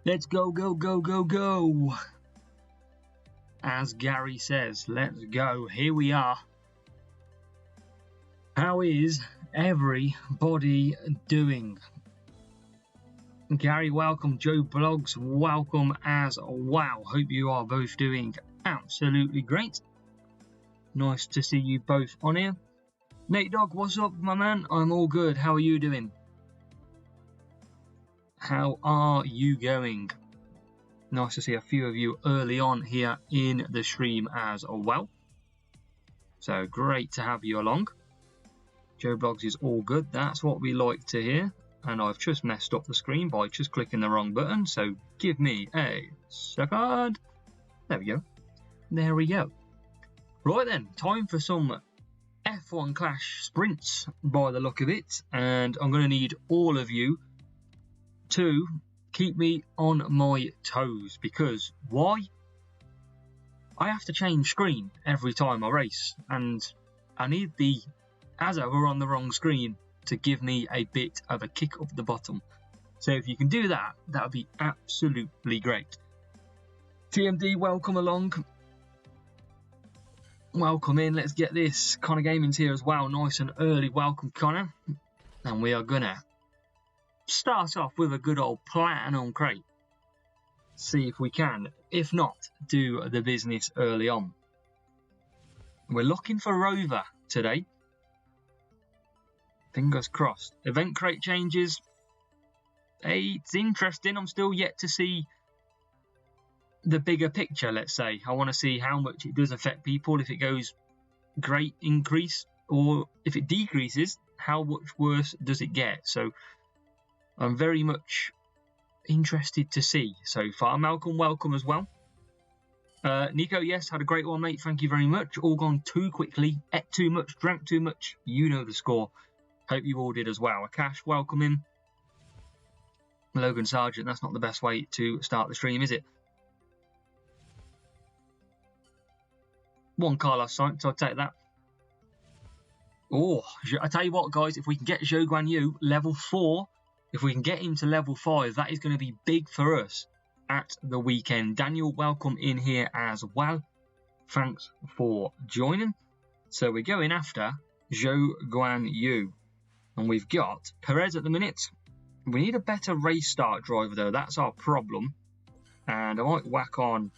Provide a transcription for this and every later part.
Let's go, go, go, go, go. As Gary says, let's go. Here we are. How is everybody doing? Gary, welcome. Joe Blogs, welcome as well. Hope you are both doing absolutely great. Nice to see you both on here. Nate Dog, what's up, my man? I'm all good. How are you doing? How are you going? Nice to see a few of you early on here in the stream as well. So great to have you along. Joe Blogs is all good. That's what we like to hear. And I've just messed up the screen by just clicking the wrong button. So give me a second. There we go. There we go. Right then, time for some F1 Clash sprints by the look of it. And I'm going to need all of you to keep me on my toes. Because why? I have to change screen every time I race. And I need the as ever on the wrong screen to give me a bit of a kick up the bottom. So if you can do that, that would be absolutely great. TMD, welcome along. Welcome in. Let's get this. Connor Gaming's here as well. Nice and early. Welcome, Connor. And we are gonna start off with a good old platinum crate. See if we can. If not, do the business early on. We're looking for Rover today. Fingers crossed. Event crate changes. Hey, it's interesting. I'm still yet to see the bigger picture, let's say. I want to see how much it does affect people. If it goes great increase, or if it decreases, how much worse does it get? So I'm very much interested to see so far. Malcolm, welcome as well. Nico, yes, had a great one, mate. Thank you very much. All gone too quickly. Ate too much, drank too much. You know the score. Hope you all did as well. Akash, welcome in. Logan Sargent, that's not the best way to start the stream, is it? One Carlos Sainz, I'll take that. Oh, I tell you what, guys, if we can get Zhou Guanyu level 4, if we can get him to level 5, that is going to be big for us at the weekend. Daniel, welcome in here as well. Thanks for joining. So we're going after Zhou Guanyu. And we've got Perez at the minute. We need a better race start driver, though. That's our problem. And I might whack on...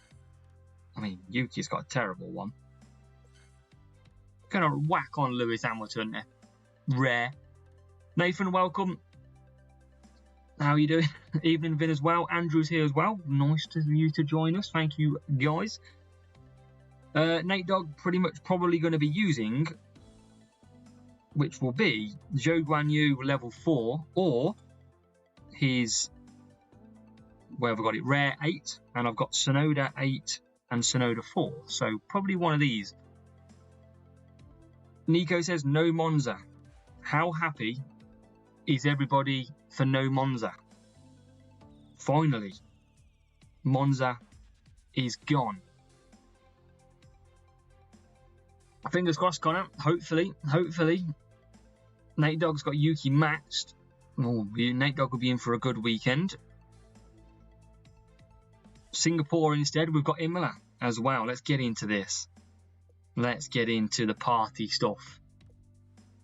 I mean, Yuki's got a terrible one. Gonna whack on Lewis Hamilton there. Rare. Nathan, welcome. How are you doing? Evening, Vin, as well. Andrew's here as well. Nice to you to join us. Thank you, guys. Nate Dog pretty much probably going to be using... which will be Zhou Guanyu level 4 or his, where have I got it, Rare 8, and I've got Sonoda 8 and Sonoda 4, so probably one of these. Nico says no Monza. How happy is everybody for no Monza? Finally, Monza is gone. Fingers crossed, Connor. Hopefully. Nate Dogg's got Yuki maxed. Oh, Nate Dogg will be in for a good weekend. Singapore instead, we've got Imola as well. Let's get into this. Let's get into the party stuff.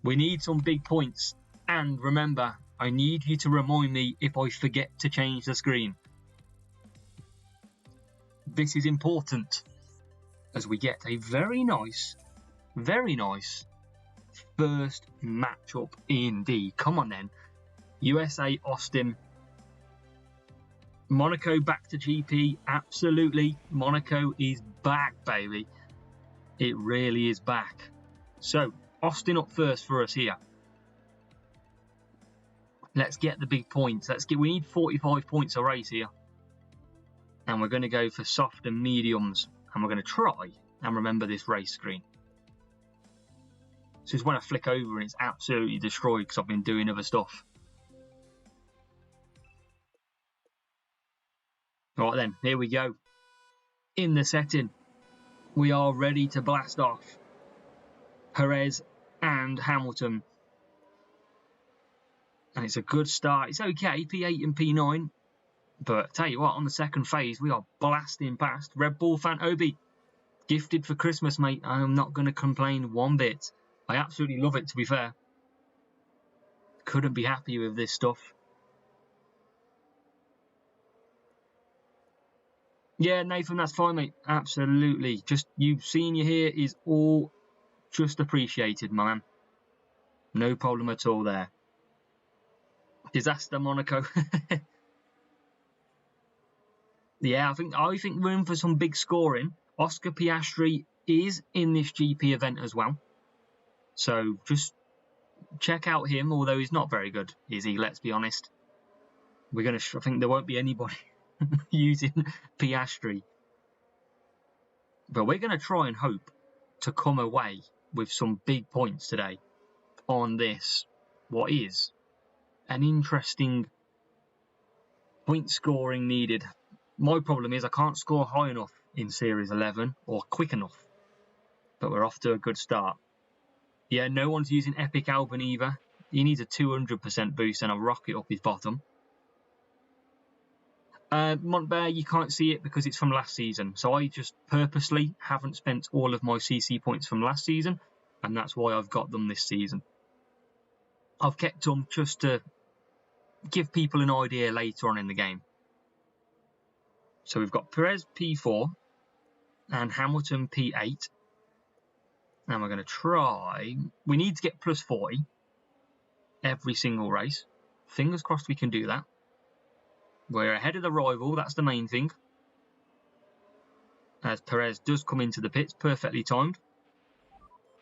We need some big points. And remember, I need you to remind me if I forget to change the screen. This is important as we get a very nice first matchup indeed. Come on then. USA Austin. Monaco back to GP. Absolutely. Monaco is back, baby. It really is back. So, Austin up first for us here. Let's get the big points. We need 45 points a race here. And we're going to go for soft and mediums. And we're going to try and remember this race screen. So it's when I flick over and it's absolutely destroyed because I've been doing other stuff. Right then, here we go. In the setting, we are ready to blast off. Perez and Hamilton. And it's a good start. It's okay, P8 and P9. But tell you what, on the second phase, we are blasting past. Red Bull fan Obi, gifted for Christmas, mate. I'm not going to complain one bit. I absolutely love it, to be fair. Couldn't be happy with this stuff. Yeah, Nathan, that's fine, mate. Absolutely. Just you seeing you here is all just appreciated, my man. No problem at all there. Disaster Monaco. Yeah, I think we're in for some big scoring. Oscar Piastri is in this GP event as well. So just check out him, although he's not very good, is he? Let's be honest. I think there won't be anybody using Piastri. But we're going to try and hope to come away with some big points today on this, what is an interesting point scoring needed. My problem is I can't score high enough in Series 11 or quick enough. But we're off to a good start. Yeah, no one's using Epic Albon either. He needs a 200% boost and a rocket up his bottom. Montbert, you can't see it because it's from last season. So I just purposely haven't spent all of my CC points from last season. And that's why I've got them this season. I've kept them just to give people an idea later on in the game. So we've got Perez P4 and Hamilton P8. And we're going to try... We need to get plus 40 every single race. Fingers crossed we can do that. We're ahead of the rival, that's the main thing. As Perez does come into the pits, perfectly timed.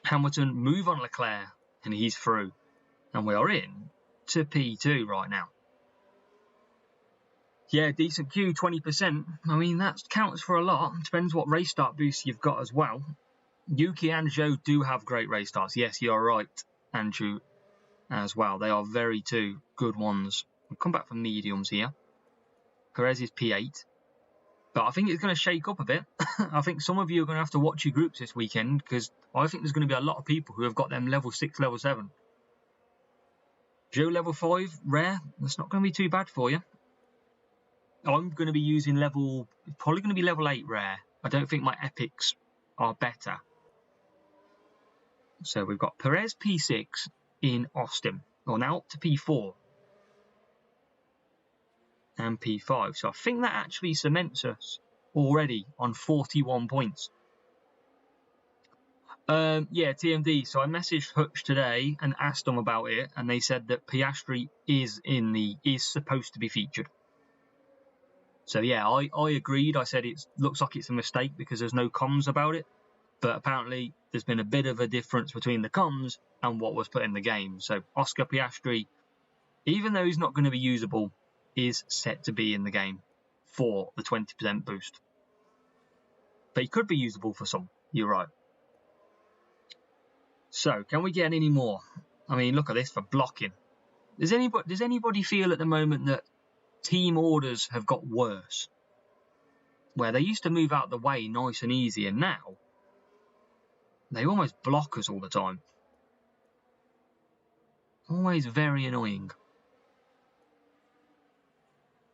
Hamilton move on Leclerc, and he's through. And we are in to P2 right now. Yeah, decent queue, 20%. I mean, that counts for a lot. Depends what race start boost you've got as well. Yuki and Zhou do have great race starts. Yes, you're right, Andrew, as well. They are very two good ones. We'll come back from mediums here. Perez is P8. But I think it's going to shake up a bit. I think some of you are going to have to watch your groups this weekend because I think there's going to be a lot of people who have got them level 6, level 7. Zhou level 5, rare. That's not going to be too bad for you. I'm going to be using probably going to be level 8 rare. I don't think my epics are better. So we've got Perez P6 in Austin. Well, now up to P4. And P5. So I think that actually cements us already on 41 points. Yeah, TMD. So I messaged Hutch today and asked them about it, and they said that Piastri is supposed to be featured. So yeah, I agreed. I said it looks like it's a mistake because there's no comms about it. But apparently there's been a bit of a difference between the comms and what was put in the game. So Oscar Piastri, even though he's not going to be usable, is set to be in the game for the 20% boost. But he could be usable for some. You're right. So, can we get any more? I mean, look at this for blocking. Does anybody feel at the moment that team orders have got worse? Where they used to move out the way nice and easy, and now they almost block us all the time. Always very annoying.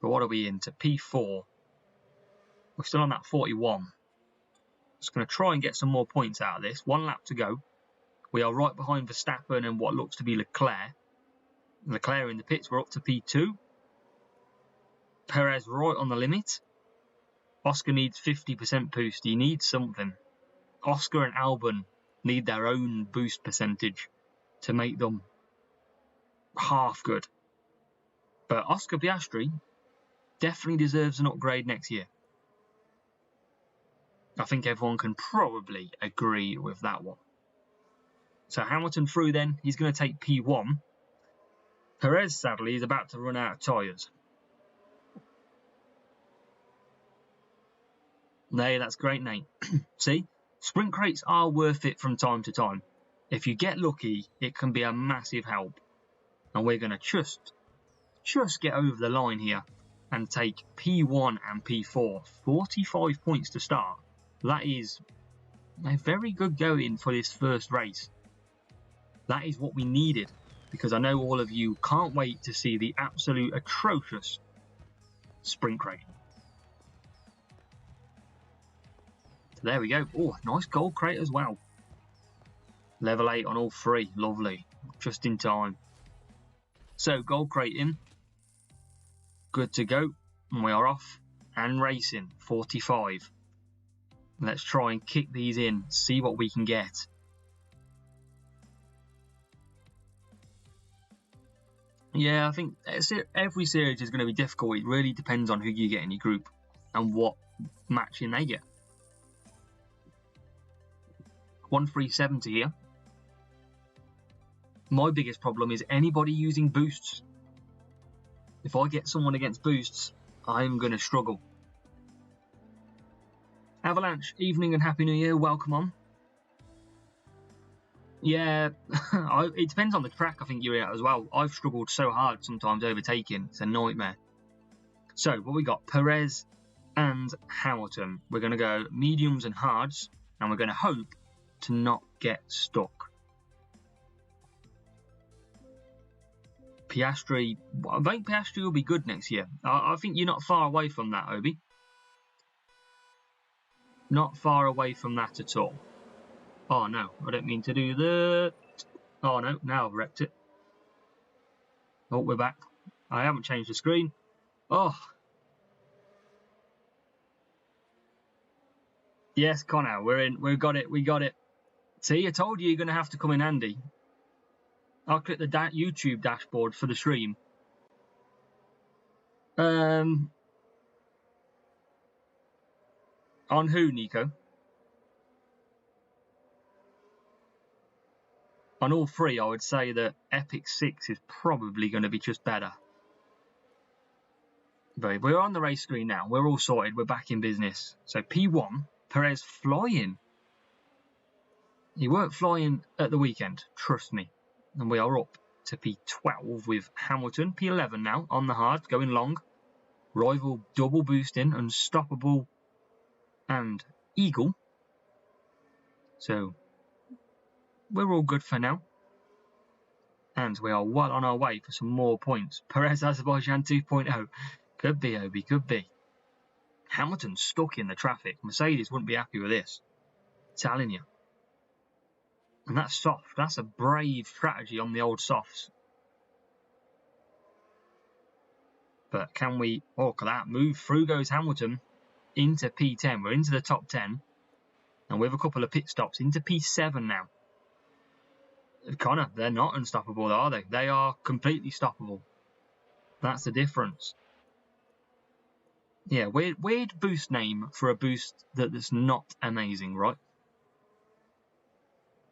But what are we into? P4. We're still on that 41. Just going to try and get some more points out of this. 1 lap to go. We are right behind Verstappen and what looks to be Leclerc. Leclerc in the pits. We're up to P2. Perez right on the limit. Oscar needs 50% boost. He needs something. Oscar and Albon need their own boost percentage to make them half good. But Oscar Piastri definitely deserves an upgrade next year. I think everyone can probably agree with that one. So Hamilton through then. He's going to take P1. Perez, sadly, is about to run out of tyres. No, that's great, Nate. See? Sprint crates are worth it from time to time. If you get lucky, it can be a massive help. And we're going to just get over the line here and take P1 and P4. 45 points to start. That is a very good going for this first race. That is what we needed, because I know all of you can't wait to see the absolute atrocious sprint crate. So there we go. Oh, nice gold crate as well. Level 8 on all 3. Lovely. Just in time. So, gold crate in. Good to go. And we are off and racing. 45. Let's try and kick these in. See what we can get. Yeah, I think every series is going to be difficult. It really depends on who you get in your group and what matching they get. 1370 here. My biggest problem is anybody using boosts. If I get someone against boosts, I'm going to struggle. Avalanche, evening and Happy New Year. Welcome on. Yeah, it depends on the track I think you're at as well. I've struggled so hard sometimes overtaking. It's a nightmare. So, what we got? Perez and Hamilton. We're going to go mediums and hards. And we're going to hope to not get stuck. Piastri. I think Piastri will be good next year. I think you're not far away from that, Obi. Not far away from that at all. Oh no, I don't mean to do that. Oh no, now I've wrecked it. Oh, we're back. I haven't changed the screen. Oh. Yes, Connor, we're in. We got it. We got it. See, I told you you're going to have to come in handy. I'll click the YouTube dashboard for the stream. On who, Nico? On all 3, I would say that Epic 6 is probably going to be just better. But we're on the race screen now. We're all sorted. We're back in business. So P1, Perez flying. He weren't flying at the weekend, trust me. And we are up to P12 with Hamilton. P11 now on the hard, going long. Rival double boosting, Unstoppable and Eagle. So we're all good for now. And we are well on our way for some more points. Perez Azerbaijan 2.0. Could be, Obi, could be. Hamilton's stuck in the traffic. Mercedes wouldn't be happy with this. Telling you. And that's soft. That's a brave strategy on the old softs. But can we, oh, look at that, move through goes Hamilton into P10. We're into the top 10. And with a couple of pit stops into P7 now. Connor, they're not unstoppable, are they? They are completely stoppable. That's the difference. Yeah, weird boost name for a boost that's not amazing, right?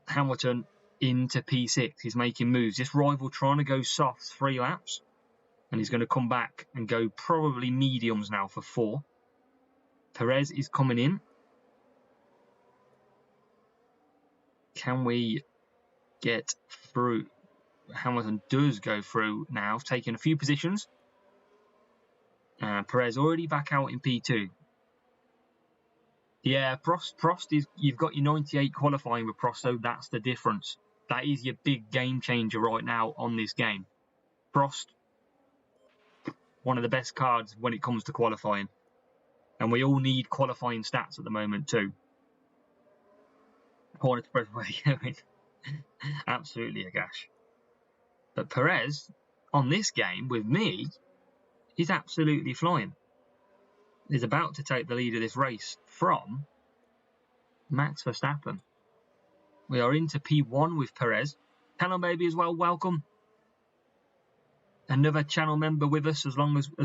Hamilton into P6. He's making moves. This rival trying to go soft 3 laps. And he's going to come back and go probably mediums now for 4. Perez is coming in. Can we get through? Hamilton does go through now, taking a few positions. Perez already back out in P2. Yeah, Prost is, you've got your 98 qualifying with Prost, so that's the difference. That is your big game changer right now on this game. Prost, one of the best cards when it comes to qualifying. And we all need qualifying stats at the moment too. Hornet Express, where are you going? Absolutely a gash. But Perez, on this game, with me, is absolutely flying. Is about to take the lead of this race from Max Verstappen. We are into P1 with Perez. Hello, baby, as well. Welcome. Another channel member with us, as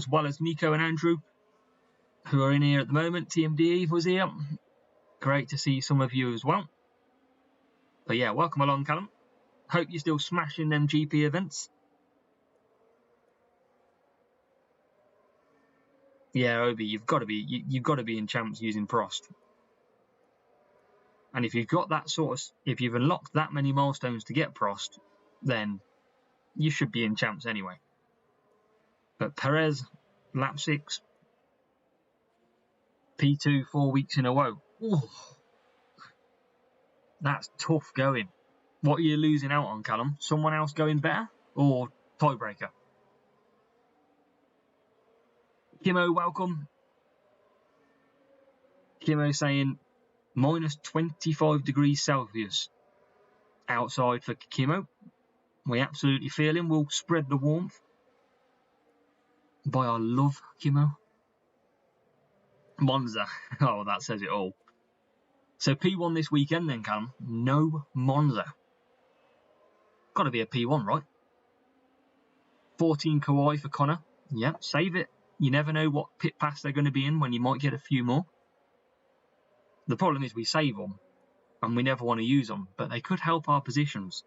well as Nico and Andrew, who are in here at the moment. TMD was here. Great to see some of you as well. But yeah, welcome along, Callum. Hope you're still smashing them GP events. Yeah, Obi, you've got to be in champs using Prost. And if you've got that if you've unlocked that many milestones to get Prost, then you should be in champs anyway. But Perez, lap 6, P2 4 weeks in a row. Ooh, that's tough going. What are you losing out on, Callum? Someone else going better or tiebreaker? Kimmo, welcome. Kimmo saying minus 25 degrees Celsius outside for Kimmo. We absolutely feel him. We'll spread the warmth by our love, Kimmo. Monza. Oh, that says it all. So P1 this weekend then, Callum. No Monza. Got to be a P1, right? 14 Kawhi for Connor. Yeah, save it. You never know what pit pass they're going to be in when you might get a few more. The problem is we save them and we never want to use them, but they could help our positions.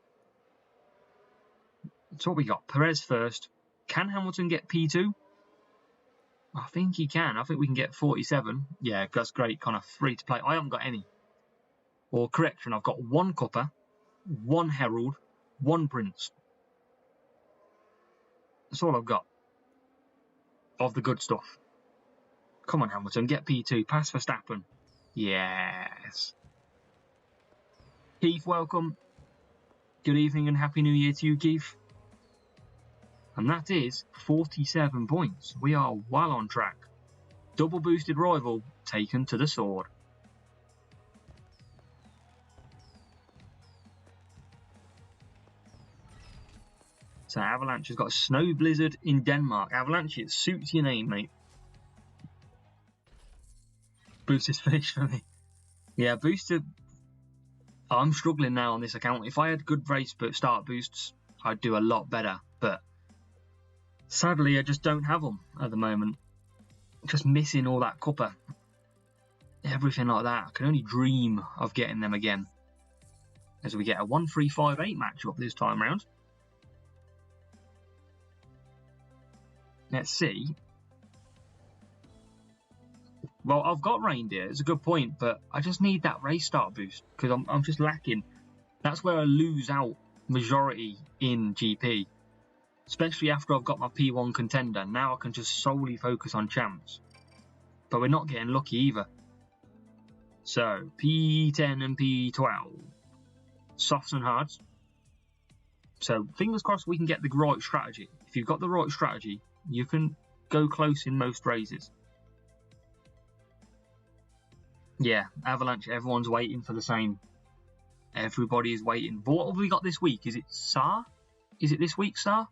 So what we got? Perez first. Can Hamilton get P2? I think he can. I think we can get 47. Yeah, that's great. Kind of free to play. I haven't got any. Or correction, I've got one Copper, one Herald, one Prince. That's all I've got of the good stuff. Come on, Hamilton, get P2. Pass Verstappen. Yes. Keith, welcome. Good evening and Happy New Year to you, Keith. And that is 47 points. We are well on track. Double boosted rival taken to the sword. So Avalanche has got a snow blizzard in Denmark. Avalanche, it suits your name, mate. Boost is finished for me. Yeah, boosted. I'm struggling now on this account. If I had good race start boosts, I'd do a lot better. But sadly, I just don't have them at the moment. Just missing all that copper. Everything like that. I can only dream of getting them again. As we get a 1-3-5-8 matchup this time round. Let's see. Well, I've got reindeer. It's a good point, but I just need that race start boost because I'm just lacking. That's where I lose out majority in GP, especially after I've got my P1 contender. Now I can just solely focus on champs, but we're not getting lucky either. So P10 and P12, softs and hards. So fingers crossed we can get the right strategy. If you've got the right strategy, you can go close in most races. Yeah, Avalanche, everyone's waiting for the same. Everybody is waiting. But what have we got this week? Is it SAR? Is it this week, SAR?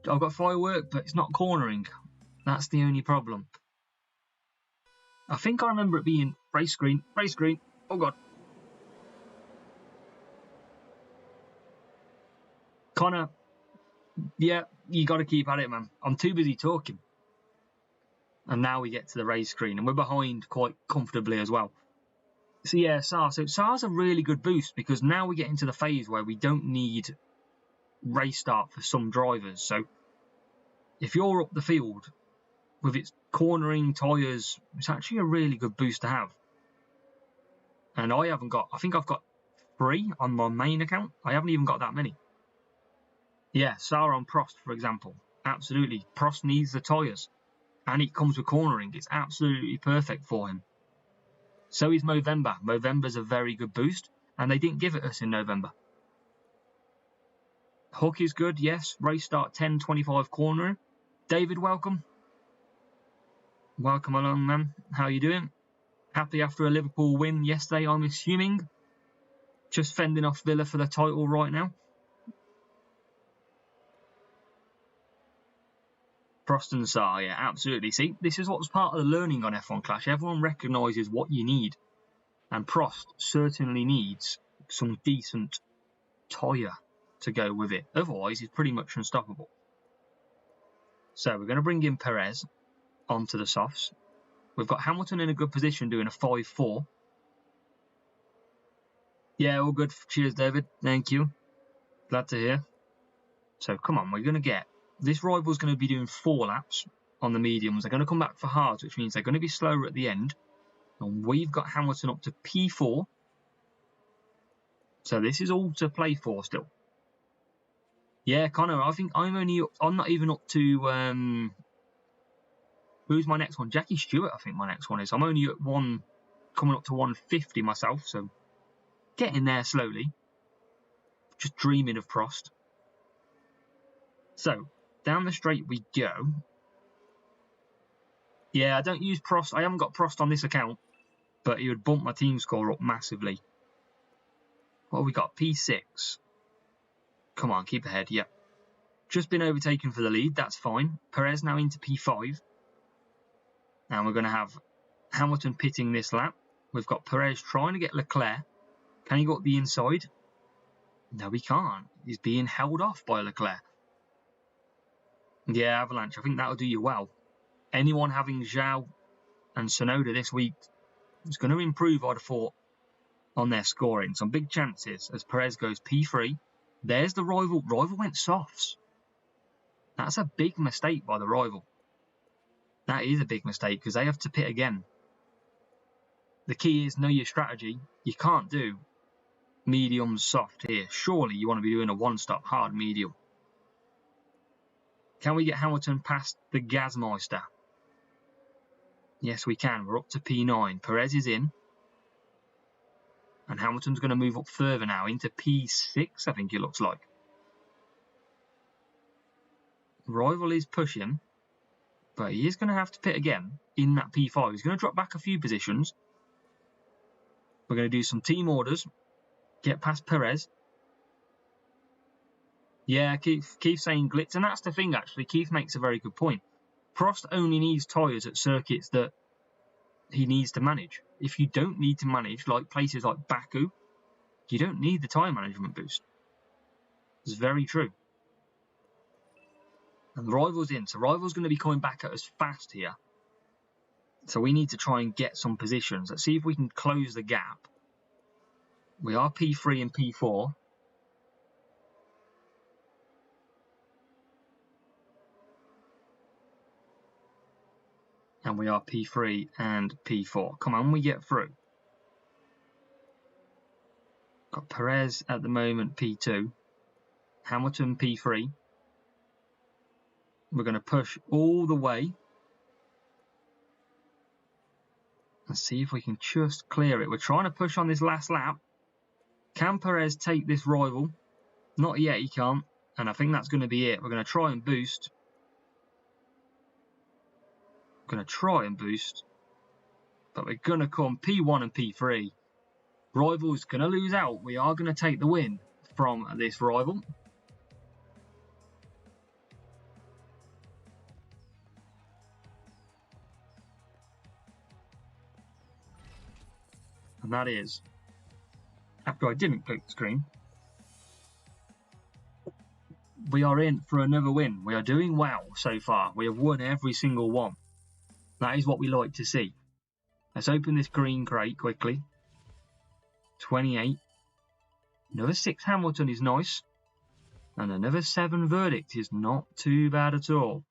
I've got firework, but it's not cornering. That's the only problem. I think I remember it being race screen. Race screen. Oh, God. Connor. Yeah, you got to keep at it, man. I'm too busy talking. And now we get to the race screen, and we're behind quite comfortably as well. So yeah, SAR. So SAR's a really good boost because now we get into the phase where we don't need race start for some drivers. So if you're up the field with its cornering, tyres, it's actually a really good boost to have. And I haven't got, I think I've got 3 on my main account. I haven't even got that many. Yeah, SAR on Prost, for example. Absolutely. Prost needs the tyres. And it comes with cornering. It's absolutely perfect for him. So is Movember. Movember's a very good boost. And they didn't give it us in November. Hook is good, yes. Race start 10-25 cornering. David, welcome. Welcome along, man. How you doing? Happy after a Liverpool win yesterday, I'm assuming. Just fending off Villa for the title right now. Prost and SAR, yeah, absolutely. See, this is what's part of the learning on F1 Clash. Everyone recognises what you need. And Prost certainly needs some decent tyre to go with it. Otherwise, he's pretty much unstoppable. So we're going to bring in Perez onto the softs. We've got Hamilton in a good position doing a 5-4. Yeah, all good. Cheers, David. Thank you. Glad to hear. So come on, we're going to get... This rival's going to be doing 4 laps on the mediums. They're going to come back for hards, which means they're going to be slower at the end. And we've got Hamilton up to P4. So this is all to play for still. Yeah, Connor, I think I'm not even up to... who's my next one? Jackie Stewart, I think my next one is. I'm only at coming up to 150 myself, so getting there slowly. Just dreaming of Prost. So, down the straight we go. Yeah, I don't use Prost. I haven't got Prost on this account, but he would bump my team score up massively. What have we got? P6. Come on, keep ahead. Yep. Just been overtaken for the lead. That's fine. Perez now into P5. And we're going to have Hamilton pitting this lap. We've got Perez trying to get Leclerc. Can he go up the inside? No, he can't. He's being held off by Leclerc. Yeah, Avalanche, I think that'll do you well. Anyone having Zhou and Tsunoda this week is going to improve, I'd have thought, on their scoring. Some big chances as Perez goes P3. There's the rival. Rival went softs. That's a big mistake by the rival. That is a big mistake because they have to pit again. The key is know your strategy. You can't do medium soft here. Surely you want to be doing a one-stop hard medium. Can we get Hamilton past the Gasmeister? Yes, we can. We're up to P9. Perez is in. And Hamilton's going to move up further now into P6, I think it looks like. Rival is pushing, but he is going to have to pit again in that P5. He's going to drop back a few positions. We're going to do some team orders. Get past Perez. Yeah, Keith saying glitz, and that's the thing actually. Keith makes a very good point. Prost only needs tyres at circuits that he needs to manage. If you don't need to manage, like places like Baku, you don't need the tyre management boost. It's very true. And the Rival's in, so Rival's going to be coming back at us fast here. So we need to try and get some positions. Let's see if we can close the gap. We are P3 and P4. And we are P3 and P4. Come on, we get through. Got Perez at the moment, P2. Hamilton, P3. We're going to push all the way. Let's see if we can just clear it. We're trying to push on this last lap. Can Perez take this rival? Not yet, he can't. And I think that's going to be it. We're going to try and boost. Going to try and boost, but we're going to come P1 and P3. Rival's going to lose out. We are going to take the win from this rival. And that is, after I didn't click the screen, we are in for another win. We are doing well so far. We have won every single one. That is what we like to see. Let's open this green crate quickly. 28. Another 6 Hamilton is nice. And another 7 Verdict is not too bad at all.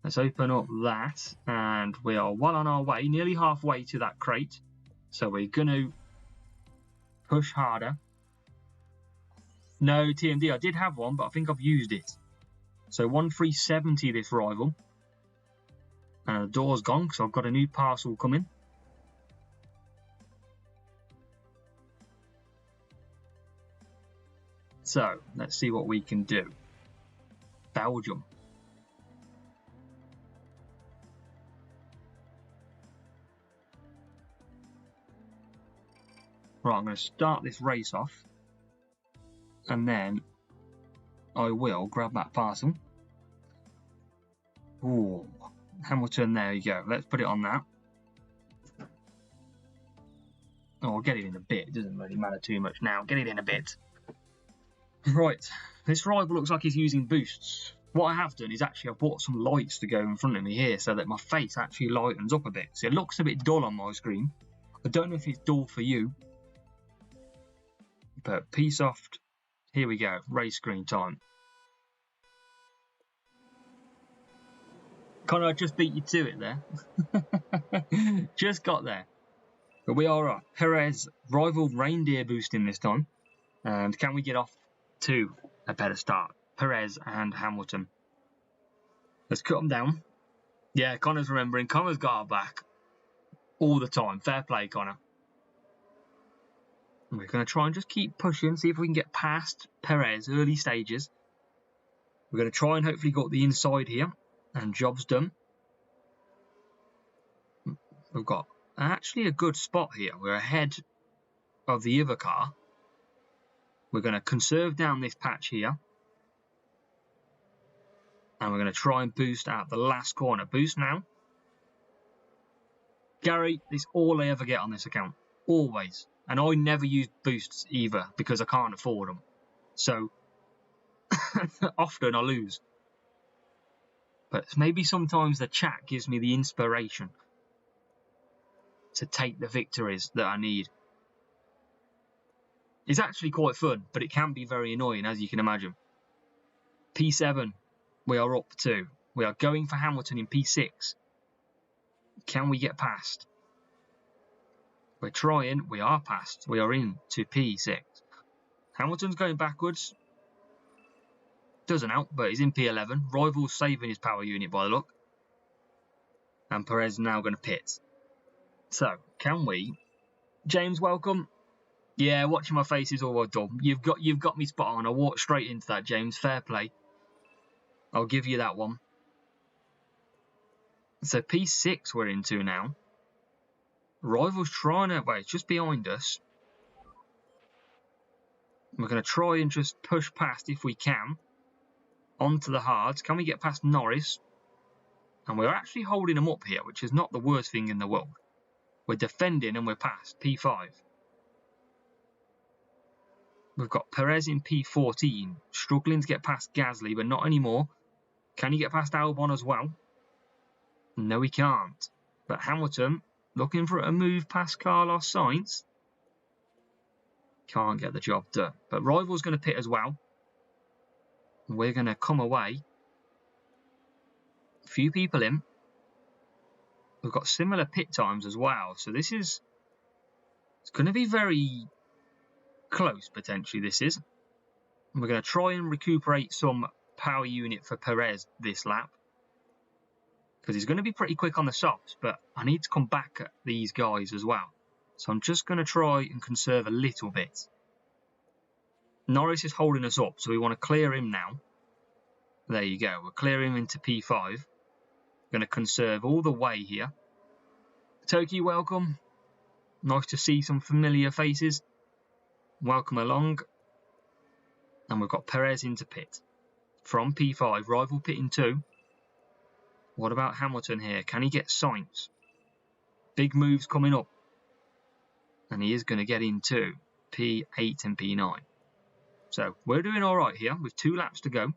Let's open up that. And we are well on our way. Nearly halfway to that crate. So we're going to push harder. No, TMD, I did have one, but I think I've used it. So 1370 this rival. And the door's gone because I've got a new parcel coming. So, let's see what we can do. Belgium. Right, I'm going to start this race off. And then I will grab that parcel. Ooh. Hamilton, there you go. Let's put it on that. Oh, I'll get it in a bit. It doesn't really matter too much now. Get it in a bit. Right. This rival looks like he's using boosts. What I have done is actually I've bought some lights to go in front of me here so that my face actually lightens up a bit. So it looks a bit dull on my screen. I don't know if it's dull for you. But P-Soft, here we go. Race screen time. Connor, I just beat you to it there. Just got there. But we are off. Perez, rival reindeer boosting this time. And can we get off to a better start? Perez and Hamilton. Let's cut them down. Yeah, Connor's remembering. Connor's got our back all the time. Fair play, Connor. And we're going to try and just keep pushing, see if we can get past Perez early stages. We're going to try and hopefully go up the inside here. And job's done. We've got actually a good spot here. We're ahead of the other car. We're going to conserve down this patch here. And we're going to try and boost out the last corner. Boost now. Gary, it's all I ever get on this account. Always. And I never use boosts either because I can't afford them. So, often I lose. But maybe sometimes the chat gives me the inspiration to take the victories that I need. It's actually quite fun, but it can be very annoying, as you can imagine. P7, we are up to. We are going for Hamilton in P6. Can we get past? We're trying. We are past. We are in to P6. Hamilton's going backwards. Doesn't help, but he's in P11. Rival's saving his power unit by the look. And Perez now going to pit. So, can we? James, welcome. Yeah, watching my face is all well done. You've got me spot on. I walked straight into that, James. Fair play. I'll give you that one. So P6 we're into now. Rival's trying to... Wait, it's just behind us. We're going to try and just push past if we can. Onto the hards. Can we get past Norris? And we're actually holding them up here, which is not the worst thing in the world. We're defending and we're past. P5. We've got Perez in P14. Struggling to get past Gasly, but not anymore. Can he get past Albon as well? No, he can't. But Hamilton, looking for a move past Carlos Sainz. Can't get the job done. But Rival's going to pit as well. We're going to come away. A few people in. We've got similar pit times as well. So this is... It's going to be very close, potentially, this is. And we're going to try and recuperate some power unit for Perez this lap. Because he's going to be pretty quick on the softs, but I need to come back at these guys as well. So I'm just going to try and conserve a little bit. Norris is holding us up, so we want to clear him now. There you go. We'll clear him into P5. Going to conserve all the way here. Toki, welcome. Nice to see some familiar faces. Welcome along. And we've got Perez into pit. From P5, Rival pit in 2. What about Hamilton here? Can he get Sainz? Big moves coming up. And he is going to get into P8 and P9. So we're doing all right here with 2 laps to go.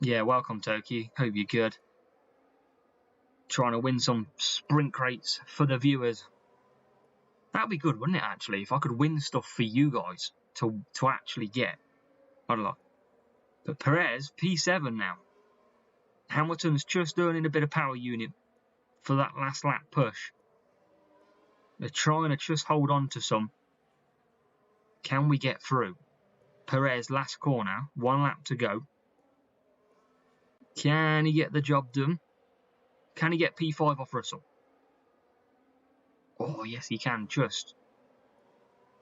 Yeah, welcome, Toki. Hope you're good. Trying to win some sprint crates for the viewers. That'd be good, wouldn't it, actually? If I could win stuff for you guys to actually get. I don't know. But Perez, P7 now. Hamilton's just earning a bit of power unit for that last lap push. They're trying to just hold on to some. Can we get through? Perez, last corner. 1 lap to go. Can he get the job done? Can he get P5 off Russell? Oh, yes, he can. Just.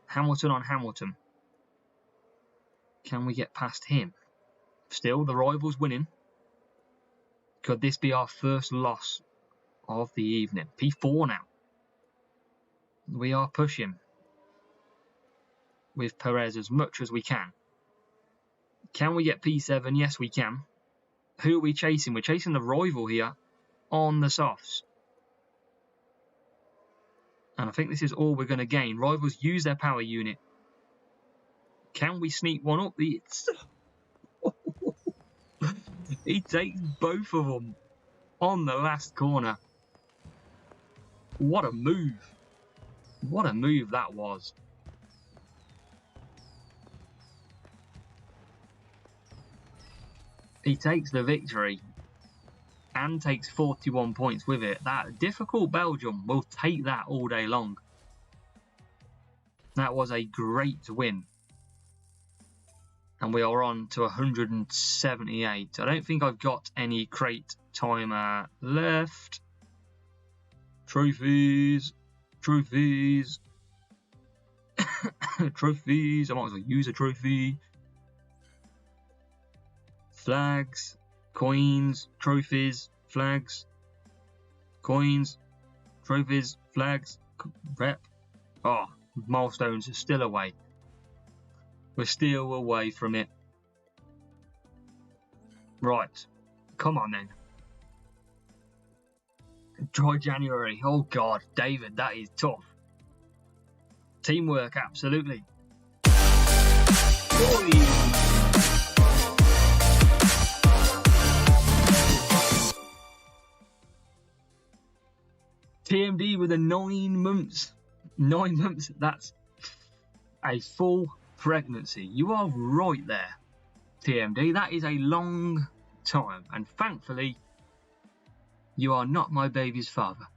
Hamilton on Hamilton. Can we get past him? Still, the Rival's winning. Could this be our first loss of the evening? P4 now. We are pushing with Perez as much as we can. Can we get P7? Yes, we can. Who are we chasing? We're chasing the Rival here on the softs. And I think this is all we're going to gain. Rivals use their power unit. Can we sneak one up? He takes both of them on the last corner. What a move. What a move that was. He takes the victory and takes 41 points with it. That difficult Belgium will take that all day long. That was a great win. And we are on to 178. I don't think I've got any crate timer left. Trophies. Trophies. Trophies. I might as well use a trophy. Flags. Coins. Trophies. Flags. coins, trophies, flags, rep. Oh, milestones are still away. We're still away from it. Right, come on then. Dry January. Oh God, David, that is tough. Teamwork, absolutely. Oi. TMD with a 9 months. 9 months, that's a full pregnancy. You are right there, TMD. That is a long time. And thankfully, you are not my baby's father.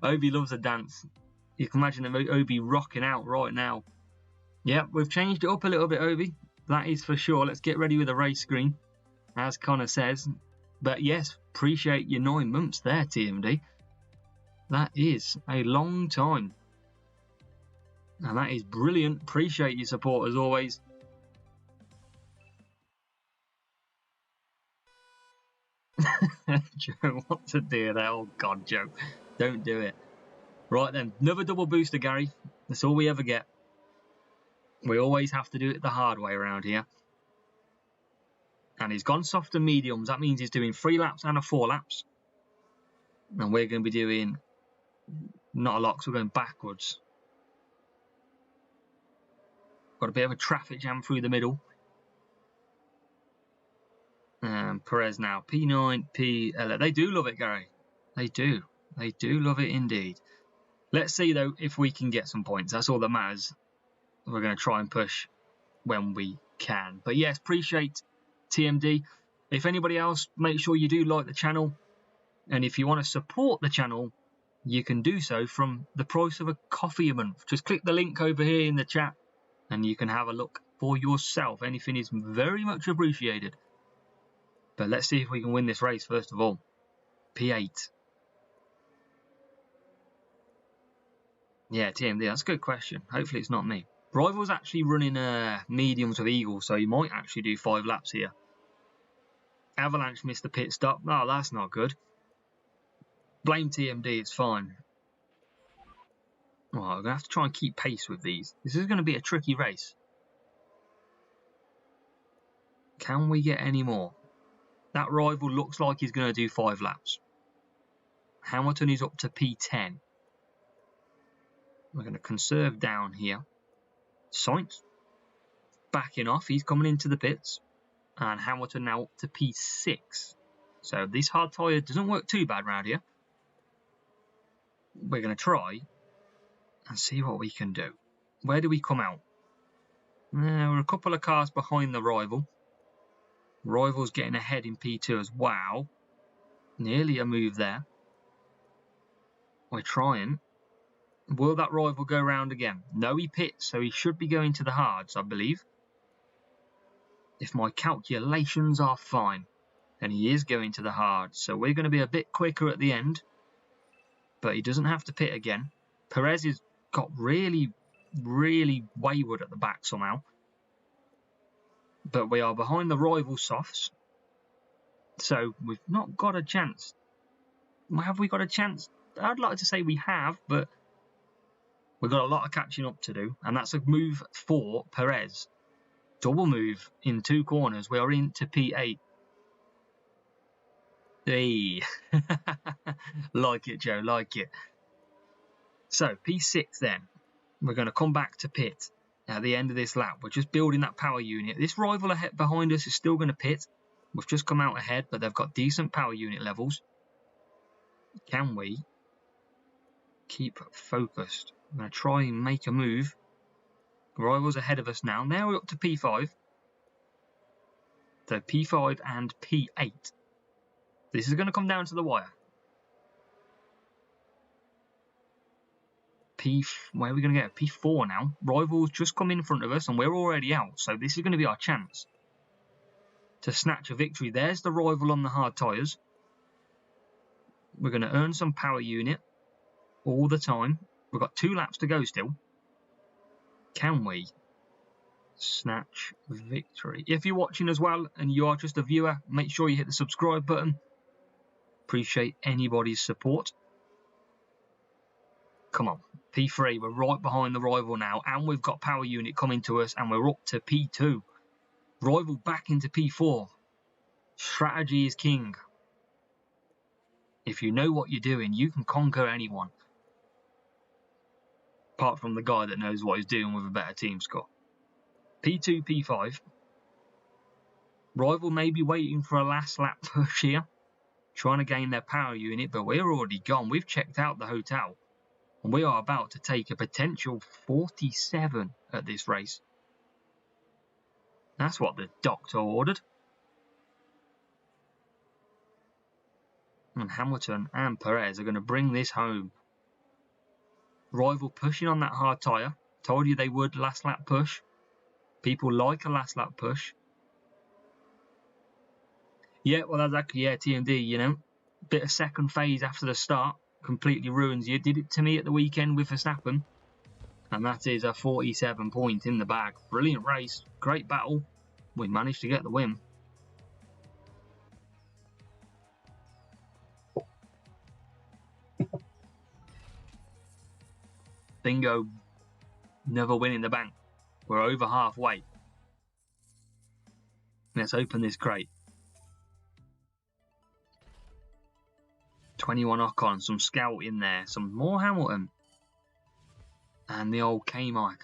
Obi loves a dance. You can imagine Obi rocking out right now. Yep, we've changed it up a little bit, Obi. That is for sure. Let's get ready with the race screen, as Connor says. But yes, appreciate your 9 months there, TMD. That is a long time. And that is brilliant. Appreciate your support as always. Joe, what's a dear there? Oh God, Joe, don't do it. Right then, another double booster, Gary. That's all we ever get. We always have to do it the hard way around here. And he's gone soft and mediums. That means he's doing 3 laps and a 4 laps. And we're going to be doing not a lot, because we're going backwards. Got a bit of a traffic jam through the middle. Perez now, P9, P11. They do love it, Gary. They do. They do love it indeed. Let's see, though, if we can get some points. That's all that matters. We're going to try and push when we can. But yes, appreciate TMD. If anybody else, make sure you do like the channel. And if you want to support the channel, you can do so from the price of a coffee a month. Just click the link over here in the chat and you can have a look for yourself. Anything is very much appreciated. But let's see if we can win this race first of all. P8. Yeah, TMD, that's a good question. Hopefully it's not me. Rival's actually running mediums with Eagle, so he might actually do 5 laps here. Avalanche missed the pit stop. Oh, that's not good. Blame TMD, it's fine. Oh, I'm going to have to try and keep pace with these. This is going to be a tricky race. Can we get any more? That rival looks like he's going to do 5 laps. Hamilton is up to P10. We're going to conserve down here. Sainz backing off. He's coming into the pits. And Hamilton now up to P6. So this hard tyre doesn't work too bad around here. We're going to try and see what we can do. Where do we come out? We're a couple of cars behind the rival. Rival's getting ahead in P2 as well. Nearly a move there. We're trying. Will that rival go round again? No, he pits, so he should be going to the hards, I believe. If my calculations are fine, then he is going to the hards. So we're going to be a bit quicker at the end. But he doesn't have to pit again. Perez has got really, really wayward at the back somehow. But we are behind the rival softs. So we've not got a chance. Have we got a chance? I'd like to say we have, but we've got a lot of catching up to do. And that's a move for Perez. Double move in 2 corners. We are into P8. Hey. Like it, Joe. Like it. So, P6 then. We're going to come back to pit at the end of this lap. We're just building that power unit. This rival ahead behind us is still going to pit. We've just come out ahead, but they've got decent power unit levels. Can we keep focused? I'm going to try and make a move. Rival's ahead of us now. Now we're up to P5. So P5 and P8. This is going to come down to the wire. Where are we going to get? P4 now. Rival's just come in front of us and we're already out. So this is going to be our chance to snatch a victory. There's the rival on the hard tyres. We're going to earn some power unit all the time. We've got 2 laps to go still. Can we? snatch victory. If you're watching as well and you are just a viewer, make sure you hit the subscribe button. Appreciate anybody's support. Come on, P3, we're right behind the rival now, and we've got power unit coming to us, and we're up to P2. Rival back into P4. Strategy is king. If you know what you're doing, you can conquer anyone. Apart from the guy that knows what he's doing with a better team score. P2, P5. Rival may be waiting for a last lap push here. Trying to gain their power unit, but we're already gone. We've checked out the hotel. And we are about to take a potential 47 at this race. That's what the doctor ordered. And Hamilton and Perez are going to bring this home. Rival pushing on that hard tyre. Told you they would last lap push. People like a last lap push. Yeah, well, that's actually, yeah, TMD, you know. Bit of second phase after the start. Completely ruins you. Did it to me at the weekend with Verstappen. And that is a 47 point in the bag. Brilliant race. Great battle. We managed to get the win. Bingo. Another win in the bank. We're over halfway. Let's open this crate. 21 Ocon, some Scout in there, some more Hamilton. And the old K-Mike.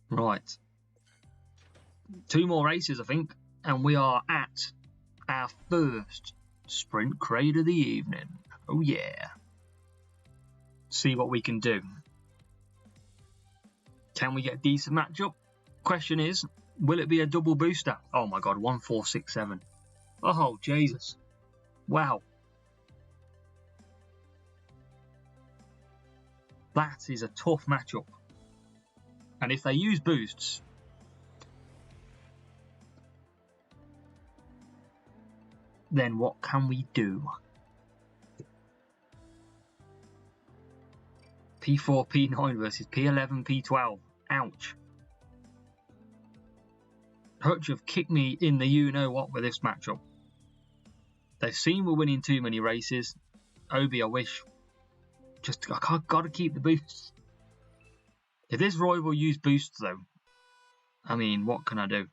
Right. 2 more races, I think. And we are at our first sprint crate of the evening. Oh, yeah. See what we can do. Can we get a decent matchup? Question is, will it be a double booster? Oh, my God, 1467. Oh, Jesus. Wow. That is a tough matchup. And if they use boosts, then what can we do? P4, P9 versus P11, P12. Ouch. Hutch have kicked me in the you-know-what with this matchup. They've seen we're winning too many races. Obi, I wish. I gotta keep the boosts. If this rival use boosts though, I mean, what can I do?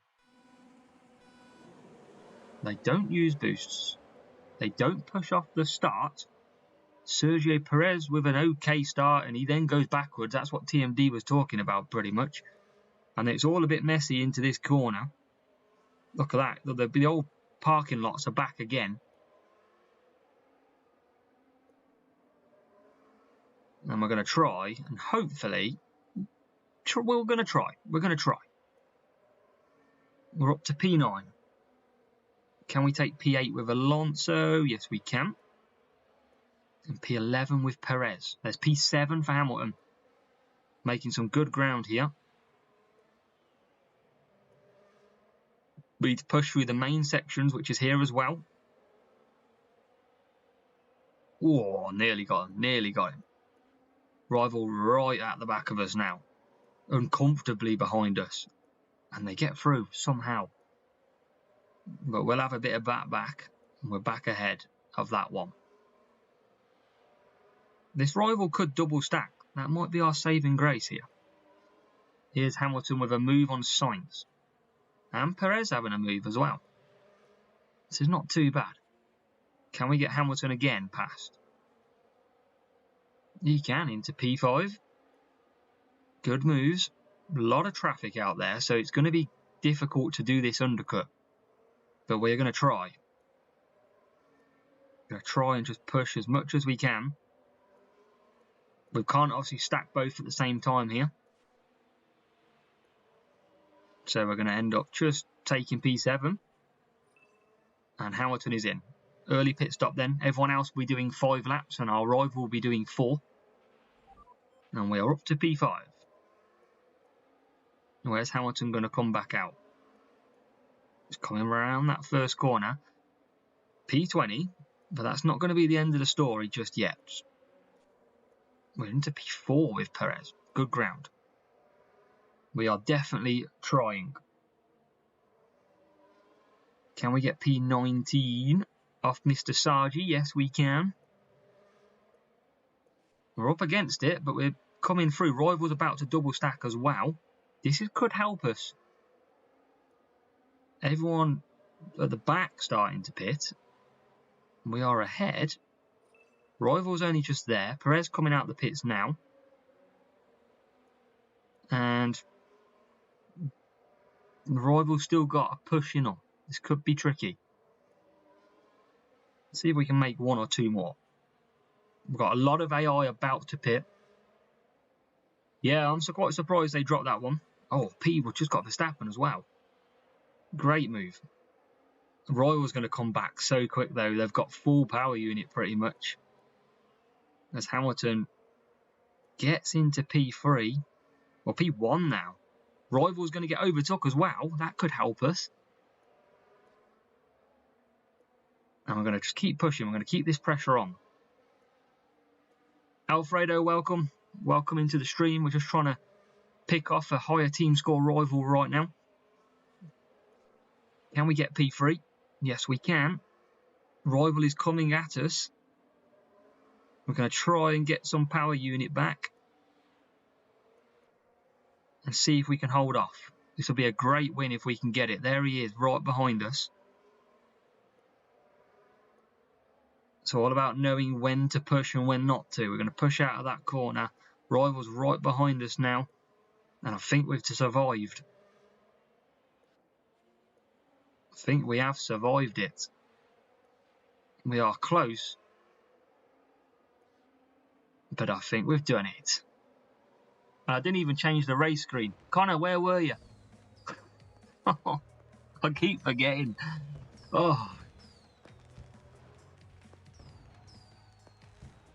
They don't use boosts. They don't push off the start. Sergio Perez with an okay start and he then goes backwards. That's what TMD was talking about pretty much. And it's all a bit messy into this corner. Look at that. The old parking lots are back again. And we're going to try, and hopefully, we're going to try. We're going to try. We're up to P9. Can we take P8 with Alonso? Yes, we can. And P11 with Perez. There's P7 for Hamilton. Making some good ground here. We need to push through the main sections, which is here as well. Oh, nearly got him. Nearly got him. Rival right at the back of us now. Uncomfortably behind us. And they get through somehow. But we'll have a bit of that back. And we're back ahead of that one. This rival could double stack. That might be our saving grace here. Here's Hamilton with a move on Sainz. And Perez having a move as well. This is not too bad. Can we get Hamilton again past? He can into P5. Good moves. A lot of traffic out there, so it's going to be difficult to do this undercut. But we're going to try. We're going to try and just push as much as we can. We can't obviously stack both at the same time here. So we're going to end up just taking P7. And Hamilton is in. Early pit stop then. Everyone else will be doing 5 laps and our rival will be doing 4. And we are up to P5. Where's Hamilton going to come back out? He's coming around that first corner. P20. But that's not going to be the end of the story just yet. We're into P4 with Perez. Good ground. We are definitely trying. Can we get P19 off Mr. Sargi? Yes, we can. We're up against it, but we're coming through. Rival's about to double stack as well. This could help us. Everyone at the back starting to pit. We are ahead. Rival's only just there. Perez coming out the pits now. And Rival's still got a push in on. This could be tricky. Let's see if we can make one or two more. We've got a lot of AI about to pit. Yeah, I'm quite surprised they dropped that one. Oh, P just got Verstappen as well. Great move. Rival's going to come back so quick though. They've got full power unit pretty much. As Hamilton gets into P3. Well, P1 now. Rival's going to get overtook as well. That could help us. And we're going to just keep pushing. We're going to keep this pressure on. Alfredo, welcome. Welcome into the stream. We're just trying to pick off a higher team score rival right now. Can we get P3? Yes, we can. Rival is coming at us. We're going to try and get some power unit back. And see if we can hold off. This will be a great win if we can get it. There he is, right behind us. It's all about knowing when to push and when not to. We're going to push out of that corner. Rival's right behind us now. And I think we've survived. I think we have survived it. We are close. But I think we've done it. I didn't even change the race screen. Connor, where were you? I keep forgetting. Oh.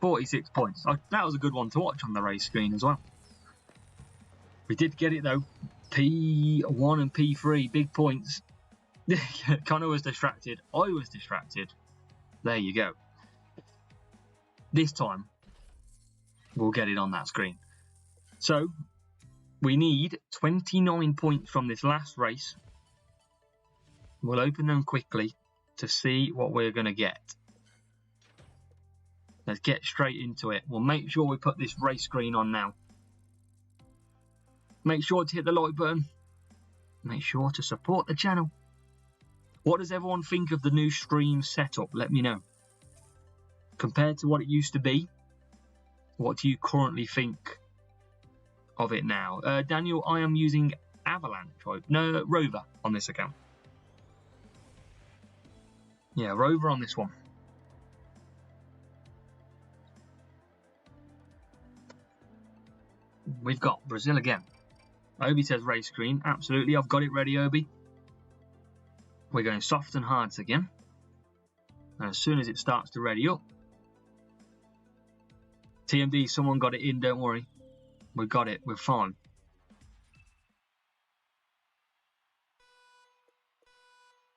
46 points. Oh, that was a good one to watch on the race screen as well. We did get it though. P1 and P3, big points. Connor was distracted. I was distracted. There you go. This time, we'll get it on that screen. So, we need 29 points from this last race. We'll open them quickly to see what we're going to get. Let's get straight into it. We'll make sure we put this race screen on now. Make sure to hit the like button. Make sure to support the channel. What does everyone think of the new stream setup? Let me know. Compared to what it used to be, what do you currently think of it now? Daniel, I am using Avalanche. No, Rover on this account. Yeah, Rover on this one. We've got Brazil again. Obi says race screen. Absolutely, I've got it ready, Obi. We're going soft and hards again. And as soon as it starts to ready up. TMD, someone got it in, don't worry. We've got it, we're fine.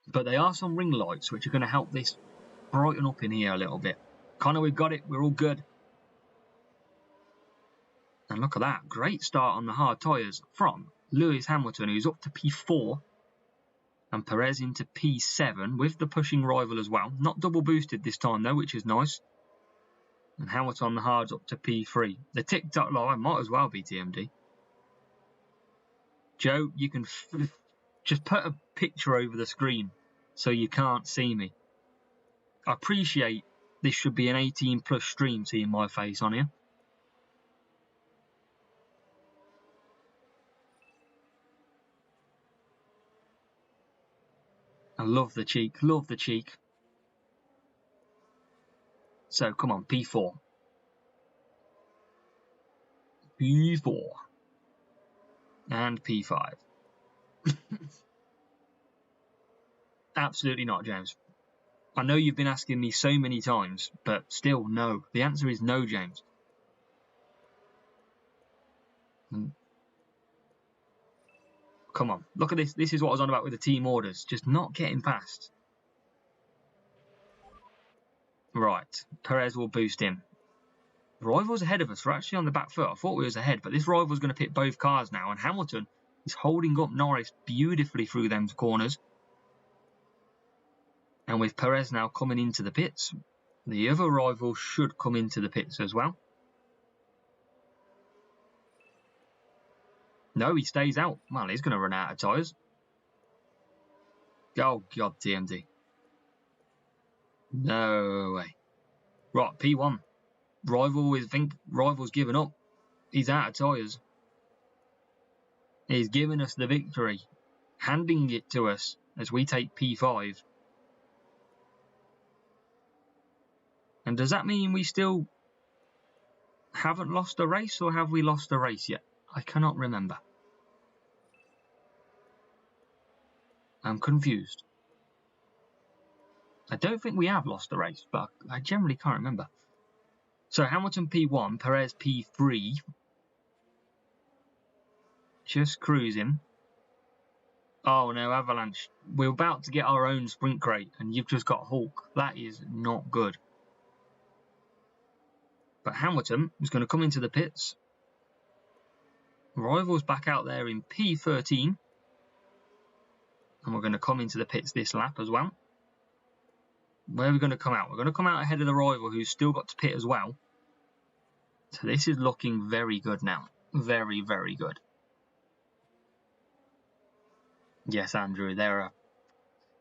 But there are some ring lights which are going to help this brighten up in here a little bit. Connor, we've got it, we're all good. And look at that, great start on the hard tyres from Lewis Hamilton, who's up to P4. And Perez into P7 with the pushing rival as well. Not double boosted this time though, which is nice. And Hamilton on the hards up to P3. The TikTok line might as well be TMD. Joe, you can just put a picture over the screen so you can't see me. I appreciate this should be an 18 plus stream seeing my face on here. I love the cheek, love the cheek. So, come on, P4. P4. And P5. Absolutely not, James. I know you've been asking me so many times, but still, no. The answer is no, James. Come on, look at this. This is what I was on about with the team orders. Just not getting past. Right, Perez will boost him. Rival's ahead of us. We're actually on the back foot. I thought we was ahead, but this rival's going to pit both cars now. And Hamilton He's holding up Norris beautifully through them corners. And with Perez now coming into the pits, the other rival should come into the pits as well. No, he stays out. Well, he's going to run out of tyres. Oh, God, TMD. No way. Right, P1. Rival's given up. He's out of tyres. He's giving us the victory. Handing it to us as we take P5. And does that mean we still haven't lost a race, or have we lost a race yet? I cannot remember. I'm confused. I don't think we have lost a race, but I generally can't remember. So Hamilton P1, Perez P3. Just cruising. Oh no, Avalanche. We're about to get our own sprint crate, and you've just got Hulk. That is not good. But Hamilton is going to come into the pits. Rival's back out there in P13. And we're going to come into the pits this lap as well. Where are we going to come out? We're going to come out ahead of the rival, who's still got to pit as well. So this is looking very good now. Very, very good. Yes, Andrew, there are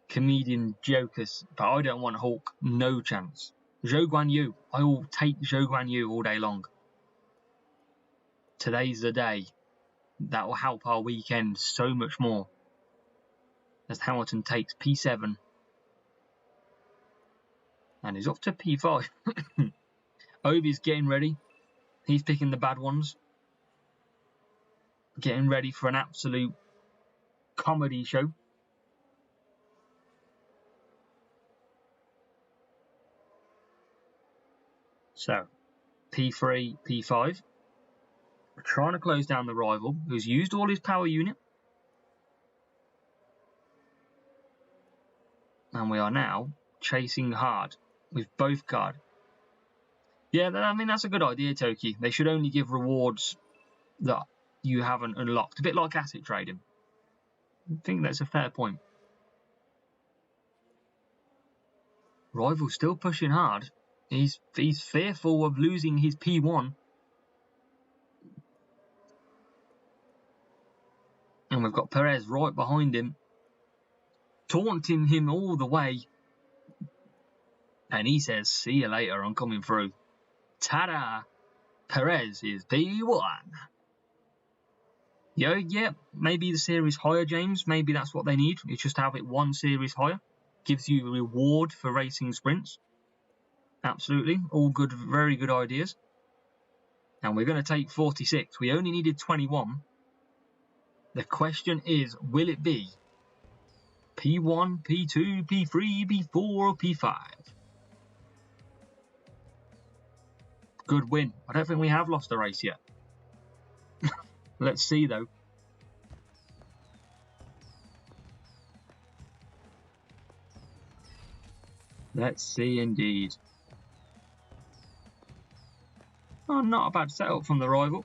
comedian jokers, but I don't want Hulk. No chance. Zhou Guanyu. I will take Zhou Guanyu all day long. Today's the day. That will help our weekend so much more. As Hamilton takes P7. And he's off to P5. Obi's getting ready. He's picking the bad ones. Getting ready for an absolute comedy show. So, P3, P5. We're trying to close down the rival, who's used all his power unit. And we are now chasing hard with both cars. Yeah, I mean, that's a good idea, Toki. They should only give rewards that you haven't unlocked. A bit like asset trading. I think that's a fair point. Rival's still pushing hard. He's fearful of losing his P1. And we've got Perez right behind him, taunting him all the way. And he says, see you later, I'm coming through. Ta-da! Perez is P1. Yeah, maybe the series higher, James. Maybe that's what they need. It's just have it one series higher. Gives you a reward for racing sprints. Absolutely. All good, very good ideas. And we're going to take 46. We only needed 21. The question is, will it be P1, P2, P3, P4, or P5? Good win. I don't think we have lost a race yet. Let's see, though. Let's see, indeed. Oh, not a bad setup from the rival.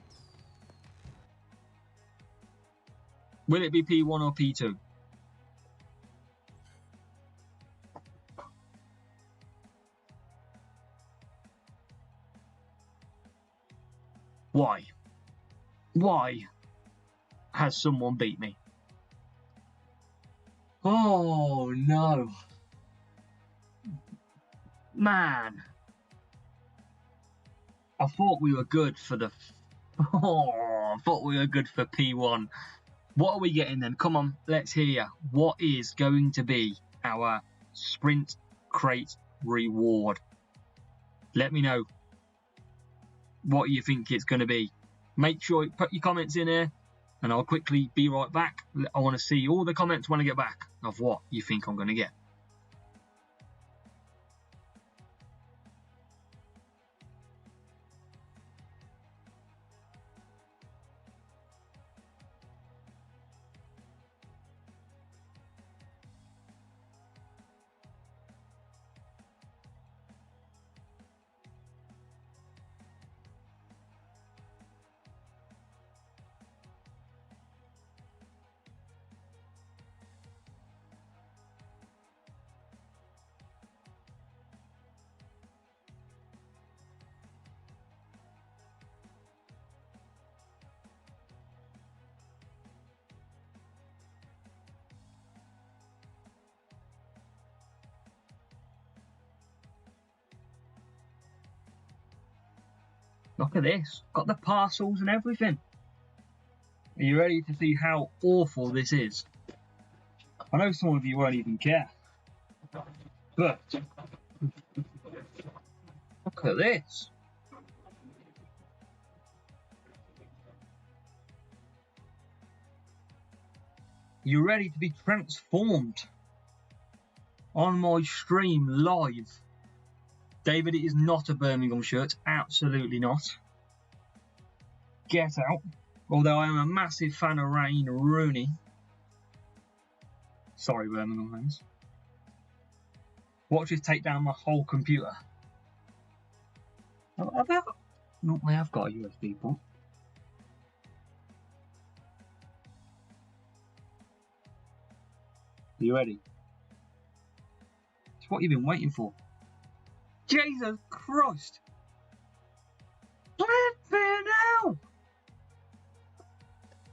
Will it be P1 or P2? Why? Why has someone beat me? Oh, no. Man. I thought we were good for the... I thought we were good for P1. What are we getting then? Come on, let's hear. What is going to be our sprint crate reward? Let me know what you think it's going to be. Make sure you put your comments in here, and I'll quickly be right back. I want to see all the comments when I get back of what you think I'm going to get. Look at this. Got the parcels and everything. Are you ready to see how awful this is? I know some of you won't even care. But look at this. You're ready to be transformed on my stream live. David, it is not a Birmingham shirt. Absolutely not. Get out. Although I am a massive fan of Wayne Rooney. Sorry, Birmingham fans. Watch us take down my whole computer. No, I have got a USB port. Are you ready? It's what you've been waiting for. Jesus Christ! Flipping hell!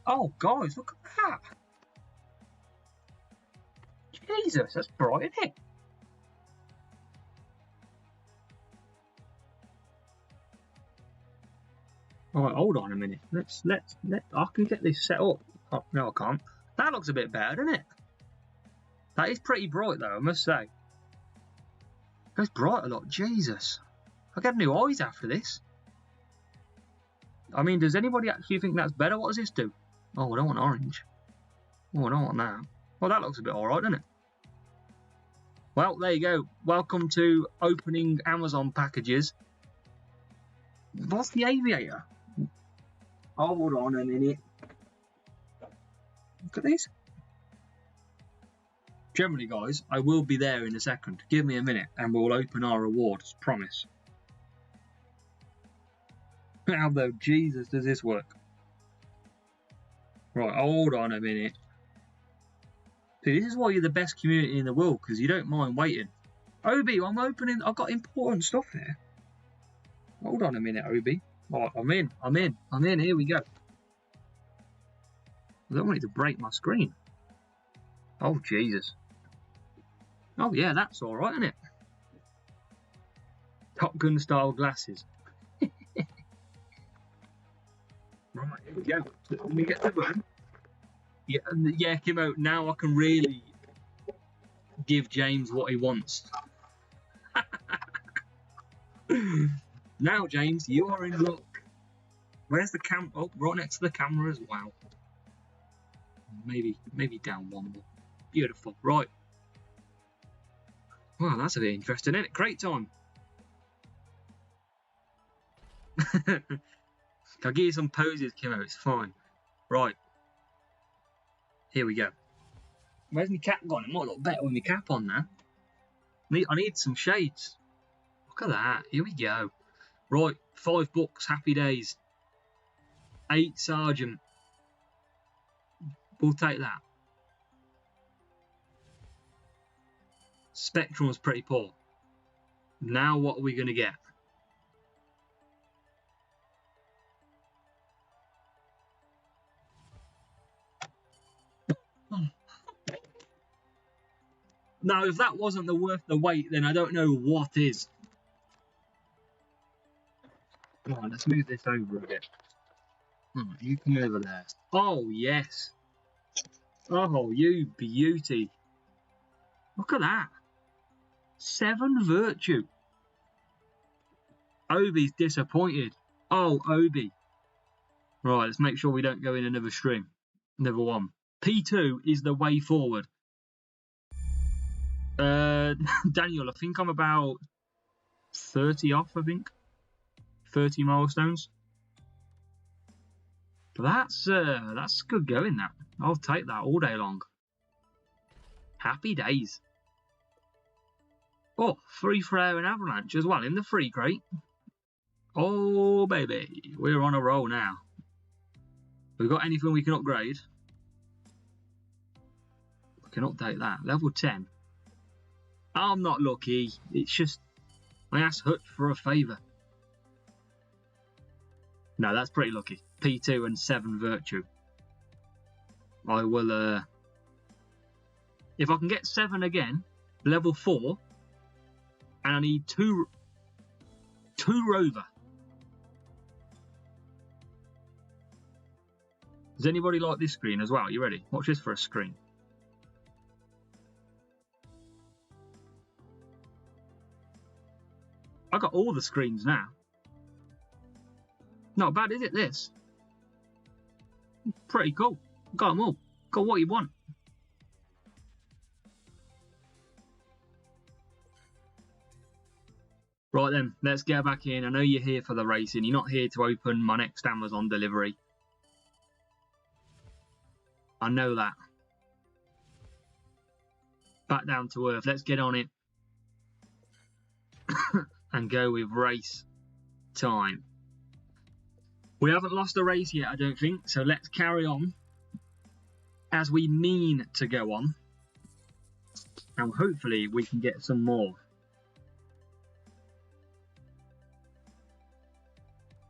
Oh, guys, look at that! Jesus, that's bright, isn't it? Alright, hold on a minute. I can get this set up. Oh, no, I can't. That looks a bit better, doesn't it? That is pretty bright, though, I must say. That's bright a lot. Jesus. I get new eyes after this. I mean, does anybody actually think that's better? What does this do? Oh, I don't want orange. Oh, I don't want that. Well, that looks a bit alright, doesn't it? Well, there you go. Welcome to opening Amazon packages. What's the aviator? Hold on a minute. Look at this. Generally, guys, I will be there in a second. Give me a minute and we'll open our rewards. Promise. How the Jesus does this work? Right, hold on a minute. See, this is why you're the best community in the world, because you don't mind waiting. Obi, I'm opening. I've got important stuff here. Hold on a minute, Obi. Right, I'm in. Here we go. I don't want it to break my screen. Oh, Jesus. Oh, yeah, that's all right, isn't it? Top Gun style glasses. Right, here we go. Let me get the button. Yeah, Kimo, now I can really give James what he wants. Now, James, you are in luck. Where's the cam? Oh, right next to the camera as well. Maybe down one more. Beautiful. Right. Well, that's a bit interesting, isn't it? Great time. I'll give you some poses, Kimo. It's fine. Right. Here we go. Where's my cap gone? It might look better with my cap on now. I need some shades. Look at that. Here we go. Right. 5 books. Happy days. 8 Sergeant. We'll take that. Spectrum was pretty poor. Now what are we going to get? Now, if that wasn't worth the wait, then I don't know what is. Come on, let's move this over a bit. You come over there. Oh, yes. Oh, you beauty. Look at that. 7 Virtue. Obi's disappointed. Oh, Obi. Right, let's make sure we don't go in another stream. Another one. P2 is the way forward. Daniel, I think I'm about 30 off, I think. 30 milestones. But that's good going, that. I'll take that all day long. Happy days. Oh, free Frere and Avalanche as well in the free crate. Oh, baby. We're on a roll now. We've got anything we can upgrade? We can update that. Level 10. I'm not lucky. It's just I asked Hutch for a favour. No, that's pretty lucky. P2 and 7 Virtue. I will, if I can get 7 again, level 4, and I need 2 Rover. Does anybody like this screen as well? You ready? Watch this for a screen. I got all the screens now. Not bad, is it, this? Pretty cool. Got them all. Got what you want. Right then, let's get back in. I know you're here for the racing. You're not here to open my next Amazon delivery. I know that. Back down to earth. Let's get on it. And go with race time. We haven't lost a race yet, I don't think. So let's carry on as we mean to go on. And hopefully we can get some more.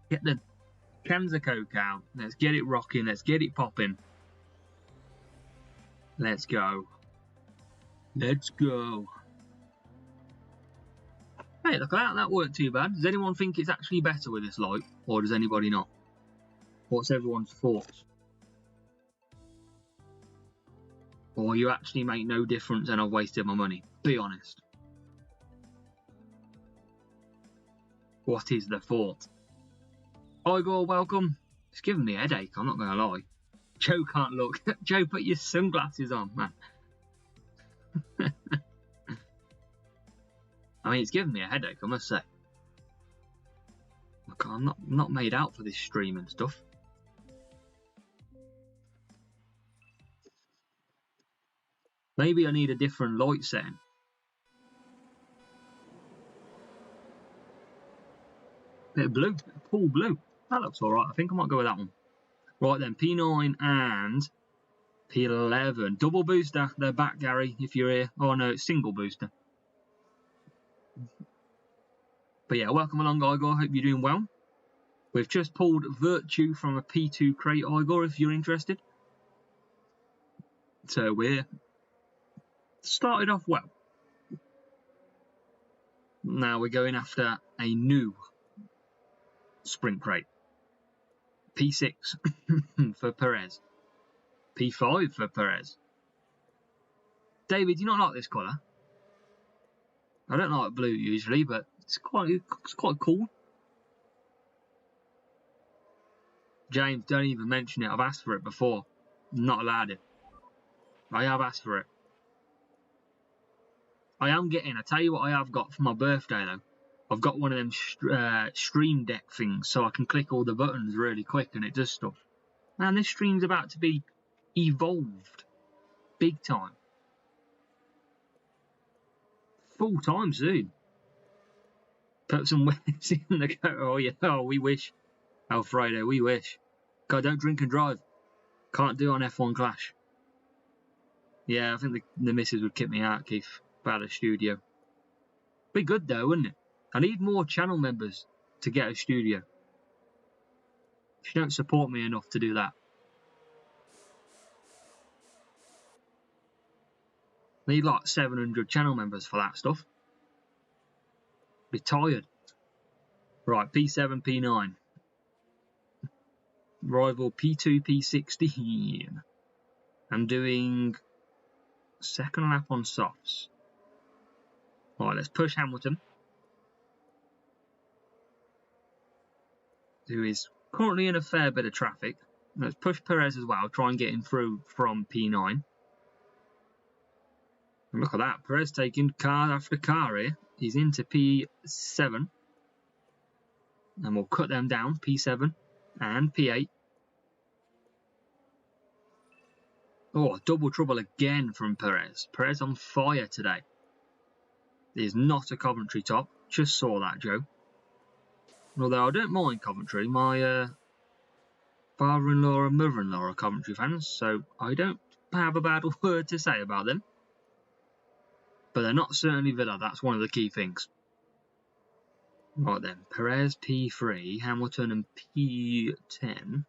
Get the cans of Coke out. Let's get it rocking. Let's get it popping. Let's go. Let's go. Hey, look at that. That worked too bad. Does anyone think it's actually better with this light? Or does anybody not? What's everyone's thoughts? Or you actually make no difference and I've wasted my money? Be honest. What is the thought? Igor, welcome. It's giving me a headache, I'm not going to lie. Joe can't look. Joe, put your sunglasses on, man. I mean, it's giving me a headache, I must say. Look, I'm not made out for this stream and stuff. Maybe I need a different light setting. Bit of blue, pool blue. That looks alright. I think I might go with that one. Right then, P9 and P11. Double booster. They're back, Gary, if you're here. Oh no, it's single booster. But yeah, welcome along, Igor. Hope you're doing well. We've just pulled Virtue from a P2 crate, Igor, if you're interested. So we're started off well. Now we're going after a new sprint crate. P6 for Perez. P5 for Perez. David, do you not like this colour? I don't like blue usually, but it's quite cool. James, don't even mention it. I've asked for it before. I'm not allowed it. I have asked for it. I am getting, I tell you what I have got for my birthday though. I've got one of them stream deck things so I can click all the buttons really quick and it does stuff. Man, this stream's about to be evolved. Big time. Full time soon. Put some winners in the go. Oh yeah, oh we wish. Alfredo, we wish. God, don't drink and drive. Can't do on F1 Clash. Yeah, I think the missus would kick me out, Keith. About a studio. Be good though, wouldn't it? I need more channel members to get a studio. If you don't support me enough to do that. I need like 700 channel members for that stuff. Be tired. Right, P7, P9. Rival P2, P16. I'm doing second lap on softs. Right, let's push Hamilton, who is currently in a fair bit of traffic. Let's push Perez as well, try and get him through from P9. And look at that, Perez taking car after car here. He's into P7. And we'll cut them down, P7 and P8. Oh, double trouble again from Perez. Perez on fire today. He is not a Coventry top. Just saw that, Joe. Although I don't mind Coventry. My father-in-law and mother-in-law are Coventry fans, so I don't have a bad word to say about them. But they're not certainly Villa. That's one of the key things. Right then, Perez P3, Hamilton and P10.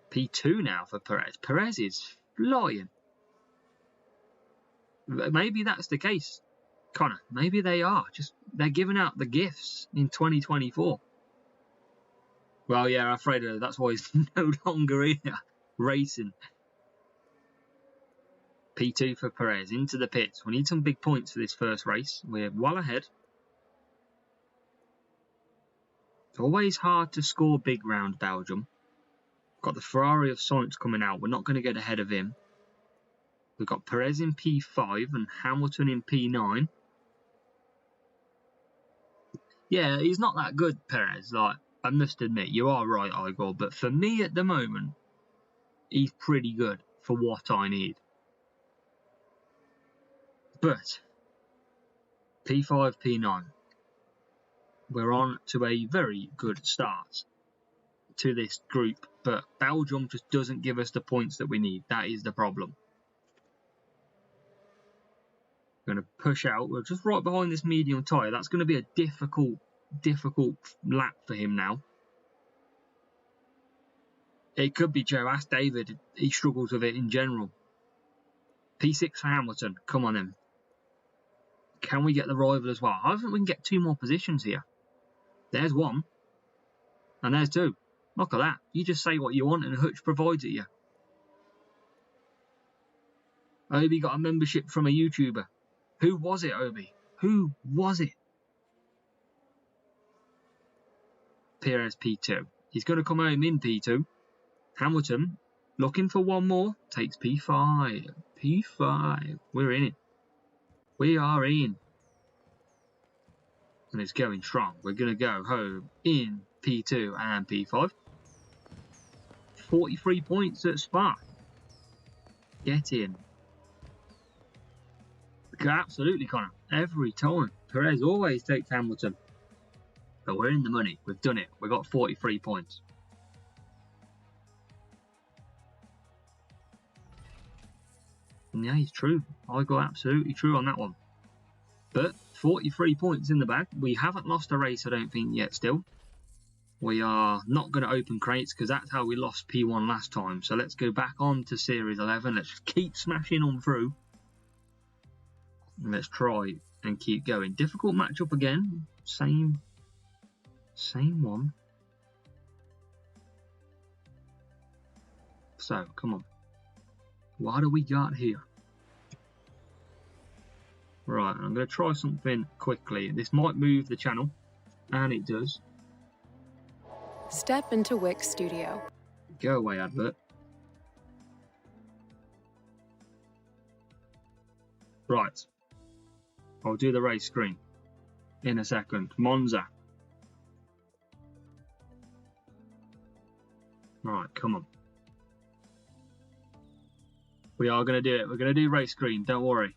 P2 now for Perez. Perez is flying. Maybe that's the case, Connor. Maybe they are. They're giving out the gifts in 2024. Well, yeah, Alfredo, that's why he's no longer here racing. P2 for Perez into the pits. We need some big points for this first race. We're well ahead. It's always hard to score big round Belgium. Got the Ferrari of Sainz coming out. We're not going to get ahead of him. We've got Perez in P5 and Hamilton in P9. Yeah, he's not that good, Perez. Like, I must admit, you are right, Igor. But for me at the moment, he's pretty good for what I need. But P5, P9. We're on to a very good start to this group. But Belgium just doesn't give us the points that we need. That is the problem. Going to push out. We're just right behind this medium tyre. That's going to be a difficult lap for him now. It could be Joe. Ask David. He struggles with it in general. P6 for Hamilton. Come on then. Can we get the rival as well? I think we can get 2 more positions here. There's 1. And there's 2. Look at that. You just say what you want and Hutch provides it you. Obi got a membership from a YouTuber. Who was it, Obi? Who was it? Perez P2. He's going to come home in P2. Hamilton, looking for 1 more, takes P5. P5. We're in it. We are in. And it's going strong. We're going to go home in P2 and P5. 43 points at Spa. Get in. Absolutely, Connor. Every time. Perez always takes Hamilton. But we're in the money. We've done it. We've got 43 points. And yeah, he's true. I got absolutely true on that one. But 43 points in the bag. We haven't lost a race, I don't think, yet still. We are not going to open crates because that's how we lost P1 last time. So let's go back on to Series 11. Let's just keep smashing on through. And let's try and keep going. Difficult matchup again. Same one. So, come on. What do we got here? Right, I'm going to try something quickly. This might move the channel, and it does. Step into Wix Studio. Go away, advert. Right. I'll do the race screen in a second. Monza. Right, come on. We are going to do it. We're going to do race screen, don't worry.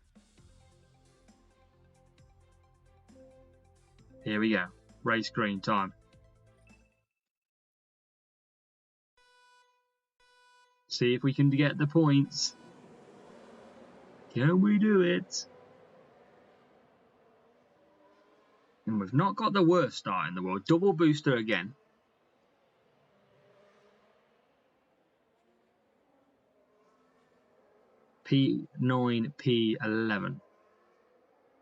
Here we go. Race screen time. See if we can get the points. Can we do it? And we've not got the worst start in the world. Double booster again. P9, P11.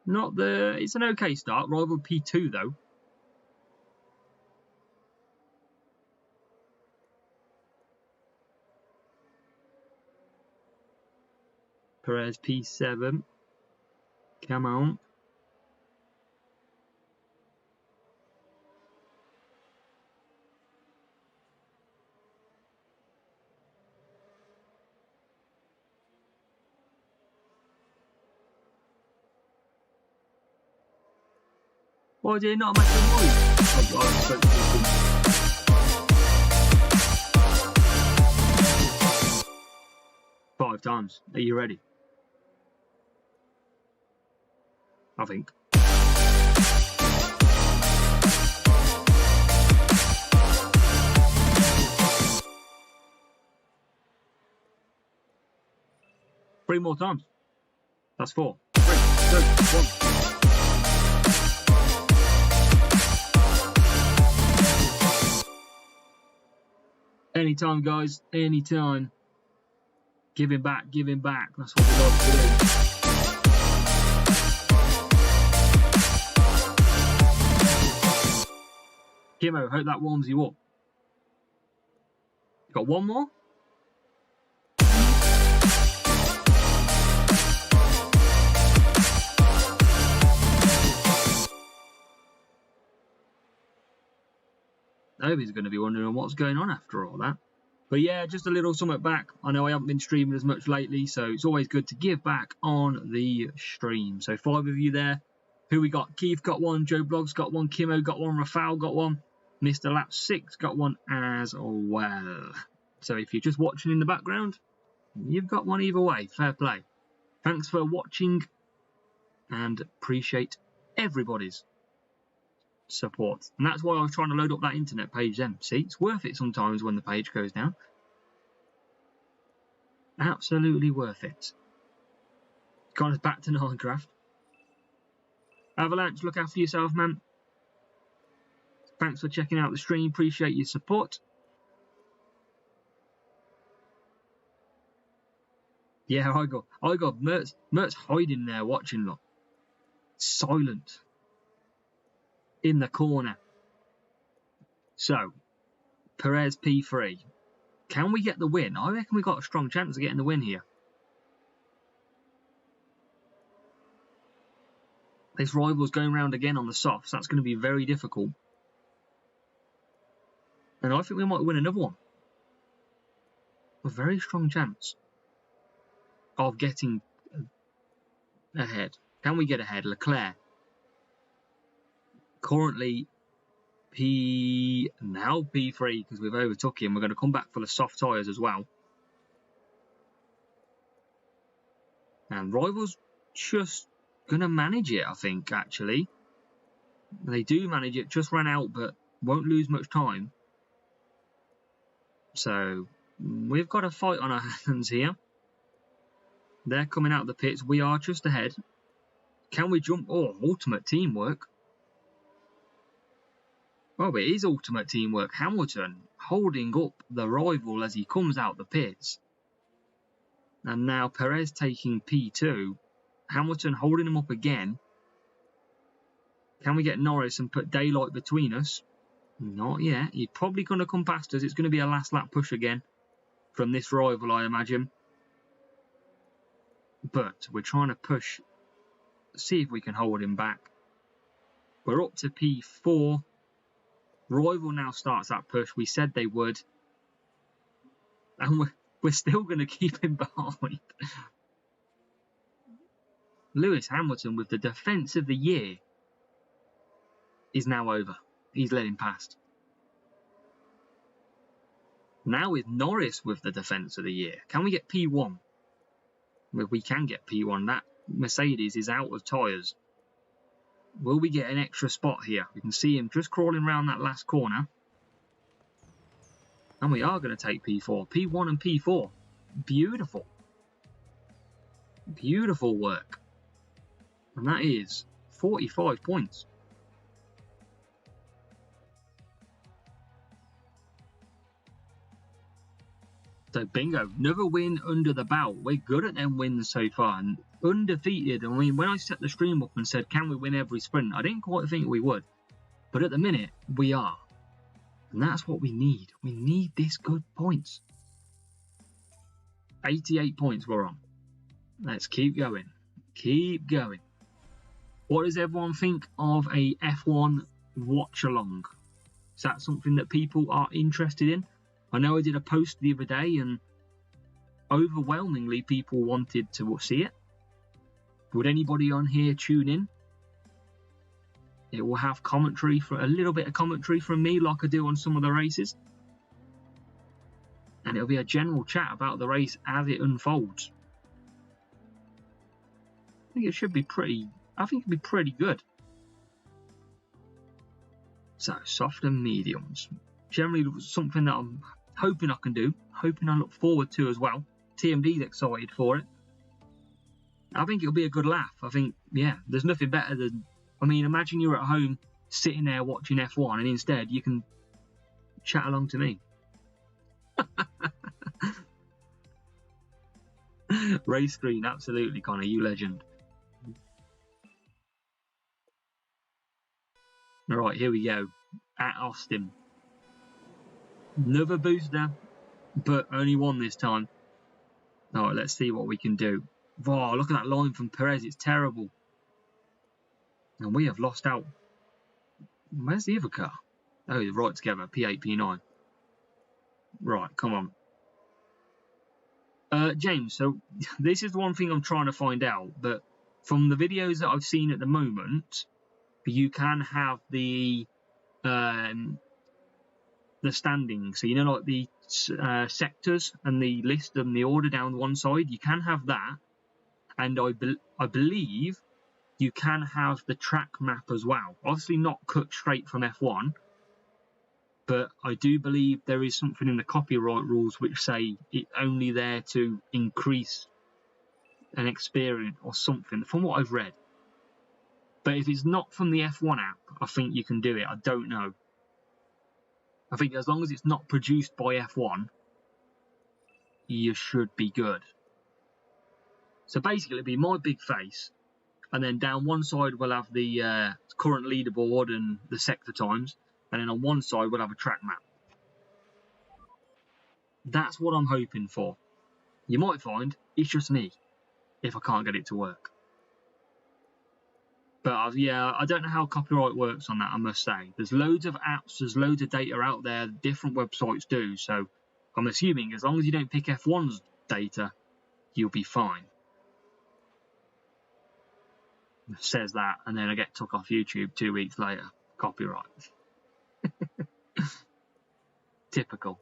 Not the... It's an okay start. Rival P2 though. Perez P7. Come on. Why did it not make a noise? Oh, 5 times. Are you ready? I think. Three more times. That's 4. 3, 2, 1. Anytime, guys. Anytime. Giving back, giving back. That's what we love to do. Kimo, hope that warms you up. Got one more. Nobody's going to be wondering what's going on after all that. But yeah, just a little something back. I know I haven't been streaming as much lately, so it's always good to give back on the stream. So 5 of you there. Who we got? Keith got one, Joe Blogs got one, Kimo got one, Rafael got one, Mr. Lap 6 got one as well. So if you're just watching in the background, you've got one either way. Fair play. Thanks for watching and appreciate everybody's support. And that's why I was trying to load up that internet page then. See, it's worth it sometimes when the page goes down. Absolutely worth it. Got us back to Minecraft. Avalanche, look after yourself, man. Thanks for checking out the stream. Appreciate your support. Yeah, I got Mert's hiding there watching, look. Silent. In the corner. So, Perez P3. Can we get the win? I reckon we got a strong chance of getting the win here. This rival's going round again on the softs. That's going to be very difficult. And I think we might win another one. A very strong chance of getting ahead. Can we get ahead? Leclerc. Currently now P3 because we've overtook him. We're going to come back for the soft tyres as well. And rivals just going to manage it, I think, actually. They do manage it, just ran out, but won't lose much time. So, we've got a fight on our hands here. They're coming out of the pits. We are just ahead. Can we jump? Oh, ultimate teamwork. Oh, it is ultimate teamwork. Hamilton holding up the rival as he comes out the pits. And now Perez taking P2. Hamilton holding him up again. Can we get Norris and put daylight between us? Not yet. He's probably going to come past us. It's going to be a last lap push again from this rival, I imagine. But we're trying to push. See if we can hold him back. We're up to P4. Rival now starts that push. We said they would. And we're still going to keep him behind. Lewis Hamilton with the defence of the year is now over. He's let him past. Now with Norris with the defence of the year. Can we get P1? Well, we can get P1. That Mercedes is out of tyres. Will we get an extra spot here? We can see him just crawling around that last corner. And we are going to take P4. P1 and P4. Beautiful. Beautiful work. And that is 45 points. So bingo, another win under the belt. We're good at them wins so far and undefeated. I mean, when I set the stream up and said, can we win every sprint? I didn't quite think we would. But at the minute, we are. And that's what we need. We need this good points. 88 points we're on. Let's keep going. Keep going. What does everyone think of a F1 watch along? Is that something that people are interested in? I know I did a post the other day and overwhelmingly people wanted to see it. Would anybody on here tune in? It will have commentary, for a little bit of commentary from me like I do on some of the races. And it'll be a general chat about the race as it unfolds. I think it should be pretty, it'll be pretty good. So, soft and mediums. Generally something that I'm hoping I can do, hoping I look forward to as well. TMD's excited for it. I think it'll be a good laugh. I think, yeah, there's nothing better than, I mean, imagine you're at home sitting there watching F1 and instead you can chat along to me. Race screen, absolutely, Connor, you legend. Alright, here we go. At Austin. Another booster. but only one this time. Alright, let's see what we can do. Wow, look at that line from Perez, it's terrible. And we have lost out. Where's the other car? Oh, they're right together, P8, P9. Right, come on. James, so this is the one thing I'm trying to find out, but from the videos that I've seen at the moment, you can have the standings. So, you know, like the sectors and the list and the order down one side, you can have that. And I believe you can have the track map as well. Obviously not cut straight from F1, but I do believe there is something in the copyright rules which say it's only there to increase an experience or something, from what I've read. But if it's not from the F1 app, I think you can do it. I don't know. I think as long as it's not produced by F1, you should be good. So basically, it'll be my big face, and then down one side we'll have the current leaderboard and the sector times, and then on one side we'll have a track map. That's what I'm hoping for. You might find it's just me if I can't get it to work. But yeah, I don't know how copyright works on that, I must say. There's loads of apps, there's loads of data out there, different websites do, so I'm assuming as long as you don't pick F1's data, you'll be fine. It says that, and then I get took off YouTube 2 weeks later. Copyright. Typical.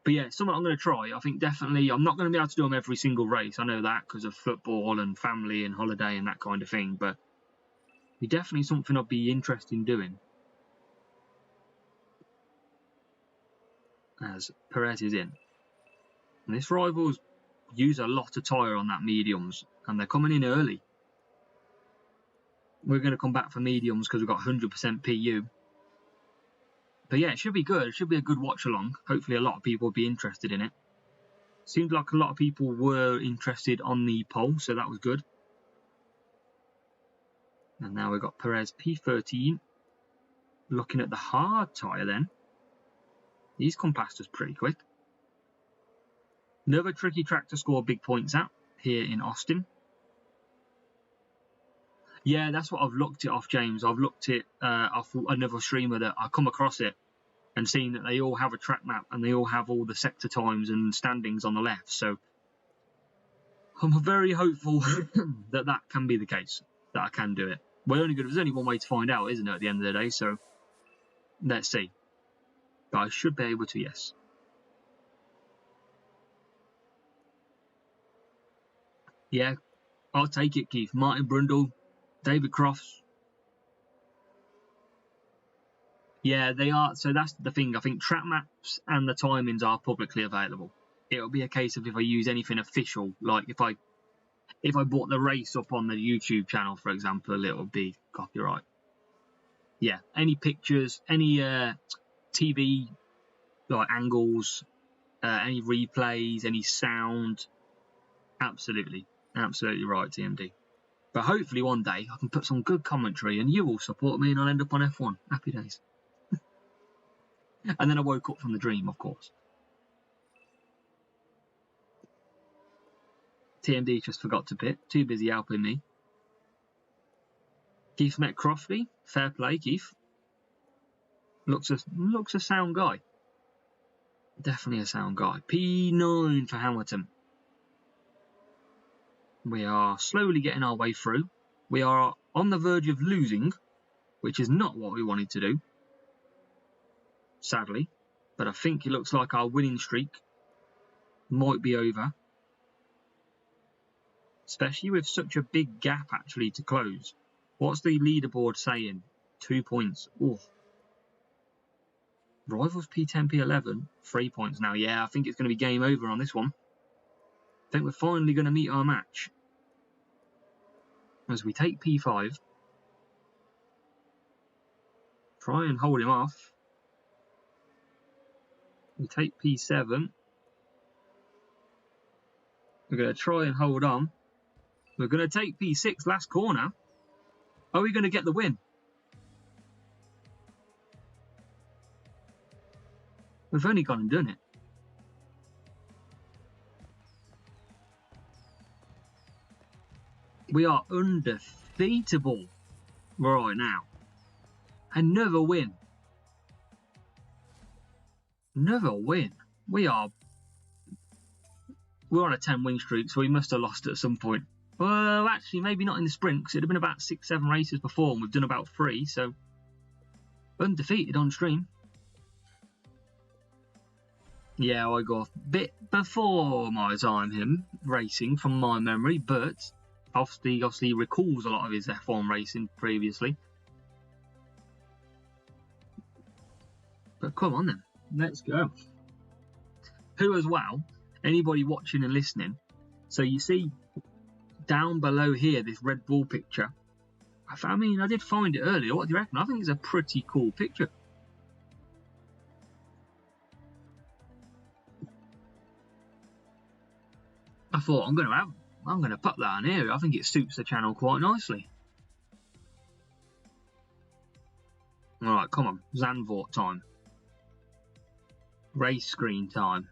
But yeah, something I'm going to try. I think definitely, I'm not going to be able to do them every single race. I know that because of football and family and holiday and that kind of thing. But it's definitely something I'd be interested in doing. As Perez is in. And this Rivals use a lot of tyre on that mediums. And they're coming in early. We're going to come back for mediums because we've got 100% PU. But yeah, it should be good. It should be a good watch along. Hopefully a lot of people will be interested in it. Seemed like a lot of people were interested on the poll, so that was good. And now we've got Perez P13. Looking at the hard tyre then. He's come past us pretty quick. Another tricky track to score big points at here in Austin. Yeah, that's what I've looked it off, James. I've looked it off another streamer that I come across it and seen that they all have a track map and they all have all the sector times and standings on the left. So I'm very hopeful that that can be the case, that I can do it. Well, there's only one way to find out, isn't it, at the end of the day? So let's see. But I should be able to, yes. Yeah, I'll take it, Keith. Martin Brundle, David Crofts. Yeah, they are. So that's the thing. I think track maps and the timings are publicly available. It'll be a case of if I use anything official, like if I bought the race up on the YouTube channel, for example, it'll be copyright. Yeah, any pictures, any TV like angles, any replays, any sound, absolutely right, TMD. But hopefully one day I can put some good commentary and you will support me and I'll end up on F1. Happy days. And then I woke up from the dream, of course. TMD just forgot to pit. Too busy helping me. Keith met Crofty. Fair play, Keith. Looks a sound guy. Definitely a sound guy. P9 for Hamilton. We are slowly getting our way through. We are on the verge of losing, which is not what we wanted to do, sadly. But I think it looks like our winning streak might be over. Especially with such a big gap actually to close. What's the leaderboard saying? 2 points. Ooh. Rivals P10, P11. 3 points now. Yeah, I think it's going to be game over on this one. I think we're finally going to meet our match. As we take P5. Try and hold him off. We take P7. We're going to try and hold on. We're going to take P6 last corner. Are we going to get the win? We've only gone and done it. We are undefeatable right now. Another win. Another win. We're on a 10-win streak, so we must have lost at some point. Well, actually, maybe not in the sprint, because it'd have been about 6-7 races before, and we've done about 3, so undefeated on stream. Yeah, I got a bit before my time him racing from my memory, but obviously recalls a lot of his F1 racing previously. But come on then, let's go. Who as well, anybody watching and listening, so you see down below here this Red Bull picture. I mean, I did find it earlier. What do you reckon? I think it's a pretty cool picture. I thought I'm gonna put that on here. I think it suits the channel quite nicely. Alright, come on, Zandvoort time. Race screen time.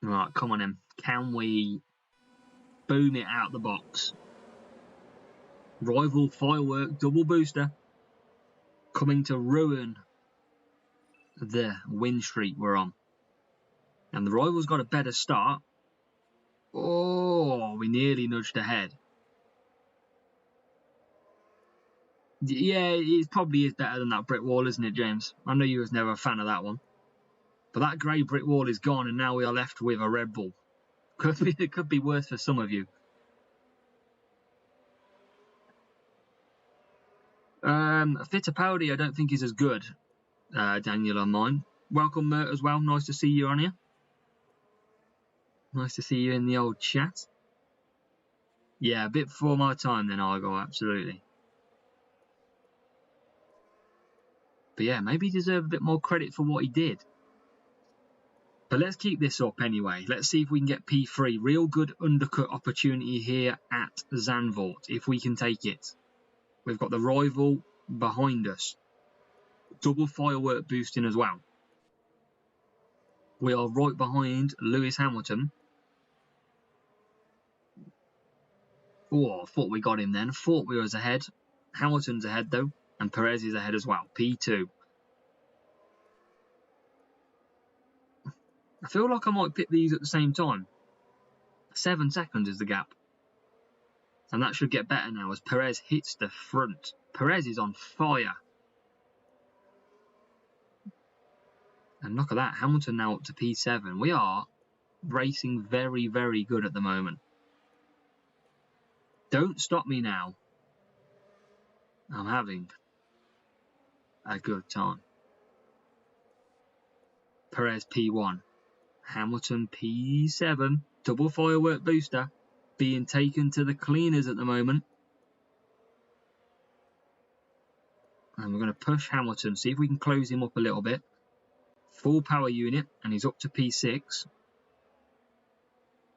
Right, come on then. Can we boom it out the box? Rival firework double booster coming to ruin the win streak we're on. And the rival's got a better start. Oh, we nearly nudged ahead. Yeah, it probably is better than that brick wall, isn't it, James? I know you was never a fan of that one. But that grey brick wall is gone, and now we are left with a Red Bull. It could be worse for some of you. Fittipaldi, I don't think is as good, Daniel, on mine. Welcome, Mert, as well. Nice to see you on here. Nice to see you in the old chat. Yeah, a bit before my time then, Argo, absolutely. But yeah, maybe he deserved a bit more credit for what he did. But let's keep this up anyway. Let's see if we can get P3. Real good undercut opportunity here at Zandvoort, if we can take it. We've got the rival behind us. Double firework boosting as well. We are right behind Lewis Hamilton. Oh, I thought we got him then. Thought we was ahead. Hamilton's ahead though. And Perez is ahead as well. P2. I feel like I might pick these at the same time. 7 seconds is the gap. And that should get better now as Perez hits the front. Perez is on fire. And look at that. Hamilton now up to P7. We are racing very, very good at the moment. Don't stop me now. I'm having a good time. Perez P1. Hamilton P7. Double firework booster. Being taken to the cleaners at the moment. And we're going to push Hamilton. See if we can close him up a little bit. Full power unit. And he's up to P6.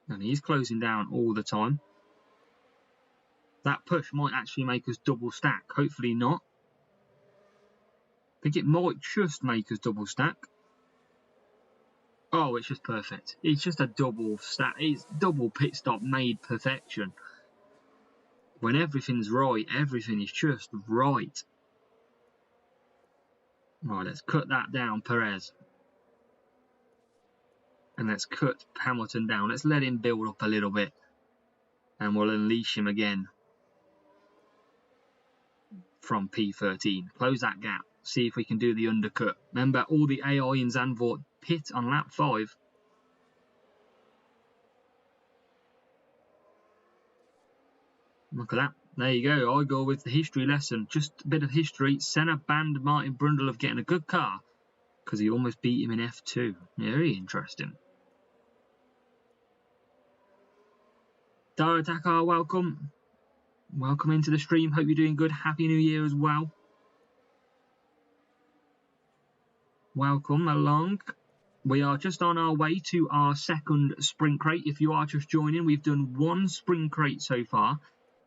And he's closing down all the time. That push might actually make us double stack. Hopefully not. I think it might just make us double stack. Oh, it's just perfect. It's just a double stack. It's double pit stop made perfection. When everything's right, everything is just right. Right, let's cut that down, Perez. And let's cut Hamilton down. Let's let him build up a little bit. And we'll unleash him again. From P13. Close that gap. See if we can do the undercut. Remember, all the AI in Zandvoort pit on lap 5. Look at that. There you go. I go with the history lesson. Just a bit of history. Senna banned Martin Brundle of getting a good car because he almost beat him in F2. Very interesting. Dara Dakar, welcome. Welcome into the stream. Hope you're doing good. Happy New Year as well. Welcome along. We are just on our way to our second sprint crate. If you are just joining, we've done 1 sprint crate so far.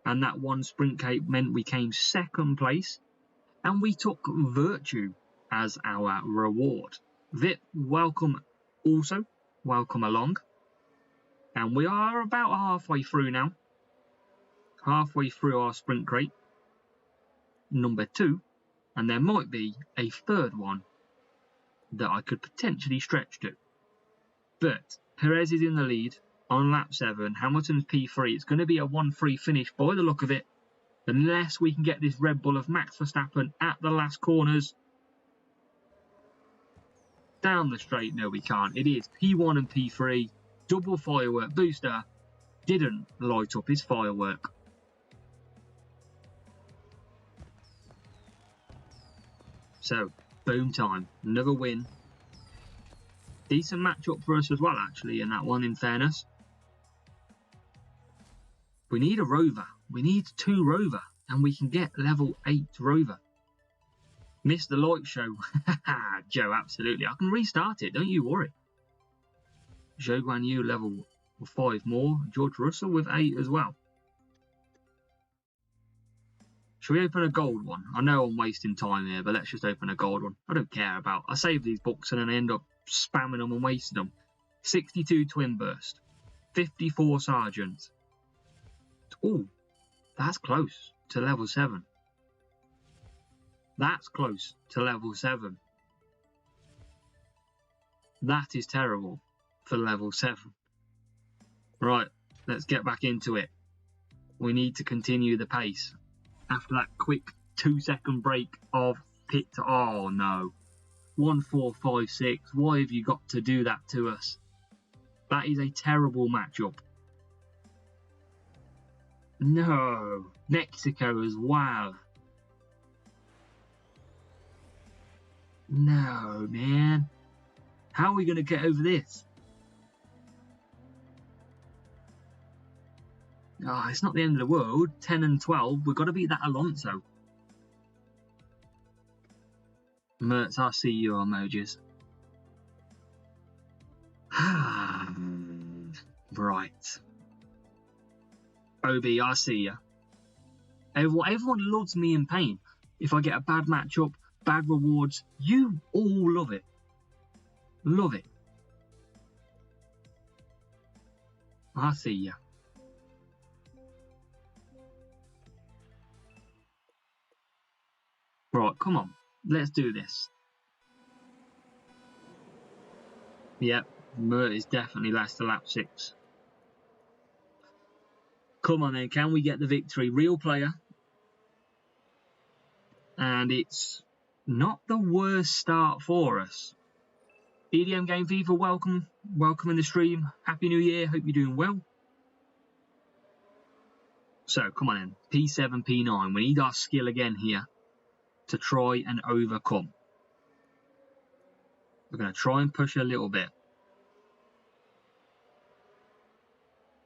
And that one sprint cape meant we came second place. And we took Virtue as our reward. Vip, welcome also. Welcome along. And we are about halfway through now. Halfway through our sprint crate. Number 2. And there might be a third one that I could potentially stretch to. But Perez is in the lead on lap 7. Hamilton's P3. It's going to be a 1-3 finish by the look of it. Unless we can get this Red Bull of Max Verstappen at the last corners. Down the straight, no we can't. It is P1 and P3. Double firework booster. Didn't light up his firework. So, boom time. Another win. Decent matchup for us as well, actually, in that one, in fairness. We need a Rover. We need 2 Rover. And we can get level 8 Rover. Missed the light show. Joe, absolutely. I can restart it, don't you worry. Zhou Guan Yu level 5 more. George Russell with 8 as well. Shall we open a gold one? I know I'm wasting time here, but let's just open a gold one. I don't care about. I save these books and then I end up spamming them and wasting them. 62 Twin Burst. 54 Sergeant. Oh, that's close to level 7. That's close to level 7. That is terrible for level 7. Right, let's get back into it. We need to continue the pace. After that quick 2-second break of pit. Oh no. 1, 4, 5, 6. Why have you got to do that to us? That is a terrible matchup. No. Mexico as well. No, man. How are we going to get over this? Oh, it's not the end of the world. 10 and 12. We've got to beat that Alonso. Mertz, I see you emojis. Right. OB, I see ya. Everyone loves me in pain. If I get a bad matchup, bad rewards, you all love it. Love it. I see ya. Right, come on. Let's do this. Yep, Mert is definitely last to lap 6. Come on then, can we get the victory? Real player. And it's not the worst start for us. EDM Game FIFA, welcome. Welcome in the stream. Happy New Year. Hope you're doing well. So, come on then. P7, P9. We need our skill again here to try and overcome. We're going to try and push a little bit.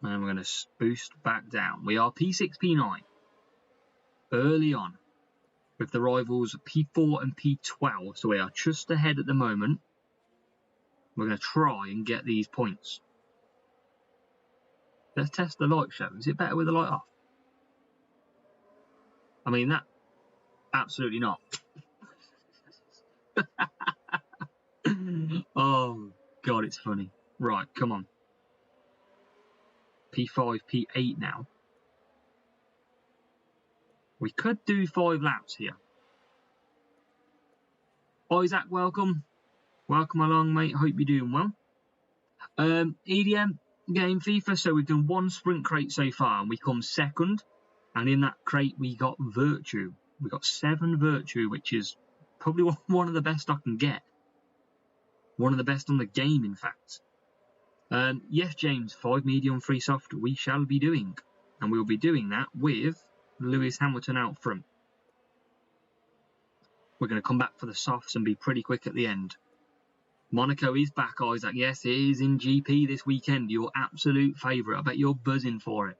And we're going to boost back down. We are P6, P9. Early on. With the rivals P4 and P12. So we are just ahead at the moment. We're going to try and get these points. Let's test the light show. Is it better with the light off? I mean, that... Absolutely not. Oh, God, it's funny. Right, come on. P5, P8 now. We could do 5 laps here. Isaac, welcome. Welcome along, mate. Hope you're doing well. EDM Game FIFA. So we've done 1 sprint crate so far, and we come second. And in that crate, we got Virtue. We got 7 Virtue, which is probably one of the best I can get. One of the best on the game, in fact. Yes, James, 5 medium, 3 soft, we shall be doing. And we'll be doing that with Lewis Hamilton out front. We're going to come back for the softs and be pretty quick at the end. Monaco is back, Isaac. Yes, it is in GP this weekend. Your absolute favourite. I bet you're buzzing for it.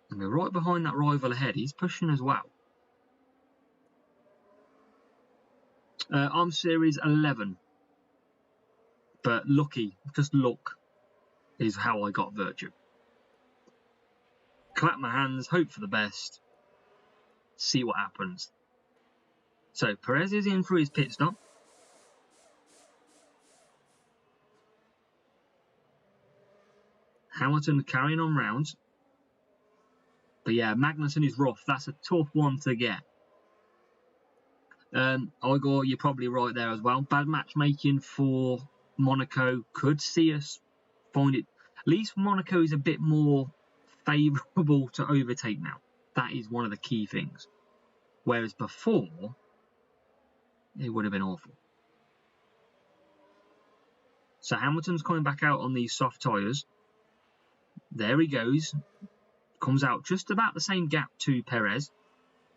And we're right behind that rival ahead. He's pushing as well. I'm Series 11. But lucky, just luck, is how I got Virtue. clap my hands, hope for the best, see what happens. So Perez is in for his pit stop. Hamilton carrying on rounds. But yeah, Magnussen is rough. That's a tough one to get. Igor, you're probably right there as well. Bad matchmaking for Monaco. Could see us find it. At least Monaco is a bit more favourable to overtake now. That is one of the key things. Whereas before, it would have been awful. So Hamilton's coming back out on these soft tyres. There he goes. Comes out just about the same gap to Perez.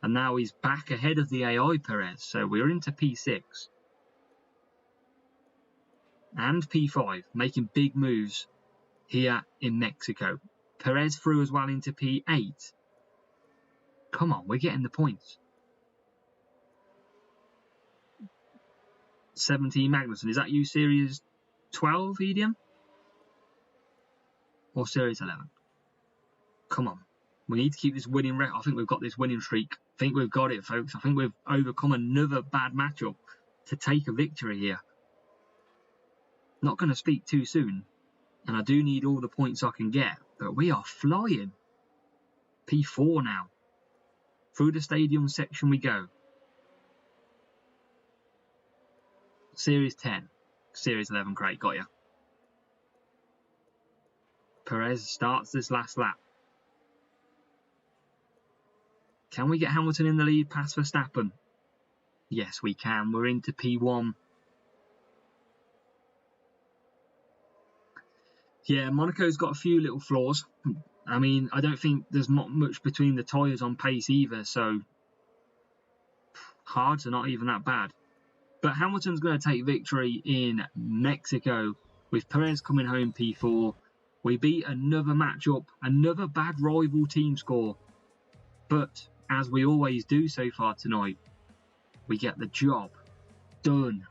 And now he's back ahead of the AI Perez. So we're into P6. And P5. Making big moves here in Mexico. Perez through as well into P8. Come on, we're getting the points. 17 Magnussen. Is that you, Series 12, Edium? Or Series 11? Come on. We need to keep this winning record. I think we've got this winning streak. I think we've got it, folks. I think we've overcome another bad matchup to take a victory here. Not going to speak too soon. And I do need all the points I can get. But we are flying. P4 now. Through the stadium section we go. Series 10. Series 11, great, got you. Perez starts this last lap. Can we get Hamilton in the lead past Verstappen? Yes, we can. We're into P1. Yeah, Monaco's got a few little flaws. I mean, I don't think there's not much between the tyres on pace either, so hards are not even that bad. But Hamilton's going to take victory in Mexico with Perez coming home P4. We beat another matchup, another bad rival team score. But as we always do so far tonight, we get the job done.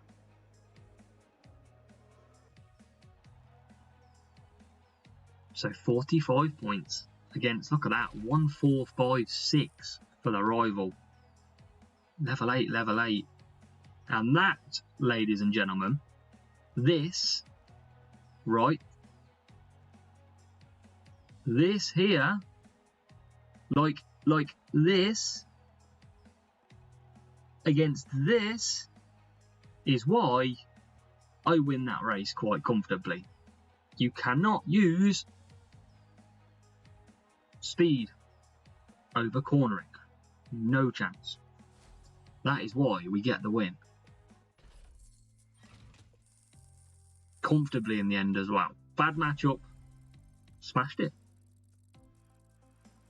So 45 points against, look at that, 1, 4, 5, 6 for the rival. Level 8, level 8. And that, ladies and gentlemen, this, right, this here, like this, against this, is why I win that race quite comfortably. You cannot use speed over cornering. No chance. That is why we get the win. Comfortably in the end as well. Bad matchup. Smashed it.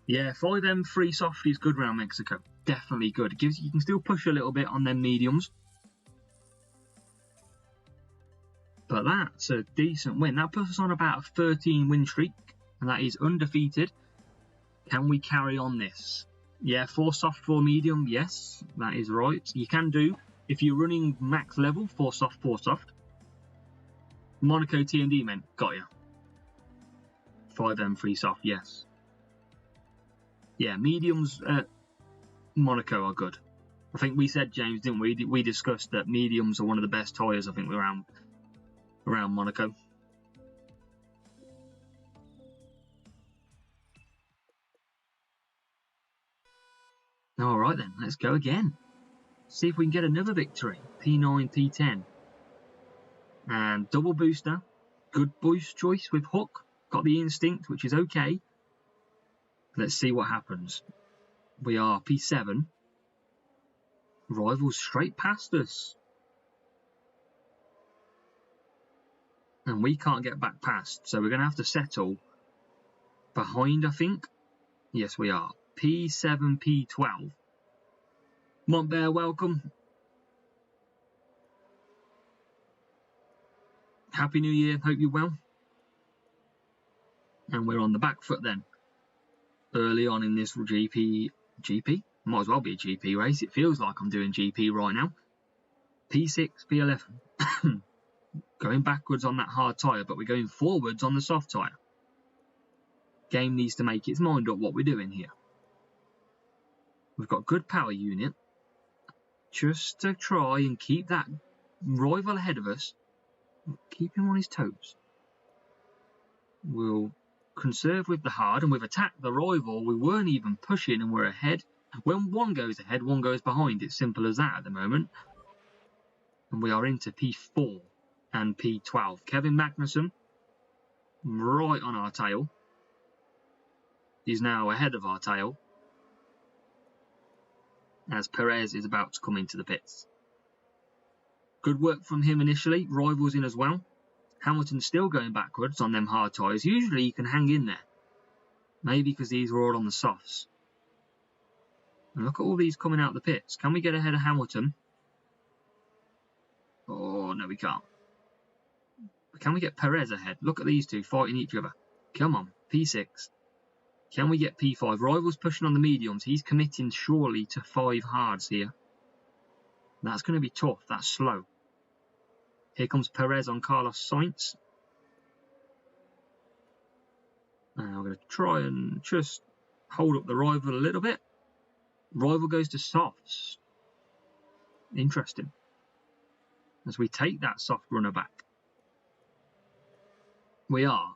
Yeah, 5M3 soft is good round Mexico. Definitely good. It gives you can still push a little bit on them mediums. But that's a decent win. That puts us on about a 13 win streak. And that is undefeated. Can we carry on this? Yeah, 4 soft, 4 medium. Yes, that is right. You can do, if you're running max level, 4 soft, 4 soft. Monaco TMD, men. Got ya. 5M3 soft, yes. Yeah, mediums at Monaco are good. I think we said, James, didn't we? We discussed that mediums are one of the best tyres, I think, around Monaco. Alright then, let's go again. See if we can get another victory. P9, P10. And double booster. Good boost choice with Hook. Got the instinct, which is okay. Let's see what happens. We are P7. Rivals straight past us. And we can't get back past. So we're going to have to settle behind, I think. Yes, we are. P7, P12. Montbear, welcome. Happy New Year. Hope you're well. And we're on the back foot then. Early on in this GP? Might as well be a GP race. It feels like I'm doing GP right now. P6, P11. Going backwards on that hard tyre, but we're going forwards on the soft tyre. Game needs to make its mind up what we're doing here. We've got good power unit. Just to try and keep that rival ahead of us. Keep him on his toes. We'll conserve with the hard, and we've attacked the rival. We weren't even pushing and we're ahead. When one goes ahead, one goes behind. It's simple as that at the moment. And we are into P4 and P12. Kevin Magnussen, right on our tail. He's now ahead of our tail, as Perez is about to come into the pits. Good work from him initially. Rivals in as well. Hamilton's still going backwards on them hard tyres. Usually you can hang in there. Maybe because these were all on the softs. And look at all these coming out the pits. Can we get ahead of Hamilton? Oh, no, we can't. Can we get Perez ahead? Look at these two fighting each other. Come on, P6. Can we get P5? Rivals pushing on the mediums. He's committing surely to 5 hards here. That's going to be tough. That's slow. Here comes Perez on Carlos Sainz. And I'm going to try and just hold up the rival a little bit. Rival goes to softs. Interesting. As we take that soft runner back. We are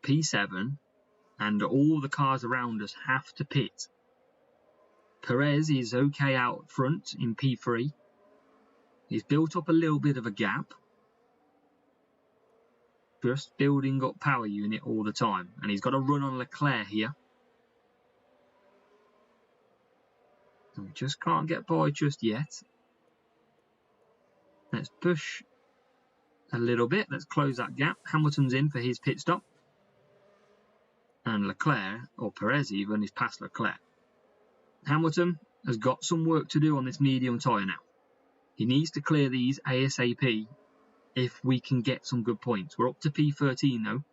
P7 and all the cars around us have to pit. Perez is okay out front in P3. He's built up a little bit of a gap. Just building up power unit all the time. And he's got a run on Leclerc here. And we just can't get by just yet. Let's push a little bit. Let's close that gap. Hamilton's in for his pit stop. And Leclerc, or Perez even, is past Leclerc. Hamilton has got some work to do on this medium tyre now. He needs to clear these ASAP if we can get some good points. We're up to P13 though.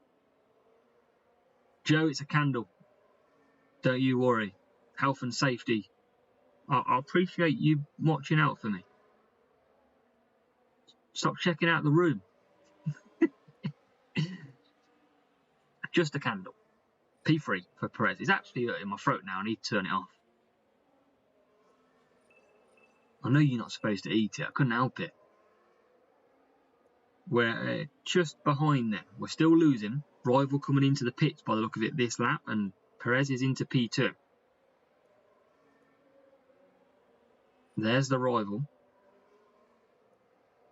Joe, it's a candle. Don't you worry. Health and safety. I appreciate you watching out for me. Stop checking out the room. Just a candle. P3 for Perez. It's actually hurting my throat now. I need to turn it off. I know you're not supposed to eat it. I couldn't help it. We're just behind them. We're still losing. Rival coming into the pits by the look of it this lap. And Perez is into P2. There's the rival.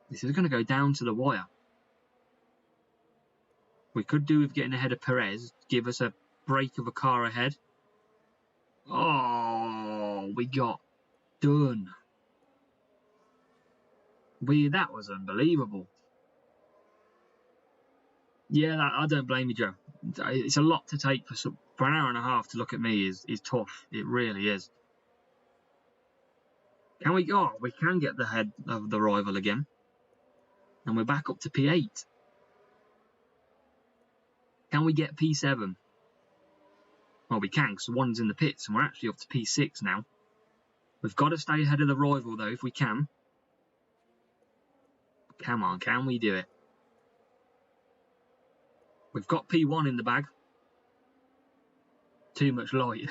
This is going to go down to the wire. We could do with getting ahead of Perez. Give us a break of a car ahead. Oh, we got done. That was unbelievable. Yeah, I don't blame you, Joe. It's a lot to take for an hour and a half to look at me is tough. It really is. Can we? Oh, we can get the head of the rival again. And we're back up to P8. Can we get P7? Well, we can, because one's in the pits, and we're actually up to P6 now. We've got to stay ahead of the rival, though, if we can. Come on, can we do it? We've got P1 in the bag. Too much light.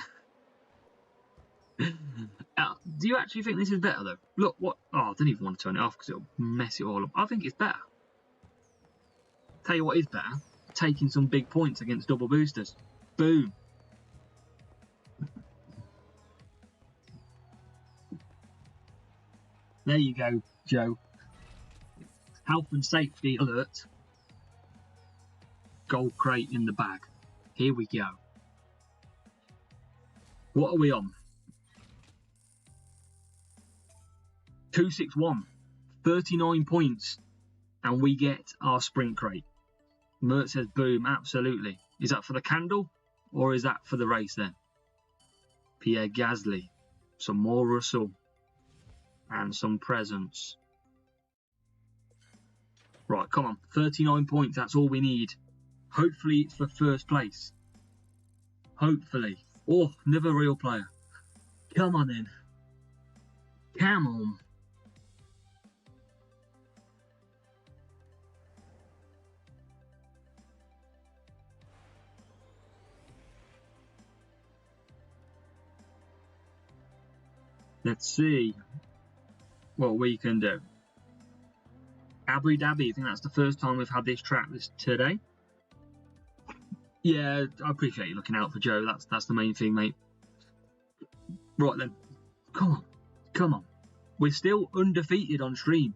Do you actually think this is better, though? Look, what... Oh, I don't even want to turn it off, because it'll mess it all up. I think it's better. Tell you what is better. Taking some big points against double boosters. Boom. There you go, Joe. Health and safety alert. Gold crate in the bag. Here we go. What are we on? 261. 39 points. And we get our sprint crate. Mert says boom, absolutely. Is that for the candle? Or is that for the race then? Pierre Gasly. Some more Russell. And some presents. Right, come on. 39 points, that's all we need. Hopefully it's for first place. Hopefully. Oh, another real player. Come on then. Come on. Let's see what we can do. Abu Dhabi, I think that's the first time we've had this track today. Yeah, I appreciate you looking out for Joe. That's the main thing, mate. Right then. Come on. We're still undefeated on stream.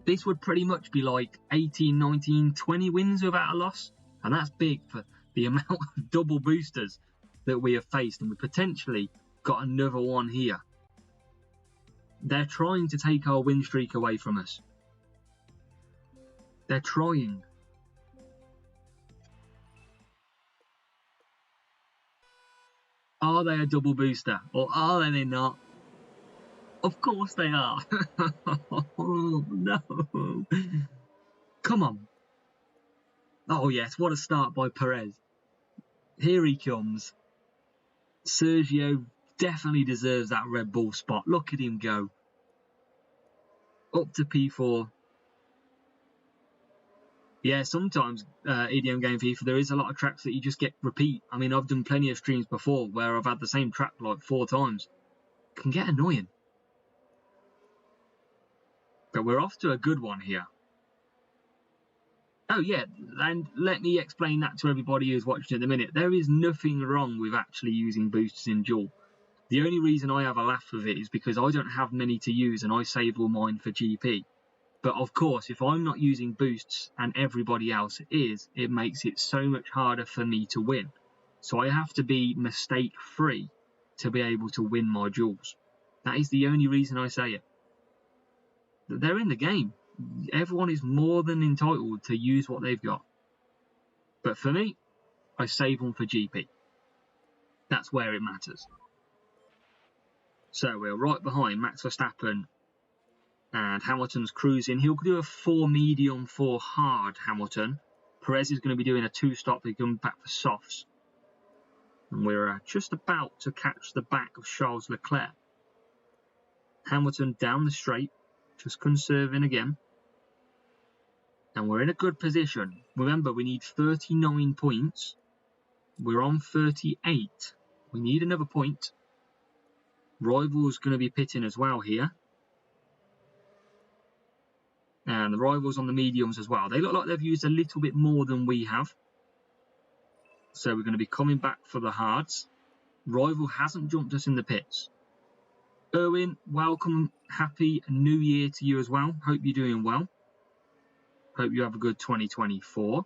This would pretty much be like 18, 19, 20 wins without a loss. And that's big for the amount of double boosters that we have faced. And we potentially got another one here. They're trying to take our win streak away from us. They're trying. Are they a double booster? Or are they not? Of course they are. Oh, no. Come on. Oh, yes. What a start by Perez. Here he comes. Sergio definitely deserves that Red Bull spot. Look at him go. Up to P4. Yeah, sometimes EDM Game FIFA, there is a lot of tracks that you just get repeat. I mean, I've done plenty of streams before where I've had the same track like 4 times. It can get annoying. But we're off to a good one here. Oh yeah, and let me explain that to everybody who's watching at the minute. There is nothing wrong with actually using boosters in duel. The only reason I have a laugh with it is because I don't have many to use and I save all mine for GP. But of course, if I'm not using boosts and everybody else is, it makes it so much harder for me to win. So I have to be mistake-free to be able to win my duels. That is the only reason I say it. They're in the game. Everyone is more than entitled to use what they've got. But for me, I save them for GP. That's where it matters. So we're right behind Max Verstappen. And Hamilton's cruising. He'll do a 4 medium, 4 hard Hamilton. Perez is going to be doing a 2-stop. He's going back for softs. And we're just about to catch the back of Charles Leclerc. Hamilton down the straight. Just conserving again. And we're in a good position. Remember, we need 39 points. We're on 38. We need another point. Rival's going to be pitting as well here. And the Rivals on the mediums as well. They look like they've used a little bit more than we have. So we're going to be coming back for the hards. Rival hasn't jumped us in the pits. Erwin, welcome. Happy New Year to you as well. Hope you're doing well. Hope you have a good 2024.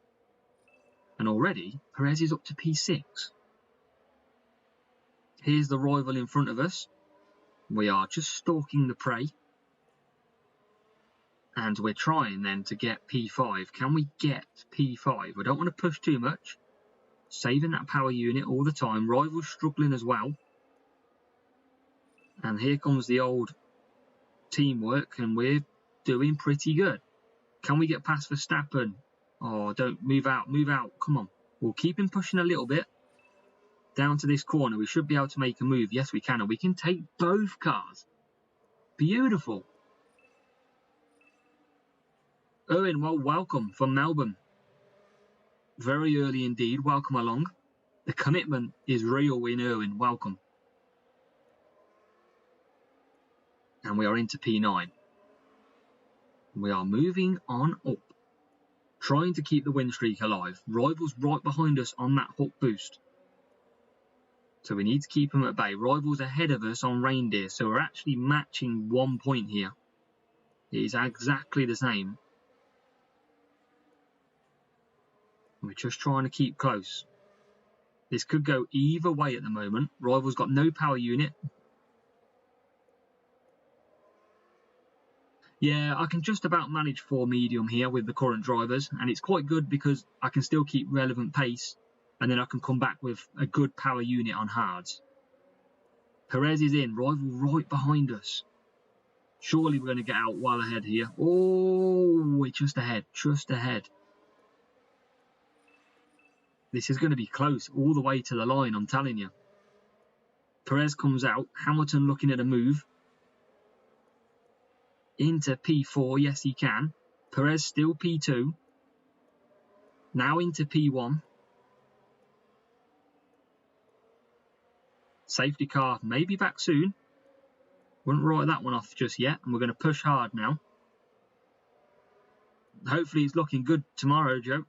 And already, Perez is up to P6. Here's the Rival in front of us. We are just stalking the prey. And we're trying then to get P5. Can we get P5? We don't want to push too much. Saving that power unit all the time. Rival's struggling as well. And here comes the old teamwork. And we're doing pretty good. Can we get past Verstappen? Oh, don't move out. Move out. Come on. We'll keep him pushing a little bit. Down to this corner. We should be able to make a move. Yes, we can. And we can take both cars. Beautiful. Owen, well, welcome from Melbourne. Very early indeed. Welcome along. The commitment is real in Owen. Welcome. And we are into P9. We are moving on up. Trying to keep the win streak alive. Rival's right behind us on that hook boost. So we need to keep them at bay. Rival's ahead of us on Reindeer. So we're actually matching 1 point here. It is exactly the same. We're just trying to keep close. This could go either way at the moment. Rival's got no power unit. Yeah, I can just about manage 4 medium here with the current drivers. And it's quite good because I can still keep relevant pace. And then I can come back with a good power unit on hards. Perez is in. Rival right behind us. Surely we're going to get out well ahead here. Oh, we're just ahead. Just ahead. This is going to be close all the way to the line, I'm telling you. Perez comes out. Hamilton looking at a move. Into P4. Yes, he can. Perez still P2. Now into P1. Safety car may be back soon. Wouldn't write that one off just yet, and we're going to push hard now. Hopefully it's looking good tomorrow, Joe.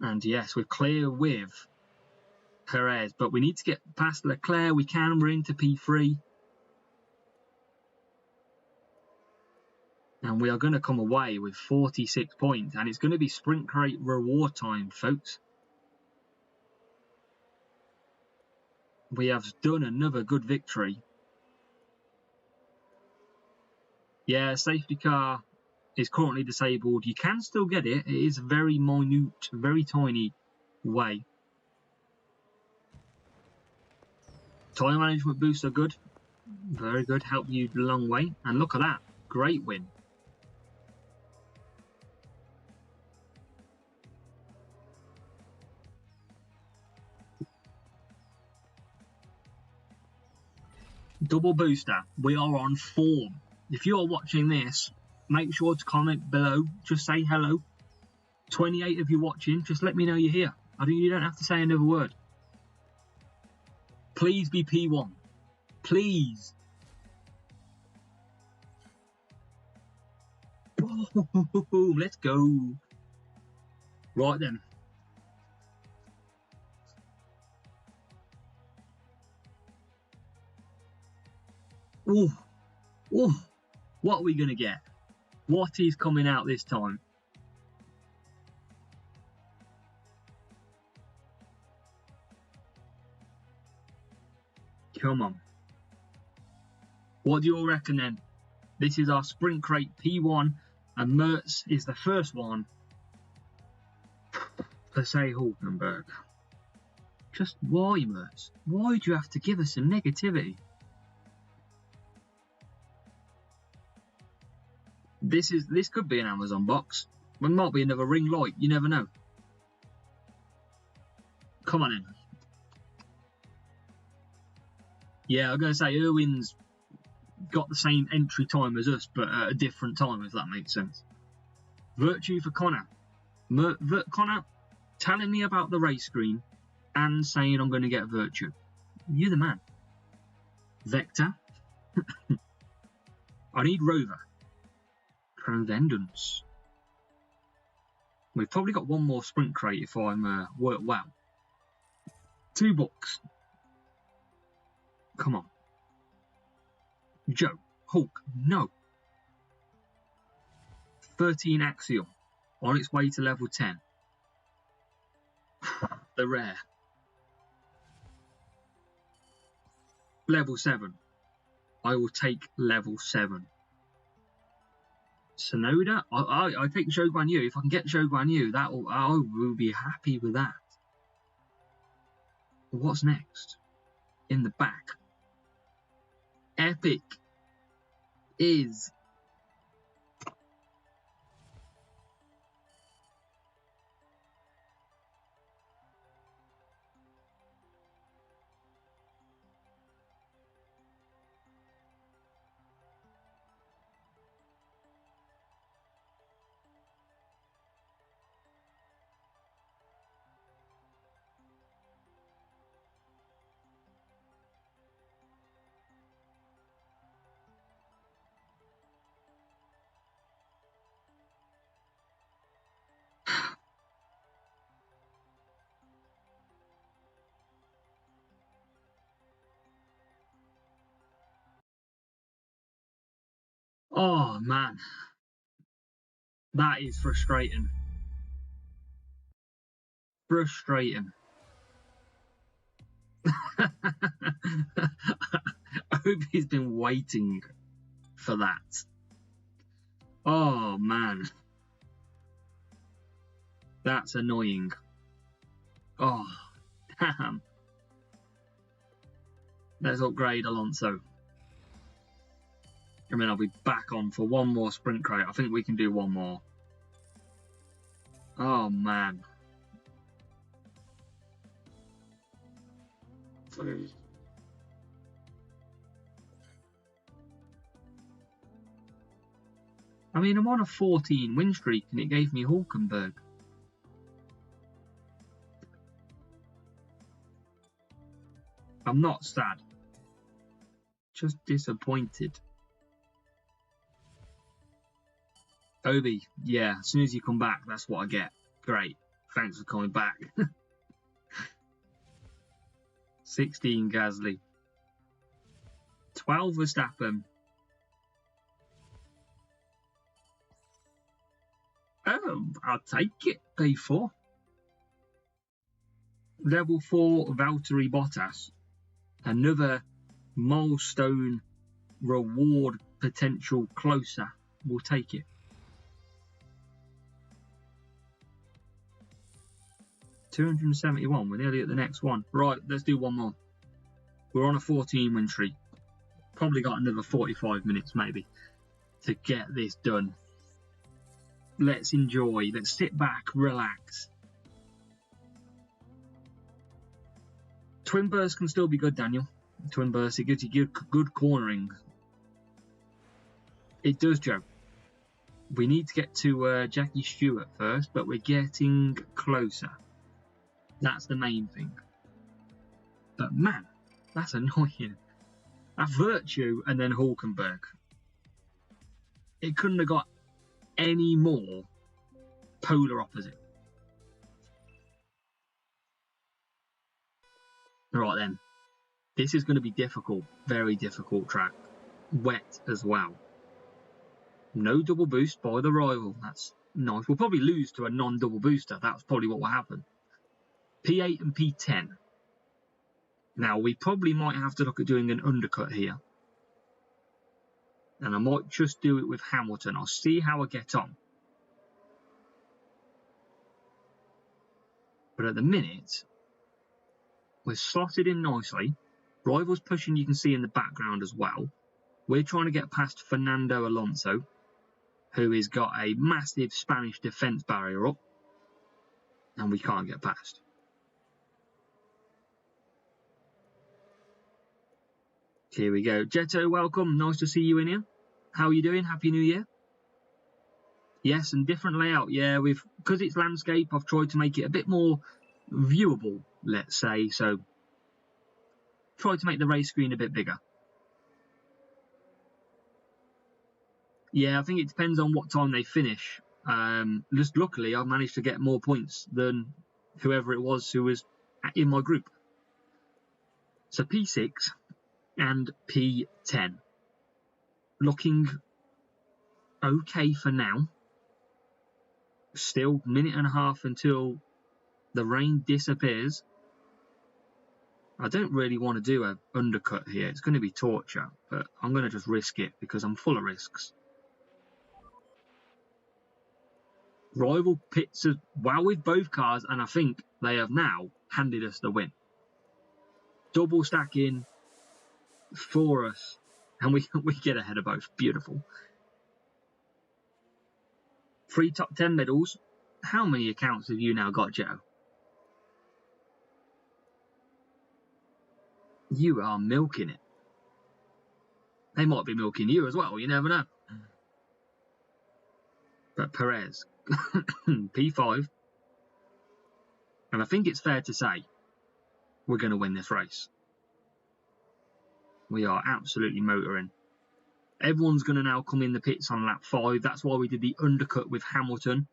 And yes, we're clear with Perez, but we need to get past Leclerc. We can. We're into P3. And we are going to come away with 46 points. And it's going to be sprint crate reward time, folks. We have done another good victory. Yeah, safety car is currently disabled. You can still get it. It is a very minute, very tiny way. Time management boosts are good. Very good. Help you a long way. And look at that. Great win. Double booster. We are on form. If you are watching this, make sure to comment below. Just say hello. 28 of you watching. Just let me know you're here. You don't have to say another word. Please be P1. Please. Boom. Let's go. Right then. Ooh. Ooh. What are we going to get? What is coming out this time? Come on. What do you all reckon then? This is our sprint crate P1 and Mertz is the first one for say Hulkenberg. Just why, Mertz? Why do you have to give us some negativity? This could be an Amazon box. It might be another ring light. You never know. Come on in. Yeah, I'm going to say Irwin's got the same entry time as us, but at a different time, if that makes sense. Virtue for Connor. Connor telling me about the race screen and saying I'm going to get a Virtue. You're the man. Vector. I need Rover. Provendance. We've probably got one more sprint crate if I'm work well. 2 books. Come on. Joe. Hulk. No. 13 Axial. On its way to level 10. The rare. Level 7. I will take level 7. Sonoda? I take Zhou Guanyu. If I can get Zhou Guanyu, I will be happy with that. What's next? In the back. Epic is oh man, that is frustrating. Frustrating. I hope he's been waiting for that. Oh man, that's annoying. Oh damn. Let's upgrade Alonso. I mean, I'll be back on for one more sprint crate. I think we can do one more. Oh man. I mean, I'm on a 14 win streak and it gave me Hulkenberg. I'm not sad. Just disappointed. Obi, yeah, as soon as you come back, that's what I get. Great. Thanks for coming back. 16 Gasly. 12 Verstappen. Oh, I'll take it. P4. Level 4 Valtteri Bottas. Another milestone reward potential closer. We'll take it. 271. We're nearly at the next one. Right, let's do one more. We're on a 14 win streak. Probably got another 45 minutes maybe to get this done. Let's enjoy. Let's sit back, relax. Twin burst can still be good, Daniel. Twin burst, it gives you good cornering. It does, Joe. We need to get to Jackie Stewart first, but we're getting closer. That's the main thing. But man, that's annoying. That Virtue and then Hulkenberg. It couldn't have got any more polar opposite. Right then. This is going to be difficult. Very difficult track. Wet as well. No double boost by the rival. That's nice. We'll probably lose to a non-double booster. That's probably what will happen. P8 and P10. Now, we probably might have to look at doing an undercut here. And I might just do it with Hamilton. I'll see how I get on. But at the minute, we're slotted in nicely. Rival's pushing, you can see in the background as well. We're trying to get past Fernando Alonso, who has got a massive Spanish defence barrier up. And we can't get past. Here we go. Jetto, welcome. Nice to see you in here. How are you doing? Happy New Year. Yes, and different layout. Yeah, because it's landscape, I've tried to make it a bit more viewable, let's say. So, tried to make the race screen a bit bigger. Yeah, I think it depends on what time they finish. Just luckily, I've managed to get more points than whoever it was who was in my group. So P6 and P10. Looking okay for now. Still minute and a half until the rain disappears. I don't really want to do an undercut here. It's going to be torture, but I'm going to just risk it because I'm full of risks. Rival pits as well with both cars, and I think they have now handed us the win. Double stacking for us, and we get ahead of both. Beautiful. 3 top 10 medals. How many accounts have you now got, Joe? You are milking it. They might be milking you as well. You never know. But Perez, P5. And I think it's fair to say we're going to win this race. We are absolutely motoring. Everyone's going to now come in the pits on lap 5. That's why we did the undercut with Hamilton.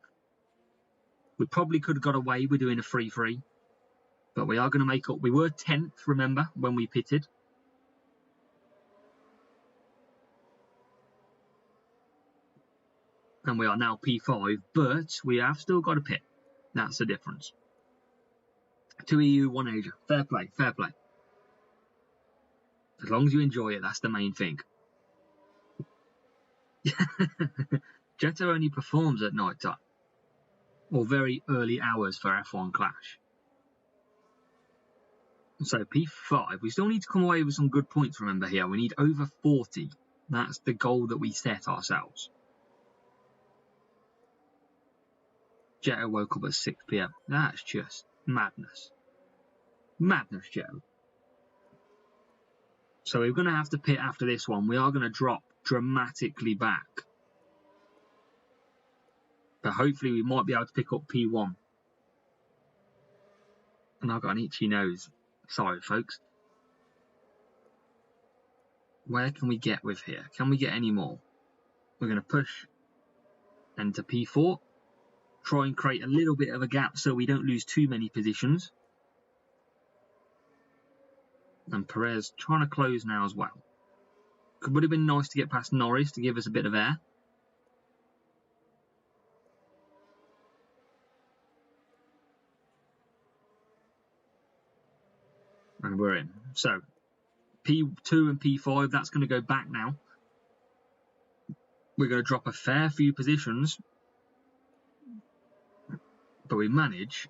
We probably could have got away with doing a 3-3. But we are going to make up. We were 10th, remember, when we pitted. And we are now P5, but we have still got a pit. That's the difference. 2 EU, 1 Asia. Fair play, fair play. As long as you enjoy it, that's the main thing. Jetto only performs at night time. Or very early hours for F1 Clash. So P5, we still need to come away with some good points, remember here. We need over 40. That's the goal that we set ourselves. Jetto woke up at 6 PM. That's just madness. Madness, Jetto. So we're going to have to pit after this one. We are going to drop dramatically back. But hopefully we might be able to pick up P1. And I've got an itchy nose. Sorry, folks. Where can we get with here? Can we get any more? We're going to push enter P4. Try and create a little bit of a gap so we don't lose too many positions. And Perez trying to close now as well. It would have been nice to get past Norris to give us a bit of air. And we're in. So P2 and P5, that's going to go back now. We're going to drop a fair few positions. But we manage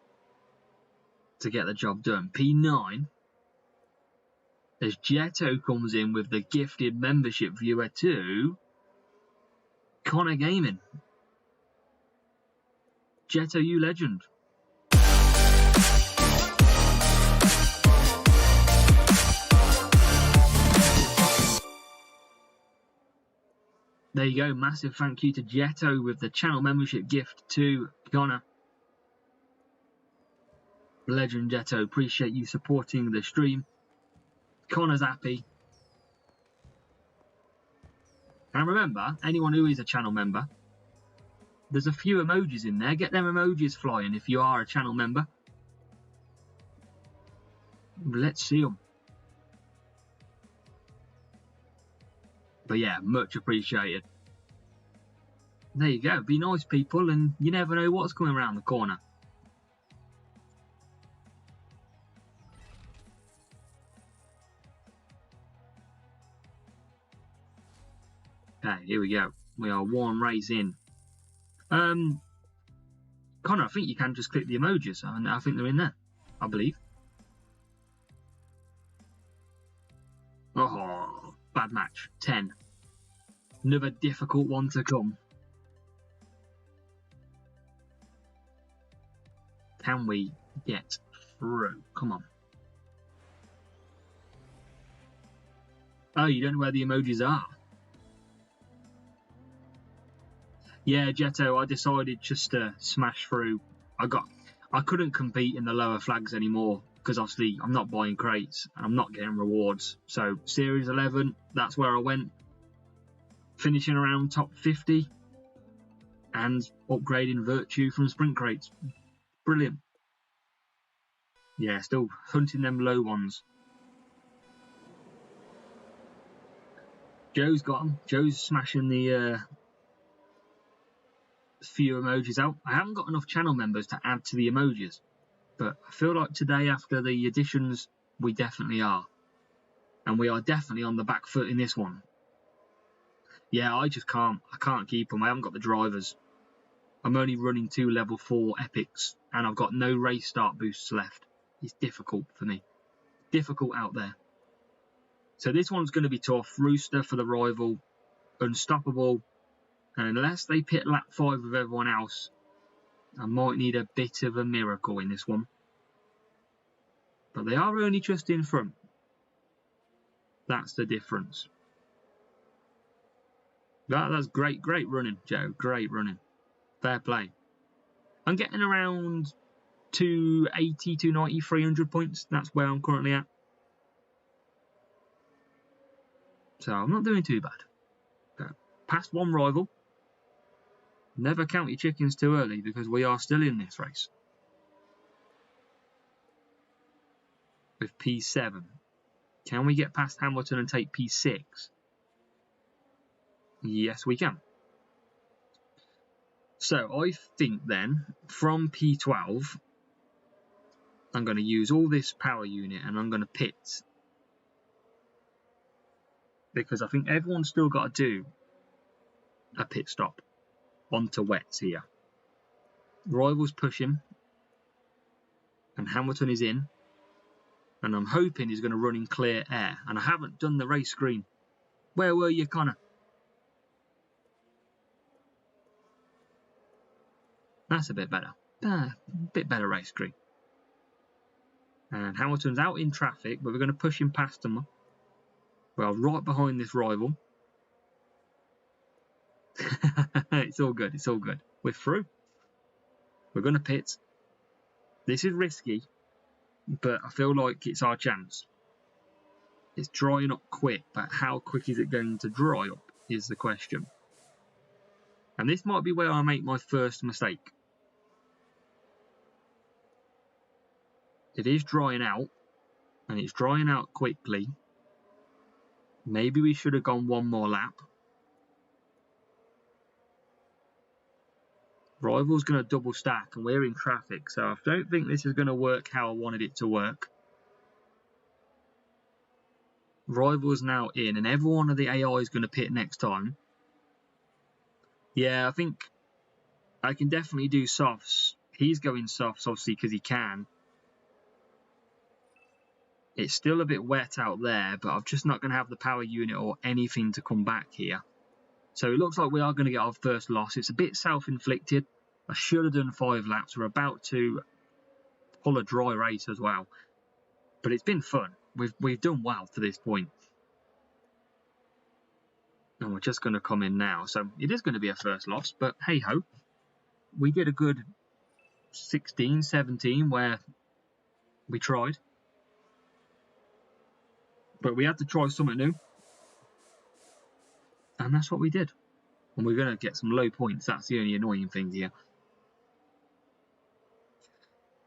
to get the job done. P9, as Jetto comes in with the gifted membership viewer to Connor Gaming. Jetto, you legend. There you go. Massive thank you to Jetto with the channel membership gift to Connor. Legend Jetto, appreciate you supporting the stream. Connor's happy. And remember, anyone who is a channel member, there's a few emojis in there. Get them emojis flying if you are a channel member. Let's see them. But yeah, much appreciated. There you go. Be nice, people, and you never know what's coming around the corner. Okay, here we go. We are one race in. Connor, I think you can just click the emojis, and I think they're in there, I believe. Oh, bad match. 10. Another difficult one to come. Can we get through? Come on. Oh, you don't know where the emojis are? Yeah, Jetto, I decided just to smash through. I couldn't compete in the lower flags anymore because obviously I'm not buying crates and I'm not getting rewards. So Series 11, that's where I went. Finishing around top 50 and upgrading Virtue from sprint crates. Brilliant. Yeah, still hunting them low ones. Joe's got them. Joe's smashing the few emojis out. I haven't got enough channel members to add to the emojis, but I feel like today after the additions we definitely are, and we are definitely on the back foot in this one. Yeah, I can't keep them. I haven't got the drivers. I'm only running 2 level 4 epics and I've got no race start boosts left. It's difficult for me, difficult out there. So this one's going to be tough. Rooster for the rival, Unstoppable. And unless they pit lap 5 with everyone else, I might need a bit of a miracle in this one. But they are only just in front. That's the difference. That's great running, Joe. Great running. Fair play. I'm getting around 280, 290, 300 points. That's where I'm currently at. So I'm not doing too bad. Past one rival. Never count your chickens too early because we are still in this race. With P7. Can we get past Hamilton and take P6? Yes, we can. So I think then from P12, I'm going to use all this power unit and I'm going to pit. Because I think everyone's still got to do a pit stop. Onto wets here. Rival's pushing. And Hamilton is in. And I'm hoping he's going to run in clear air. And I haven't done the race screen. Where were you, Connor? That's a bit better. A bit better race screen. And Hamilton's out in traffic, but we're going to push him past him. Well, right behind this rival. It's all good. It's all good. We're through. We're going to pit. This is risky, but I feel like it's our chance. It's drying up quick, but how quick is it going to dry up is the question. And this might be where I make my first mistake. It is drying out, and it's drying out quickly. Maybe we should have gone one more lap. Rival's going to double stack, and we're in traffic, so I don't think this is going to work how I wanted it to work. Rival's now in, and every one of the AI is going to pit next time. Yeah, I think I can definitely do softs. He's going softs, obviously, because he can. It's still a bit wet out there, but I'm just not going to have the power unit or anything to come back here. So it looks like we are going to get our first loss. It's a bit self-inflicted. I should have done 5 laps. We're about to pull a dry race as well. But it's been fun. We've done well to this point. And we're just going to come in now. So it is going to be a first loss, but hey-ho. We did a good 16, 17 where we tried. But we had to try something new. And that's what we did. And we're going to get some low points. That's the only annoying thing here.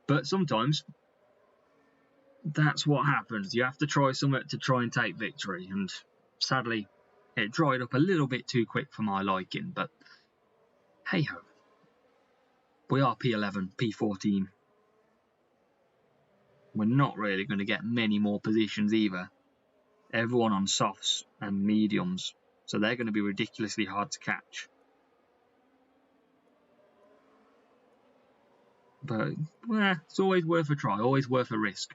But sometimes that's what happens. You have to try something to try and take victory. And sadly, it dried up a little bit too quick for my liking. But hey-ho. We are P11, P14. We're not really going to get many more positions either. Everyone on softs and mediums. So they're going to be ridiculously hard to catch. But it's always worth a try, always worth a risk.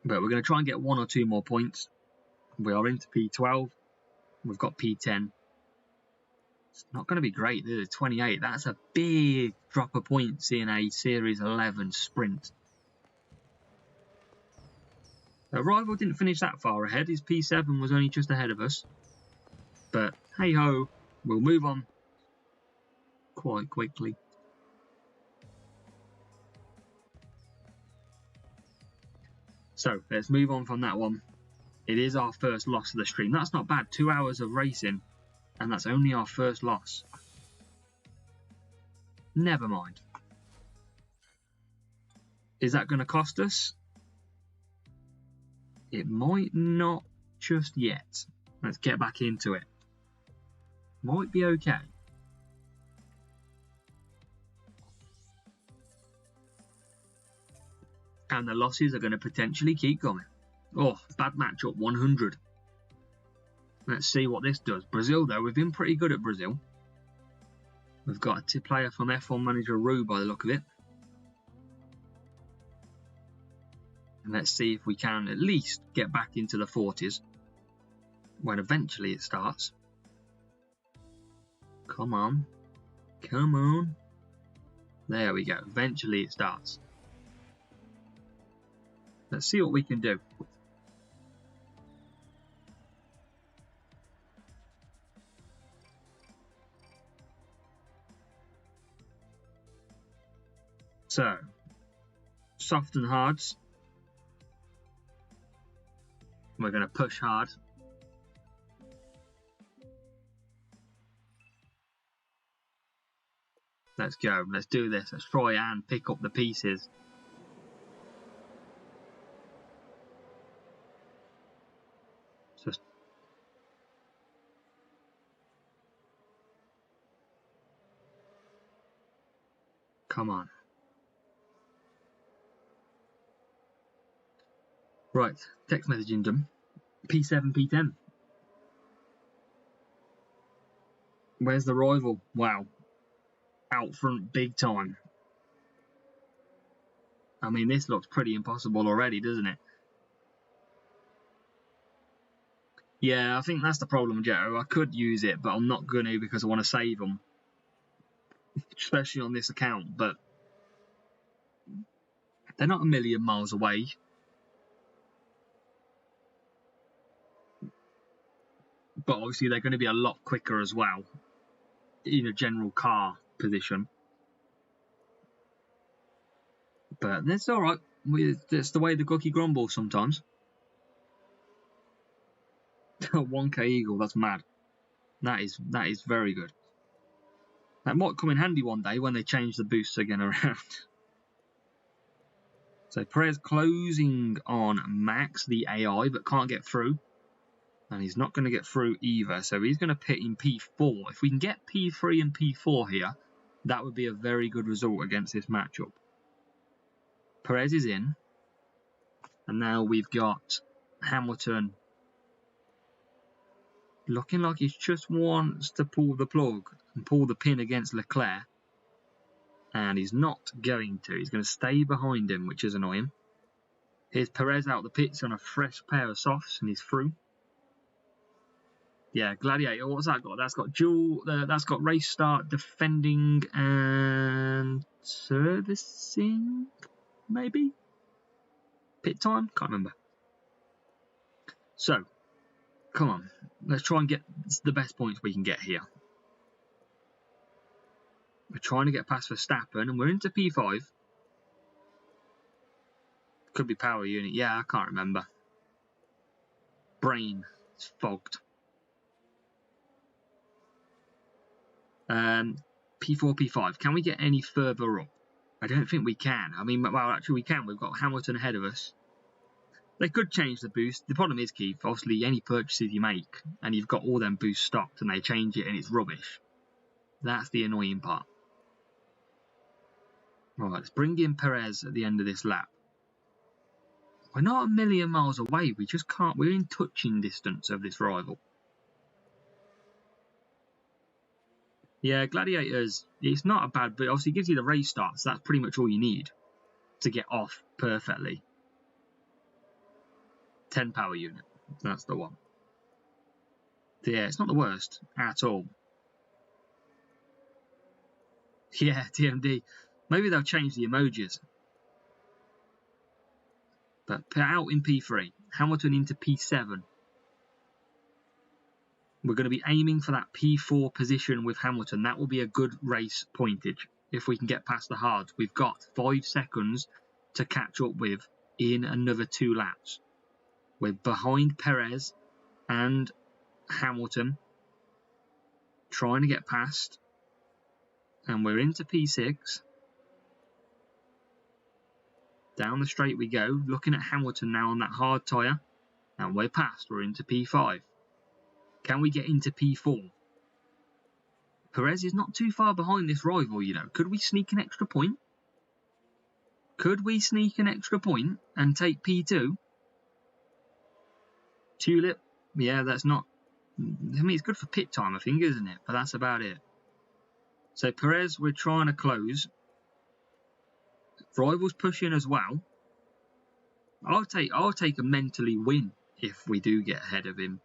But we're going to try and get 1 or 2 more points. We are into P12. We've got P10. It's not going to be great, is it? 28. That's a big drop of points in a Series 11 sprint. Rival didn't finish that far ahead. His P7 was only just ahead of us. But hey-ho, we'll move on quite quickly. So let's move on from that one. It is our first loss of the stream. That's not bad. 2 hours of racing, and that's only our first loss. Never mind. Is that going to cost us? It might not just yet. Let's get back into it. Might be okay. And the losses are going to potentially keep coming. Oh, bad matchup, 100. Let's see what this does. Brazil, though, we've been pretty good at Brazil. We've got a player from F1 Manager Rue by the look of it. And let's see if we can at least get back into the 40s when eventually it starts. Come on. Come on. There we go. Eventually it starts. Let's see what we can do. So, soft and hards. We're going to push hard. Let's go. Let's do this. Let's try and pick up the pieces. Just come on. Right, text messaging them. P7, P10. Where's the rival? Wow. Out front big time. I mean, this looks pretty impossible already, doesn't it? Yeah, I think that's the problem, Joe. I could use it, but I'm not going to because I want to save them. Especially on this account, but they're not a million miles away. But obviously they're going to be a lot quicker as well in a general car position. But that's alright. It's the way the cookie grumbles sometimes. 1k eagle, that's mad. That is very good. That might come in handy one day when they change the boosts again around. So Perez closing on Max, the AI, but can't get through. And he's not going to get through either, so he's going to pit in P4. If we can get P3 and P4 here, that would be a very good result against this matchup. Perez is in. And now we've got Hamilton looking like he just wants to pull the plug and pull the pin against Leclerc. And he's not going to. He's going to stay behind him, which is annoying. Here's Perez out the pits on a fresh pair of softs, and he's through. Yeah, Gladiator. What's that got? That's got dual. That's got race start, defending, and servicing. Maybe pit time. Can't remember. So, come on. Let's try and get the best points we can get here. We're trying to get past Verstappen, and we're into P5. Could be power unit. Yeah, I can't remember. Brain is fogged. P4, P5. Can we get any further up? I don't think we can. I mean, well, actually we can. We've got Hamilton ahead of us. They could change the boost. The problem is, Keith, obviously any purchases you make and you've got all them boosts stocked and they change it and it's rubbish. That's the annoying part. Alright, let's bring in Perez at the end of this lap. We're not a million miles away. We just can't. We're in touching distance of this rival. Yeah, Gladiators, it's not a bad, but obviously it gives you the race start, so that's pretty much all you need to get off perfectly. 10 power unit, that's the one. Yeah, it's not the worst at all. Yeah, TMD. Maybe they'll change the emojis. But out in P3, Hamilton into P7. We're going to be aiming for that P4 position with Hamilton. That will be a good race pointage. If we can get past the hards, we've got 5 seconds to catch up with in another 2 laps. We're behind Perez and Hamilton, trying to get past. And we're into P6. Down the straight we go, looking at Hamilton now on that hard tyre. And we're past, we're into P5. Can we get into P4? Perez is not too far behind this rival, you know. Could we sneak an extra point? Could we sneak an extra point and take P2? Tulip? Yeah, that's not... I mean, it's good for pit time, I think, isn't it? But that's about it. So Perez, we're trying to close. Rivals pushing as well. I'll take a mentally win if we do get ahead of him.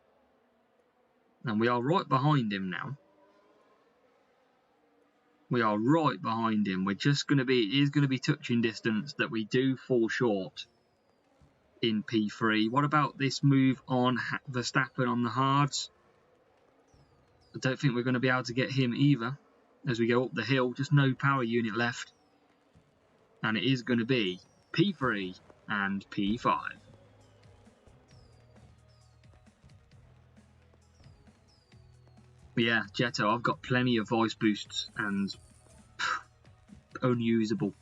And we are right behind him now. We are right behind him. We're just going to be... It is going to be touching distance that we do fall short in P3. What about this move on Verstappen on the hards? I don't think we're going to be able to get him either. As we go up the hill, just no power unit left. And it is going to be P3 and P5. But yeah, Jetto, I've got plenty of voice boosts and unusable.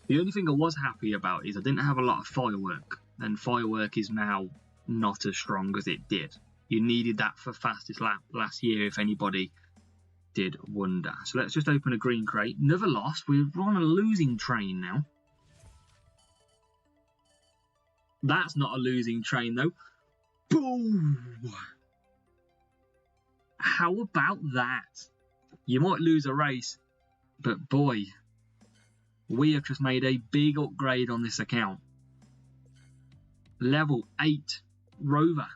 The only thing I was happy about is I didn't have a lot of firework. And firework is now not as strong as it did. You needed that for fastest lap last year if anybody did wonder. So let's just open a green crate. Another loss. We're on a losing train now. That's not a losing train though. Boom! How about that? You might lose a race, but boy, we have just made a big upgrade on this account. Level 8 Rover.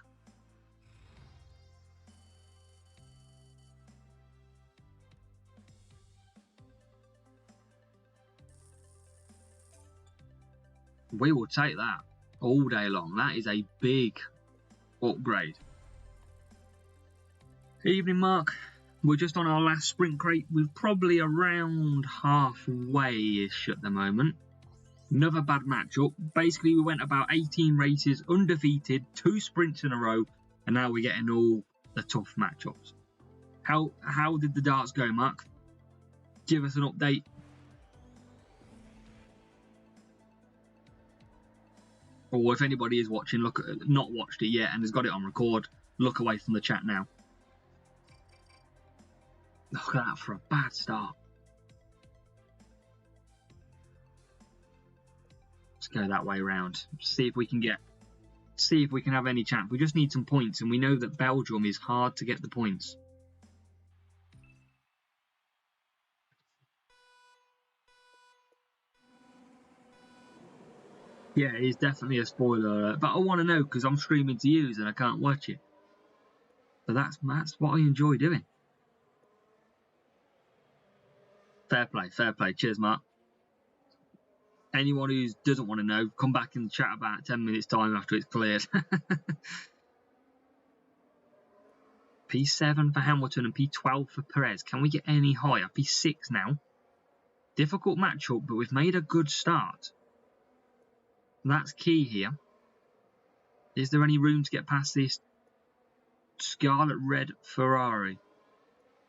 We will take that all day long. That is a big upgrade. Evening, Mark. We're just on our last sprint crate. We're probably around halfway-ish at the moment. Another bad matchup. Basically, we went about 18 races undefeated, 2 sprints in a row, and now we're getting all the tough matchups. How did the darts go, Mark? Give us an update. Or if anybody is watching, not watched it yet and has got it on record, look away from the chat now. Look at that for a bad start. Let's go that way around. See if we can have any chance. We just need some points, and we know that Belgium is hard to get the points. Yeah, it is definitely a spoiler alert, but I want to know because I'm streaming to you and I can't watch it. But that's what I enjoy doing. Fair play, fair play. Cheers, Mark. Anyone who doesn't want to know, come back in the chat about 10 minutes time after it's cleared. P7 for Hamilton and P12 for Perez. Can we get any higher? P6 now. Difficult matchup, but we've made a good start. That's key here. Is there any room to get past this scarlet red Ferrari?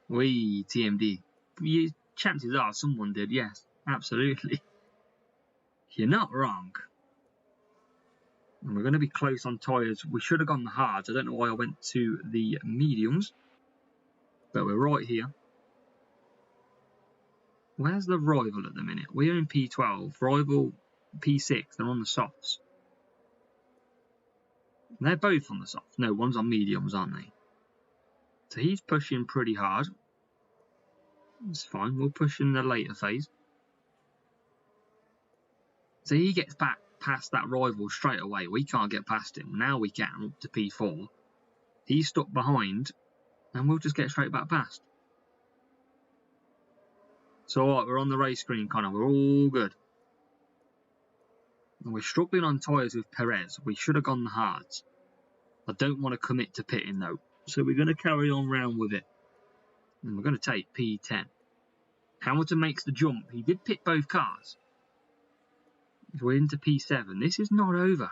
Wee, TMD. Chances are someone did, yes, absolutely. You're not wrong. And we're going to be close on tyres. We should have gone the hards. I don't know why I went to the mediums. But we're right here. Where's the rival at the minute? We're in P12. Rival P6. They're on the softs. They're both on the softs. No, one's on mediums, aren't they? So he's pushing pretty hard. It's fine. We'll push in the later phase. So he gets back past that rival straight away. We can't get past him. Now we can, up to P4. He's stuck behind, and we'll just get straight back past. So alright, we're on the race screen, Connor. We're all good. And we're struggling on tyres with Perez. We should have gone the hards. I don't want to commit to pitting though. So we're going to carry on round with it. And we're going to take P10. Hamilton makes the jump. He did pit both cars. We're into P7. This is not over.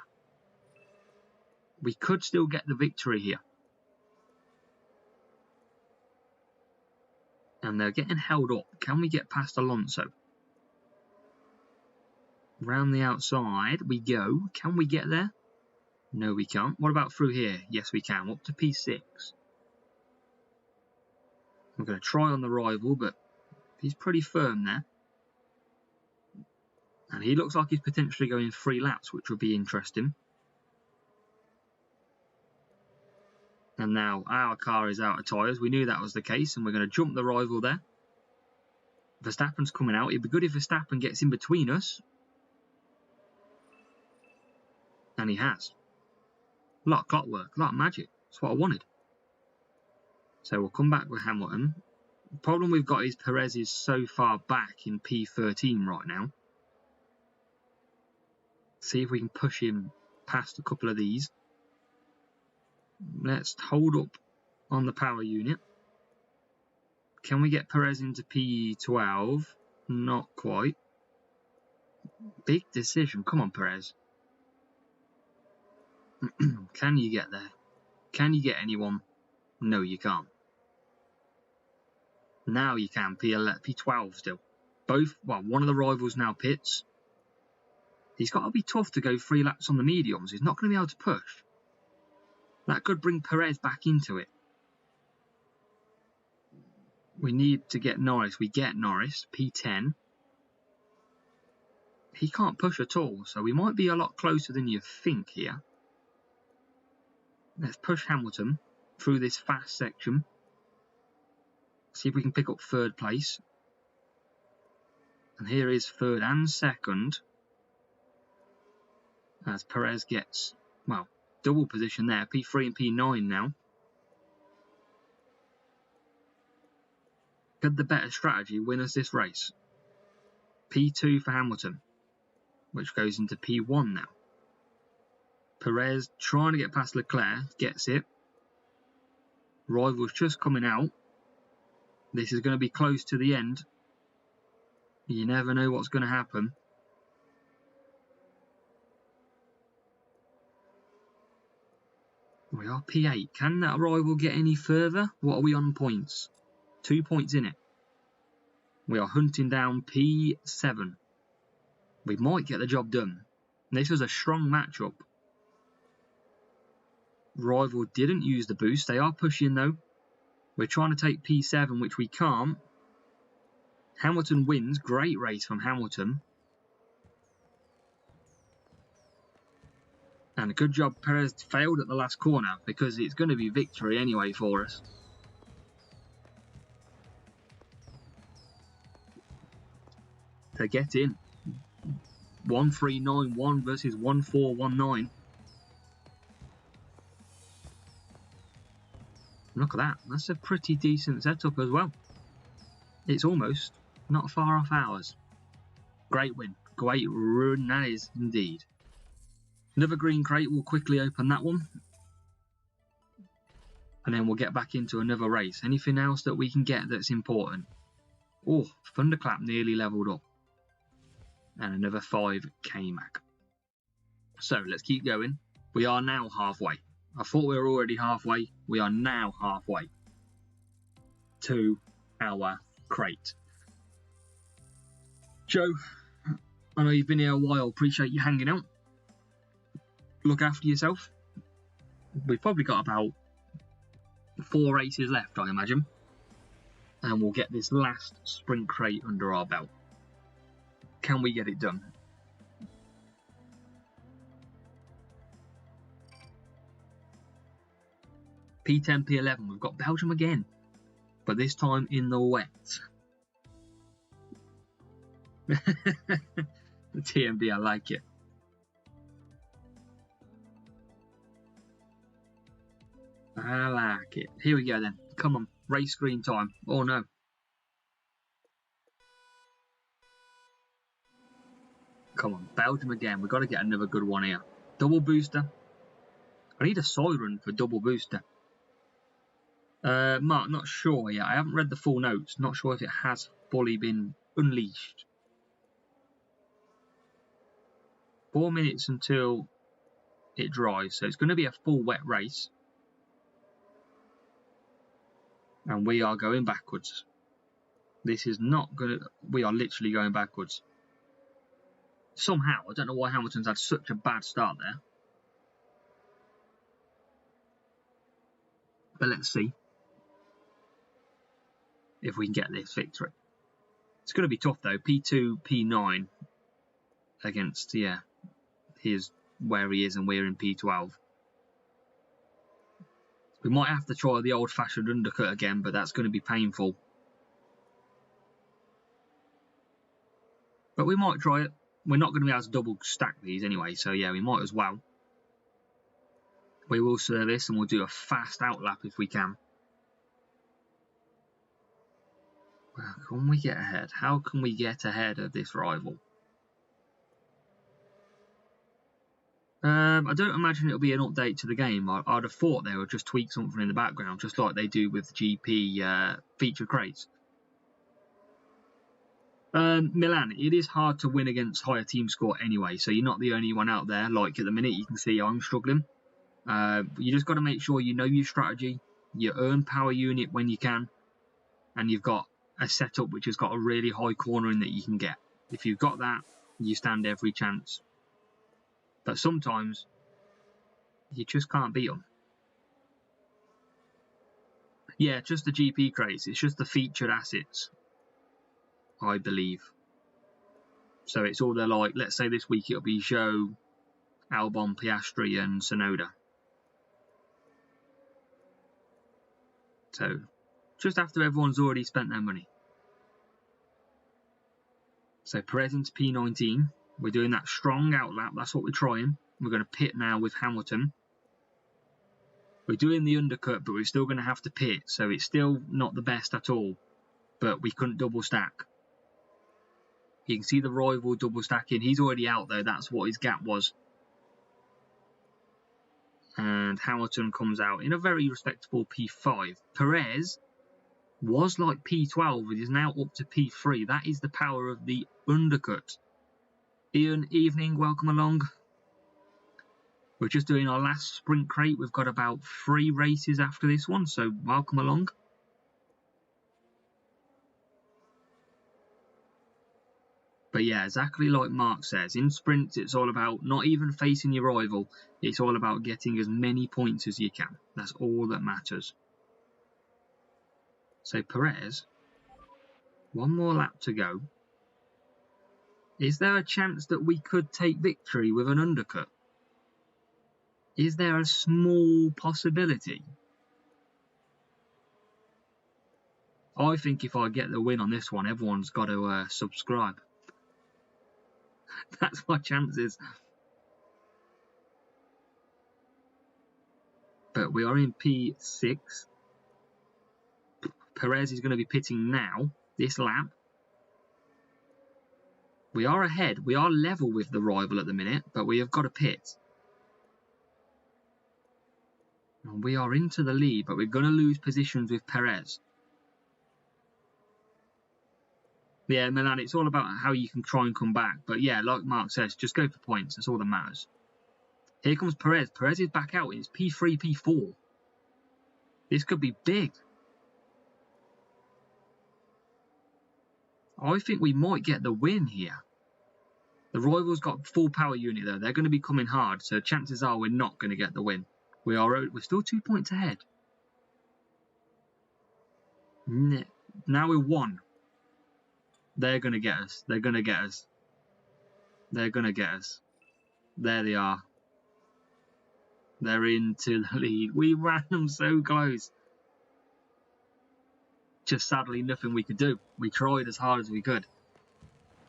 We could still get the victory here. And they're getting held up. Can we get past Alonso? Round the outside we go. Can we get there? No, we can't. What about through here? Yes, we can. Up to P6. We're going to try on the rival, but he's pretty firm there. And he looks like he's potentially going 3 laps, which would be interesting. And now our car is out of tyres. We knew that was the case, and we're going to jump the rival there. Verstappen's coming out. It'd be good if Verstappen gets in between us. And he has. A lot of clockwork, a lot of magic. That's what I wanted. So we'll come back with Hamilton. The problem we've got is Perez is so far back in P13 right now. See if we can push him past a couple of these. Let's hold up on the power unit. Can we get Perez into P12? Not quite. Big decision. Come on, Perez. Can you get there? Can you get anyone? No, you can't. Now you can. P12 still. One of the rivals now pits. He's got to be tough to go 3 laps on the mediums. He's not going to be able to push. That could bring Perez back into it. We need to get Norris. We get Norris. P10. He can't push at all, so we might be a lot closer than you think here. Let's push Hamilton through this fast section. See if we can pick up 3rd place. And here is 3rd and 2nd. As Perez gets, well, double position there. P3 and P9 now. Could the better strategy win us this race? P2 for Hamilton, which goes into P1 now. Perez trying to get past Leclerc, gets it. Rival's just coming out. This is going to be close to the end. You never know what's going to happen. We are P8. Can that rival get any further? What are we on points? 2 points in it. We are hunting down P7. We might get the job done. This was a strong matchup. Rival didn't use the boost. They are pushing though. We're trying to take P7, which we can't. Hamilton wins. Great race from Hamilton. And a good job Perez failed at the last corner because it's going to be victory anyway for us. To get in. 1391 versus 1419. Look at that. That's a pretty decent setup as well. It's almost not far off ours. Great win. Great run that is indeed. Another green crate. Will quickly open that one. And then we'll get back into another race. Anything else that we can get that's important? Oh, Thunderclap nearly leveled up. And another 5 K-Mac. So let's keep going. We are now halfway. I thought we were already halfway. We are now halfway to our crate. Joe, I know you've been here a while. Appreciate you hanging out. Look after yourself. We've probably got about 4 races left, I imagine. And we'll get this last sprint crate under our belt. Can we get it done? P10, P11. We've got Belgium again. But this time in the wet. The TMD, I like it. I like it. Here we go then. Come on. Race screen time. Oh no. Come on. Belgium again. We've got to get another good one here. Double booster. I need a siren for double booster. Mark, not sure yet. I haven't read the full notes. Not sure if it has fully been unleashed. 4 minutes until it dries. So it's going to be a full wet race. And we are going backwards. This is not going to... We are literally going backwards. Somehow, I don't know why Hamilton's had such a bad start there. But let's see if we can get this victory. It's going to be tough though. P2, P9 against, yeah, here's where he is and we're in P12. We might have to try the old-fashioned undercut again, but that's going to be painful. But we might try it. We're not going to be able to double stack these anyway, so yeah, we might as well. We will service and we'll do a fast outlap if we can. Well, can we get ahead? How can we get ahead of this rival? I don't imagine it'll be an update to the game. I'd have thought they would just tweak something in the background, just like they do with GP feature crates. Milan, it is hard to win against higher team score anyway, so you're not the only one out there. Like at the minute, you can see I'm struggling. You just got to make sure you know your strategy, you earn power unit when you can, and you've got a setup which has got a really high cornering that you can get. If you've got that, you stand every chance. But sometimes, you just can't beat them. Yeah, just the GP crates. It's just the featured assets, I believe. So it's all they're like, let's say this week it'll be Zhou, Albon, Piastri and Tsunoda. So, just after everyone's already spent their money. So Perez into P19. We're doing that strong outlap. That's what we're trying. We're going to pit now with Hamilton. We're doing the undercut, but we're still going to have to pit. So it's still not the best at all. But we couldn't double stack. You can see the rival double stacking. He's already out though. That's what his gap was. And Hamilton comes out in a very respectable P5. Perez was like P12. It is now up to P3. That is the power of the undercut. Ian, evening. Welcome along. We're just doing our last sprint crate. We've got about 3 races after this one, so welcome along. But yeah, exactly like Mark says, in sprints it's all about not even facing your rival, it's all about getting as many points as you can. That's all that matters. So Perez, one more lap to go. Is there a chance that we could take victory with an undercut? Is there a small possibility? I think if I get the win on this one, everyone's got to subscribe. That's my chances. But we are in P6. Perez is going to be pitting now, this lap. We are ahead. We are level with the rival at the minute, but we have got to pit. And we are into the lead, but we're going to lose positions with Perez. Yeah, Milan, it's all about how you can try and come back. But yeah, like Mark says, just go for points. That's all that matters. Here comes Perez. Perez is back out. It's P3, P4. This could be big. I think we might get the win here. The rival's got full power unit though. They're going to be coming hard, so chances are we're not going to get the win. We're still 2 points ahead. Now we're 1. They're going to get us. They're going to get us. They're going to get us. There they are. They're into the lead. We ran them so close. Just sadly nothing we could do. We tried as hard as we could.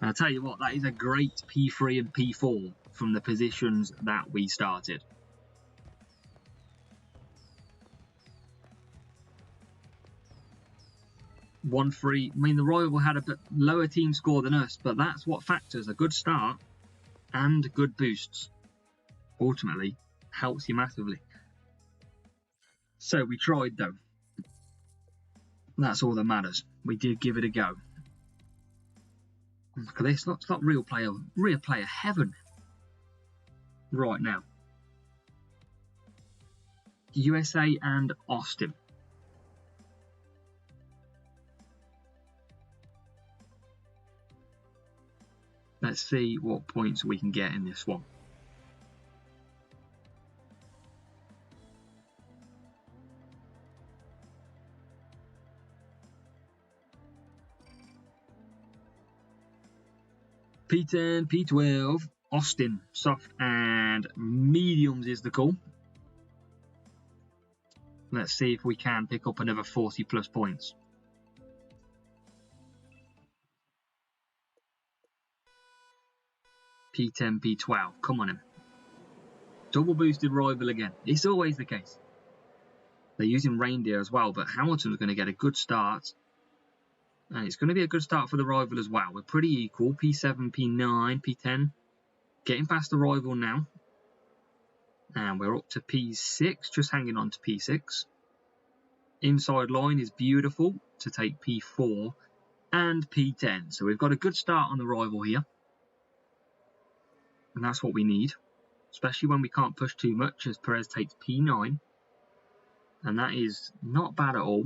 And I'll tell you what, that is a great P3 and P4 from the positions that we started. One free. I mean, the rival had a bit lower team score than us, but that's what factors. A good start and good boosts ultimately helps you massively. So we tried though. That's all that matters. We did give it a go. Look at this. It's not real player heaven right now. USA and Austin. Let's see what points we can get in this one. P10, P12, Austin, soft and mediums is the call. Let's see if we can pick up another 40 plus points. P10, P12, come on him. Double boosted rival again. It's always the case. They're using reindeer as well, but Hamilton's going to get a good start. And it's going to be a good start for the rival as well. We're pretty equal. P7, P9, P10. Getting past the rival now. And we're up to P6, just hanging on to P6. Inside line is beautiful to take P4 and P10. So we've got a good start on the rival here. And that's what we need. Especially when we can't push too much as Perez takes P9. And that is not bad at all.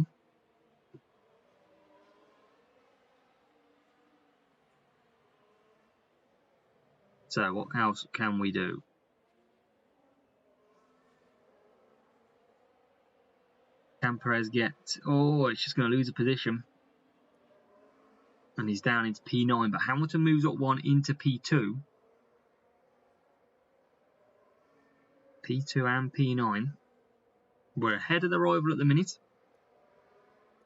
So what else can we do? Can Perez get... Oh, it's just going to lose a position. And he's down into P9. But Hamilton moves up 1 into P2. P2 and P9. We're ahead of the rival at the minute.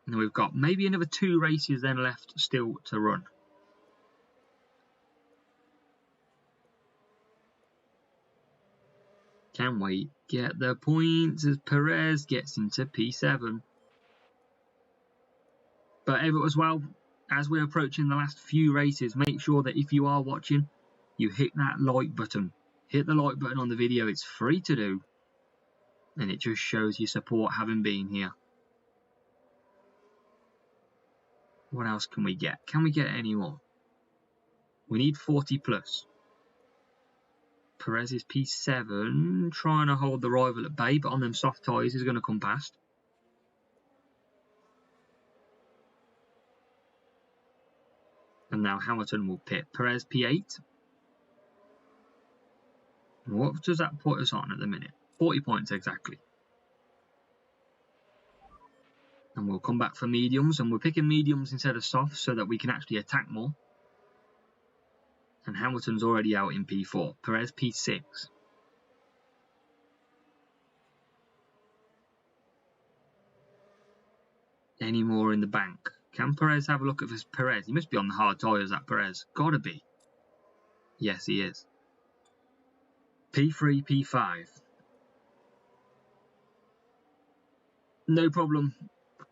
And we've got maybe another 2 races then left still to run. Can we get the points as Perez gets into P7? But as well, as we're approaching the last few races, make sure that if you are watching, you hit that like button. Hit the like button on the video. It's free to do. And it just shows your support having been here. What else can we get? Can we get any more? We need 40 plus. Perez is P7, trying to hold the rival at bay, but on them soft tyres is going to come past. And now Hamilton will pit. Perez P8. What does that put us on at the minute? 40 points exactly. And we'll come back for mediums, and we're picking mediums instead of softs so that we can actually attack more. And Hamilton's already out in P4. Perez P6. Any more in the bank? Can Perez have a look at this? Perez, he must be on the hard tyres, that Perez. Gotta be. Yes, he is. P3, P5. No problem,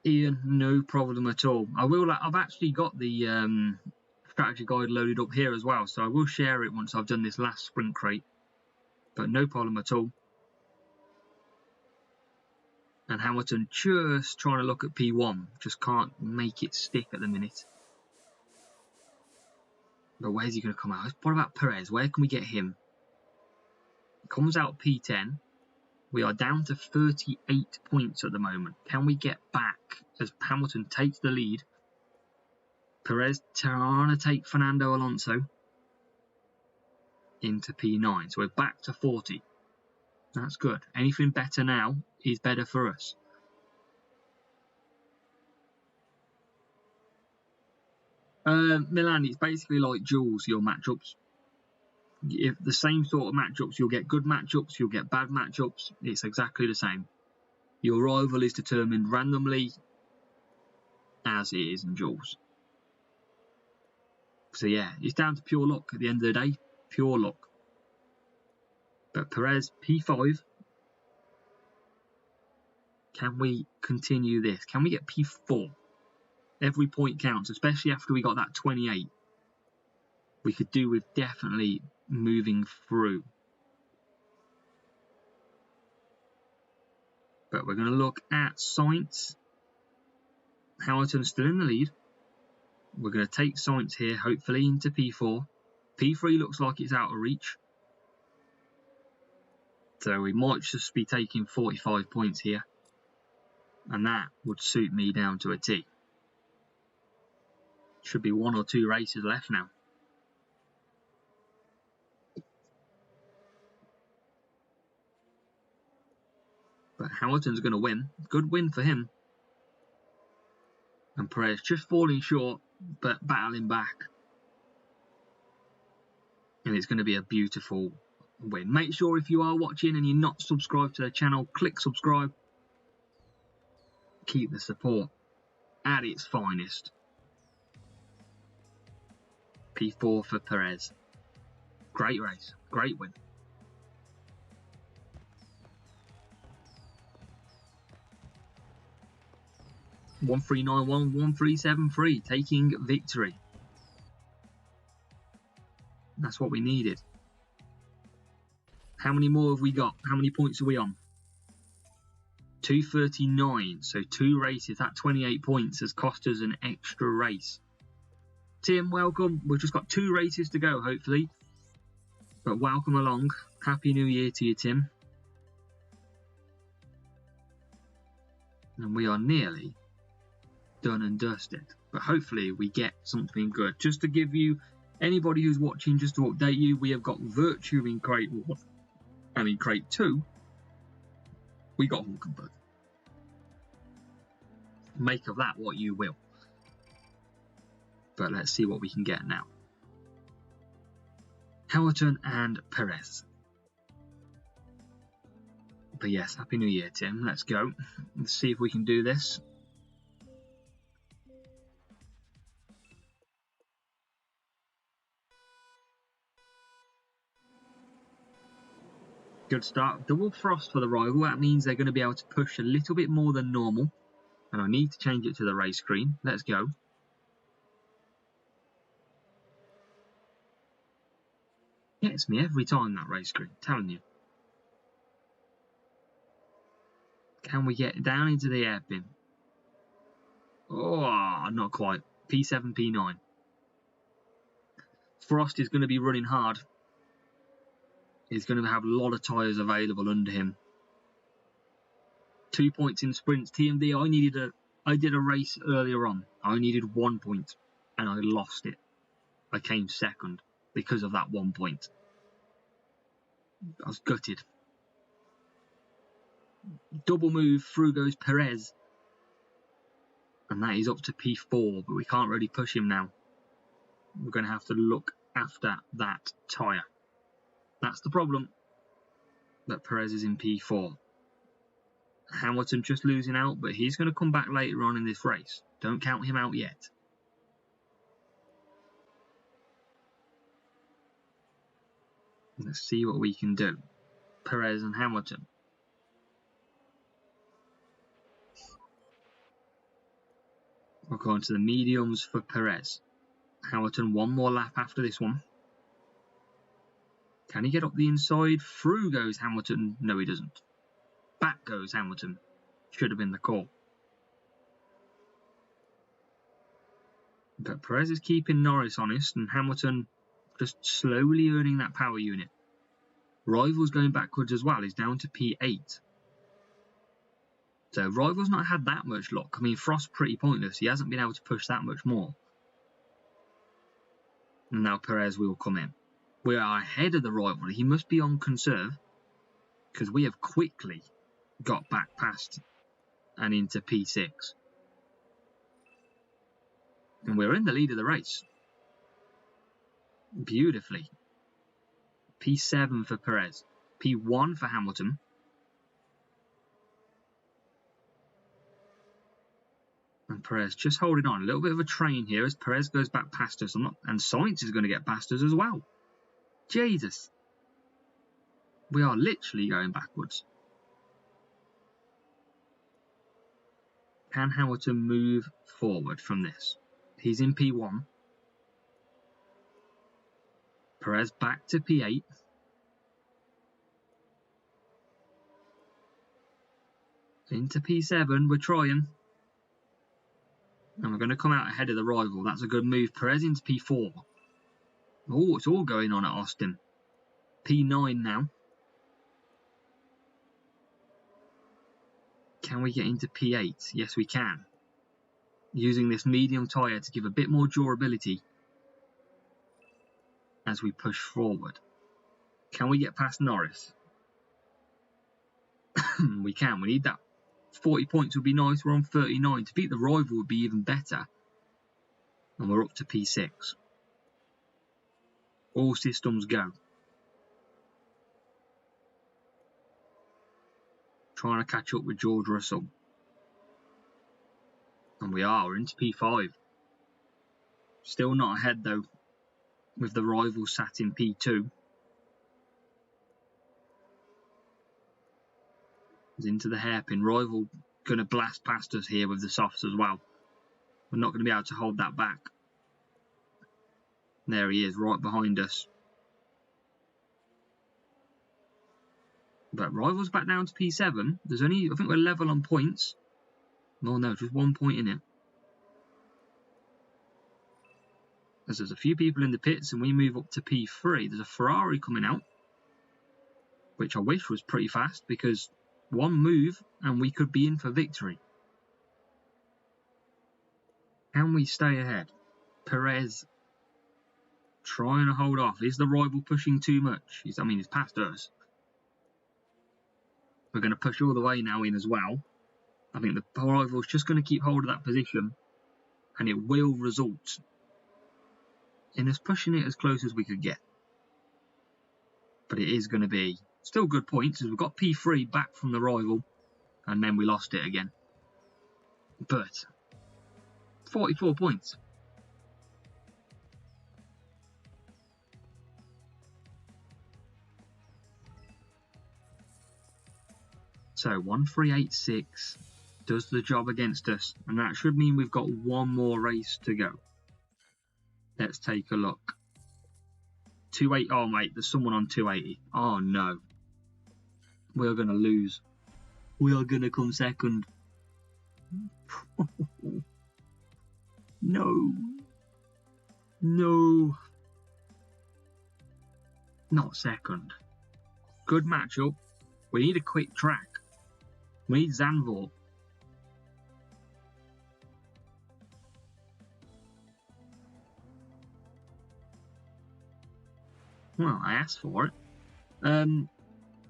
Ian. No problem at all. I've actually got the strategy guide loaded up here as well, so I will share it once I've done this last sprint crate. But no problem at all. And Hamilton just trying to look at P1. Just can't make it stick at the minute. But where's he going to come out? What about Perez? Where can we get him? Comes out P10. We are down to 38 points at the moment. Can we get back as Hamilton takes the lead? Perez trying to take Fernando Alonso into P9. So we're back to 40. That's good. Anything better now is better for us. Milan, it's basically like duels, your matchups. If the same sort of matchups, you'll get good matchups, you'll get bad matchups. It's exactly the same. Your rival is determined randomly, as it is in duels. So yeah, it's down to pure luck at the end of the day. Pure luck. But Perez, P5. Can we continue this? Can we get P4? Every point counts, especially after we got that 28. We could do with definitely moving through. But we're going to look at Sainz. Hamilton's still in the lead. We're going to take Sainz here, hopefully, into P4. P3 looks like it's out of reach. So we might just be taking 45 points here. And that would suit me down to a T. Should be 1 or 2 races left now. But Hamilton's going to win. Good win for him. And Perez just falling short, but battling back. And it's going to be a beautiful win. Make sure if you are watching and you're not subscribed to the channel, click subscribe. Keep the support at its finest. P4 for Perez. Great race. Great win. (1391) 1373, taking victory. That's what we needed. How many more have we got? How many points are we on? 239. So 2 races. That 28 points has cost us an extra race. Tim, welcome. We've just got 2 races to go, hopefully. But welcome along. Happy New Year to you, Tim. And we are nearly done and dusted. But hopefully we get something good. Just to give you, anybody who's watching, just to update you, we have got Virtue in Crate 1. And in Crate 2, we got Hulkenberg. Make of that what you will. But let's see what we can get now. Hamilton and Perez. But yes, Happy New Year, Tim. Let's go. Let's see if we can do this. Good start. Double frost for the rival. That means they're going to be able to push a little bit more than normal. And I need to change it to the race screen. Let's go. Gets me every time, that race screen. I'm telling you. Can we get down into the airpin? Oh, not quite. P7, P9. Frost is going to be running hard. He's going to have a lot of tyres available under him. 2 points in sprints. TMD, I did a race earlier on. I needed 1 point and I lost it. I came second because of that 1 point. I was gutted. Double move, through goes Perez. And that is up to P4, but we can't really push him now. We're going to have to look after that tyre. That's the problem. That Perez is in P4. Hamilton just losing out, but he's going to come back later on in this race. Don't count him out yet. Let's see what we can do. Perez and Hamilton. We're going to the mediums for Perez. Hamilton, one more lap after this one. Can he get up the inside? Through goes Hamilton. No, he doesn't. Back goes Hamilton. Should have been the call. But Perez is keeping Norris honest, and Hamilton just slowly earning that power unit. Rival's going backwards as well. He's down to P8. So Rival's not had that much luck. I mean, Frost's pretty pointless. He hasn't been able to push that much more. And now Perez will come in. We are ahead of the rival. He must be on conserve, because we have quickly got back past and into P6. And we're in the lead of the race. Beautifully. P7 for Perez. P1 for Hamilton. And Perez just holding on. A little bit of a train here as Perez goes back past us. And Sainz is going to get past us as well. Jesus. We are literally going backwards. Can Hamilton move forward from this? He's in P1. Perez back to P8. Into P7. We're trying. And we're going to come out ahead of the rival. That's a good move. Perez into P4. Oh, it's all going on at Austin. P9 now. Can we get into P8? Yes, we can. Using this medium tyre to give a bit more durability as we push forward. Can we get past Norris? We can. We need that. 40 points would be nice. We're on 39. To beat the rival would be even better. And we're up to P6. All systems go. Trying to catch up with George Russell. And we are. We're into P5. Still not ahead though. With the rival sat in P2. He's into the hairpin. Rival going to blast past us here with the softs as well. We're not going to be able to hold that back. There he is, right behind us. But Rival's back down to P7. There's only, I think we're level on points. Oh no, just 1 point in it. As there's a few people in the pits and we move up to P3. There's a Ferrari coming out, which I wish was pretty fast, because one move and we could be in for victory. Can we stay ahead? Perez trying to hold off. Is the rival pushing too much? He's past us. We're going to push all the way now in as well. I think the rival's just going to keep hold of that position, and it will result in us pushing it as close as we could get. But it is going to be still good points, as we've got P3 back from the rival, and then we lost it again. But 44 points. So 1386 does the job against us, and that should mean we've got one more race to go. Let's take a look. 280. Oh mate, there's someone on 280. Oh no. We're going to lose. We are going to come second. No. No. Not second. Good matchup. We need a quick track. We need Zandvoort. Well, I asked for it.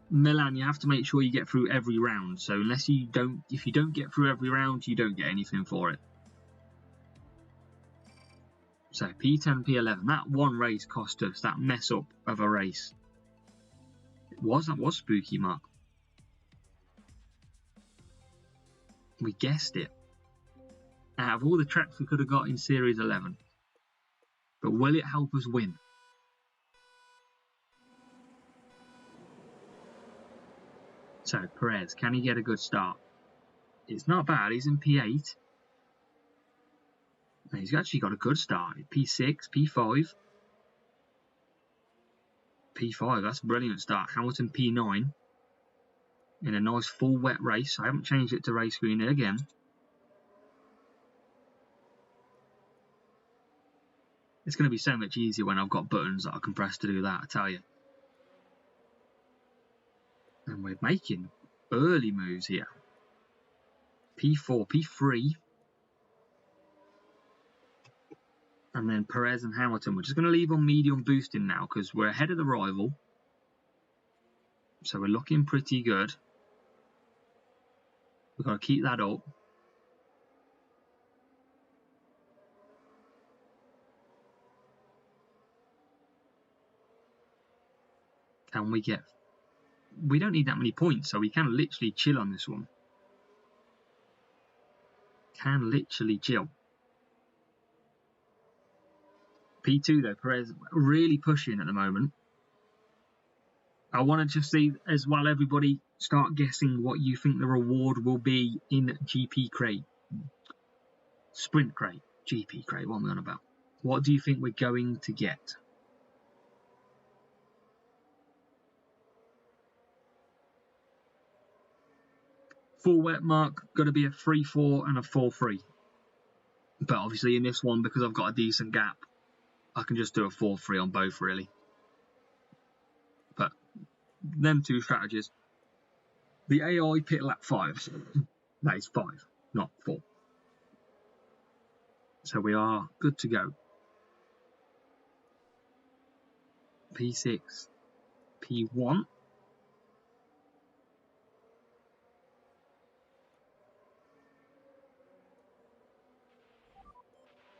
Milan, you have to make sure you get through every round. So if you don't get through every round, you don't get anything for it. So P10, P11. That one race cost us that mess up of a race. That was spooky, Mark. We guessed it. Out of all the tracks we could have got in Series 11. But will it help us win? So, Perez, can he get a good start? It's not bad, he's in P8. And he's actually got a good start. P6, P5. P5, that's a brilliant start. Hamilton P9. In a nice full wet race. I haven't changed it to race green again. It's going to be so much easier when I've got buttons that I can press to do that, I tell you. And we're making early moves here. P4, P3. And then Perez and Hamilton. We're just going to leave on medium boosting now because we're ahead of the rival. So we're looking pretty good. We've got to keep that up. Can we get... We don't need that many points, so we can literally chill on this one. Can literally chill. P2 though, Perez really pushing at the moment. I want to just see as well, everybody start guessing what you think the reward will be in GP Crate. Sprint Crate. GP Crate, what am I on about? What do you think we're going to get? Full wet, Mark, got to be a 3-4 and a 4-3. But obviously in this one, because I've got a decent gap, I can just do a 4-3 on both, really. But them two strategies. The AI pit lap 5. That is 5, not 4. So we are good to go. P6, P1.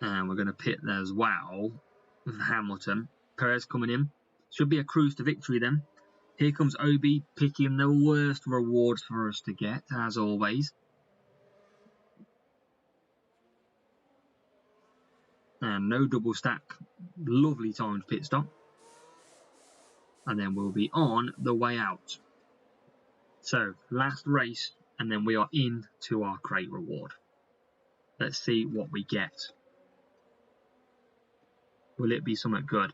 And we're going to pit there as well with Hamilton. Perez coming in. Should be a cruise to victory then. Here comes Obi picking the worst rewards for us to get, as always. And no double stack. Lovely timed pit stop. And then we'll be on the way out. So, last race, and then we are in to our crate reward. Let's see what we get. Will it be something good?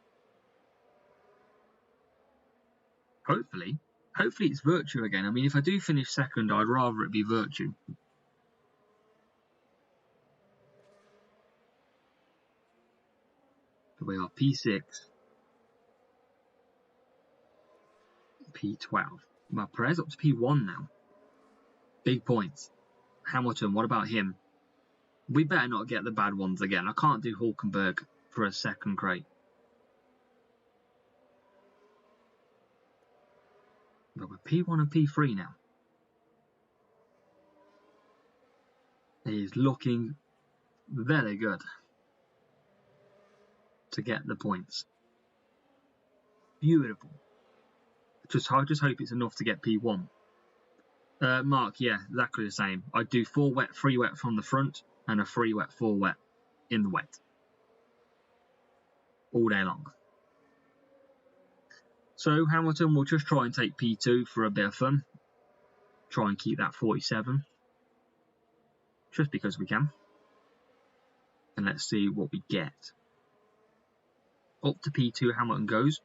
Hopefully it's Virtue again. I mean, if I do finish second, I'd rather it be Virtue. So we are P6, P12. Well, Perez up to P1 now. Big points. Hamilton, what about him? We better not get the bad ones again. I can't do Hulkenberg for a second crate. But we're P1 and P3 now. It is looking very good to get the points. Beautiful. I just hope it's enough to get P1. Mark, yeah, exactly the same. I'd do 4 wet, 3 wet from the front, and a 3 wet, 4 wet in the wet. All day long. So Hamilton will just try and take P2 for a bit of fun. Try and keep that 47. Just because we can. And let's see what we get. Up to P2 Hamilton goes.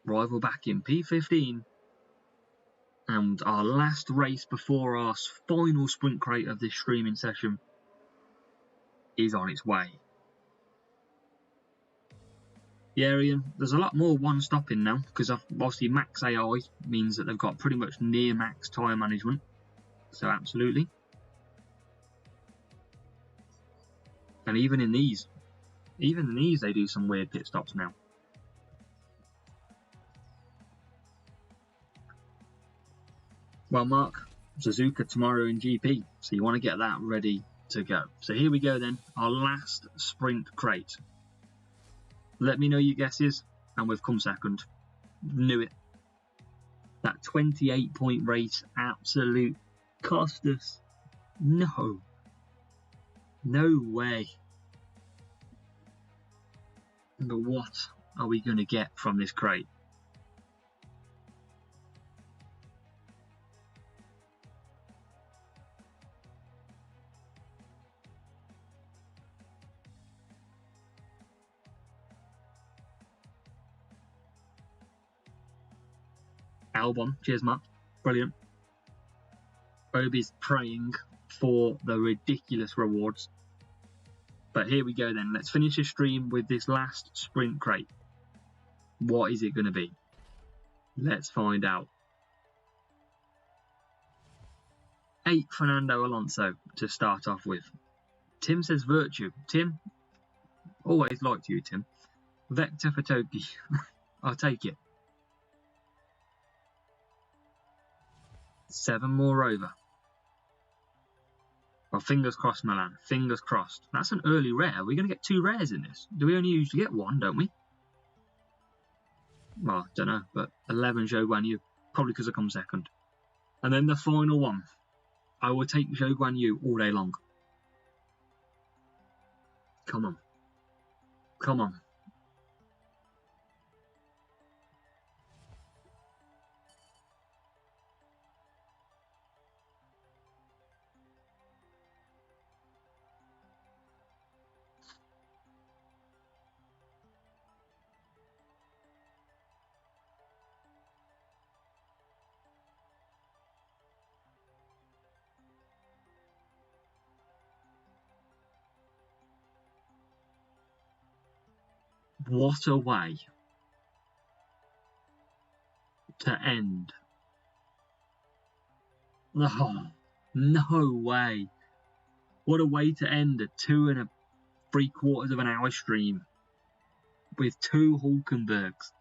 Rival back in P15. And our last race before our final sprint crate of this streaming session is on its way. Yeah, Ian, there's a lot more one-stopping now, because obviously Max AI means that they've got pretty much near max tyre management. So absolutely. And even in these they do some weird pit stops now. Well, Mark, Suzuka tomorrow in GP, so you want to get that ready to go. So here we go then, our last sprint crate. Let me know your guesses, and we've come second. Knew it. That 28-point race, absolute cost us. No way. But what are we going to get from this crate? Albon, cheers Mark, brilliant. Obi's praying for the ridiculous rewards. But here we go then, let's finish the stream with this last sprint crate. What is it going to be? Let's find out. 8 Fernando Alonso to start off with. Tim says Virtue. Tim, always liked you, Tim. Vector for Toki. I'll take it. 7 more over. Well, fingers crossed, Milan. Fingers crossed. That's an early rare. We're going to get 2 rares in this. Do we only usually get 1, don't we? Well, I don't know. But 11 Zhou Guanyu. Probably because I come second. And then the final one. I will take Zhou Guanyu all day long. Come on. Come on. What a way to end. Oh, no way. What a way to end a 2 3/4 of an hour stream with 2 Hulkenbergs.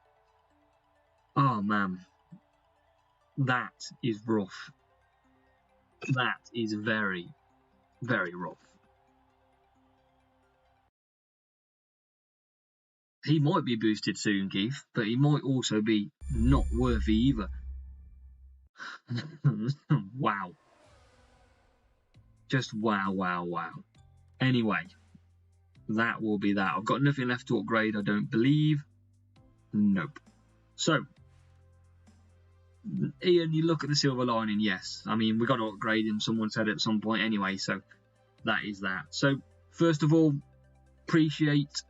Oh man, that is rough. That is very, very rough. He might be boosted soon, Keith, but he might also be not worthy either. Wow. Just wow. Anyway, that will be that. I've got nothing left to upgrade, I don't believe. Nope. So, Ian, you look at the silver lining, yes. I mean, we got to upgrade him, someone said at some point anyway, so that is that. So, first of all, appreciate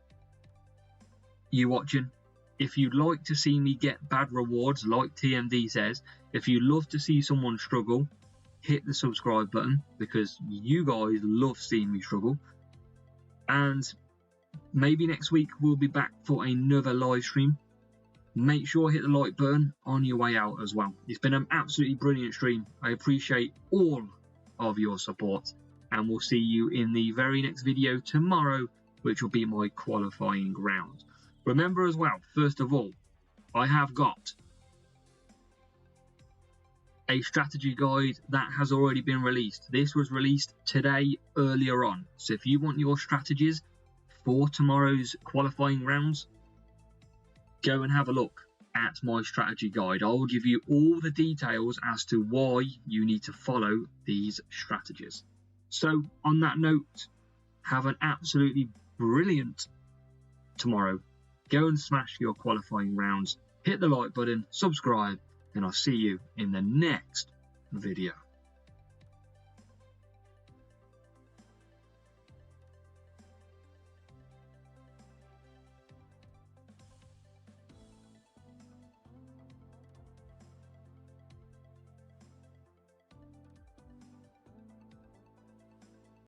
you watching. If you'd like to see me get bad rewards, like TMD says, if you love to see someone struggle, hit the subscribe button, because you guys love seeing me struggle. And maybe next week we'll be back for another live stream. Make sure hit the like button on your way out as well. It's been an absolutely brilliant stream. I appreciate all of your support, and we'll see you in the very next video tomorrow, which will be my qualifying round. Remember as well, first of all, I have got a strategy guide that has already been released. This was released today earlier on. So if you want your strategies for tomorrow's qualifying rounds, go and have a look at my strategy guide. I will give you all the details as to why you need to follow these strategies. So on that note, have an absolutely brilliant tomorrow. Go and smash your qualifying rounds, hit the like button, subscribe, and I'll see you in the next video.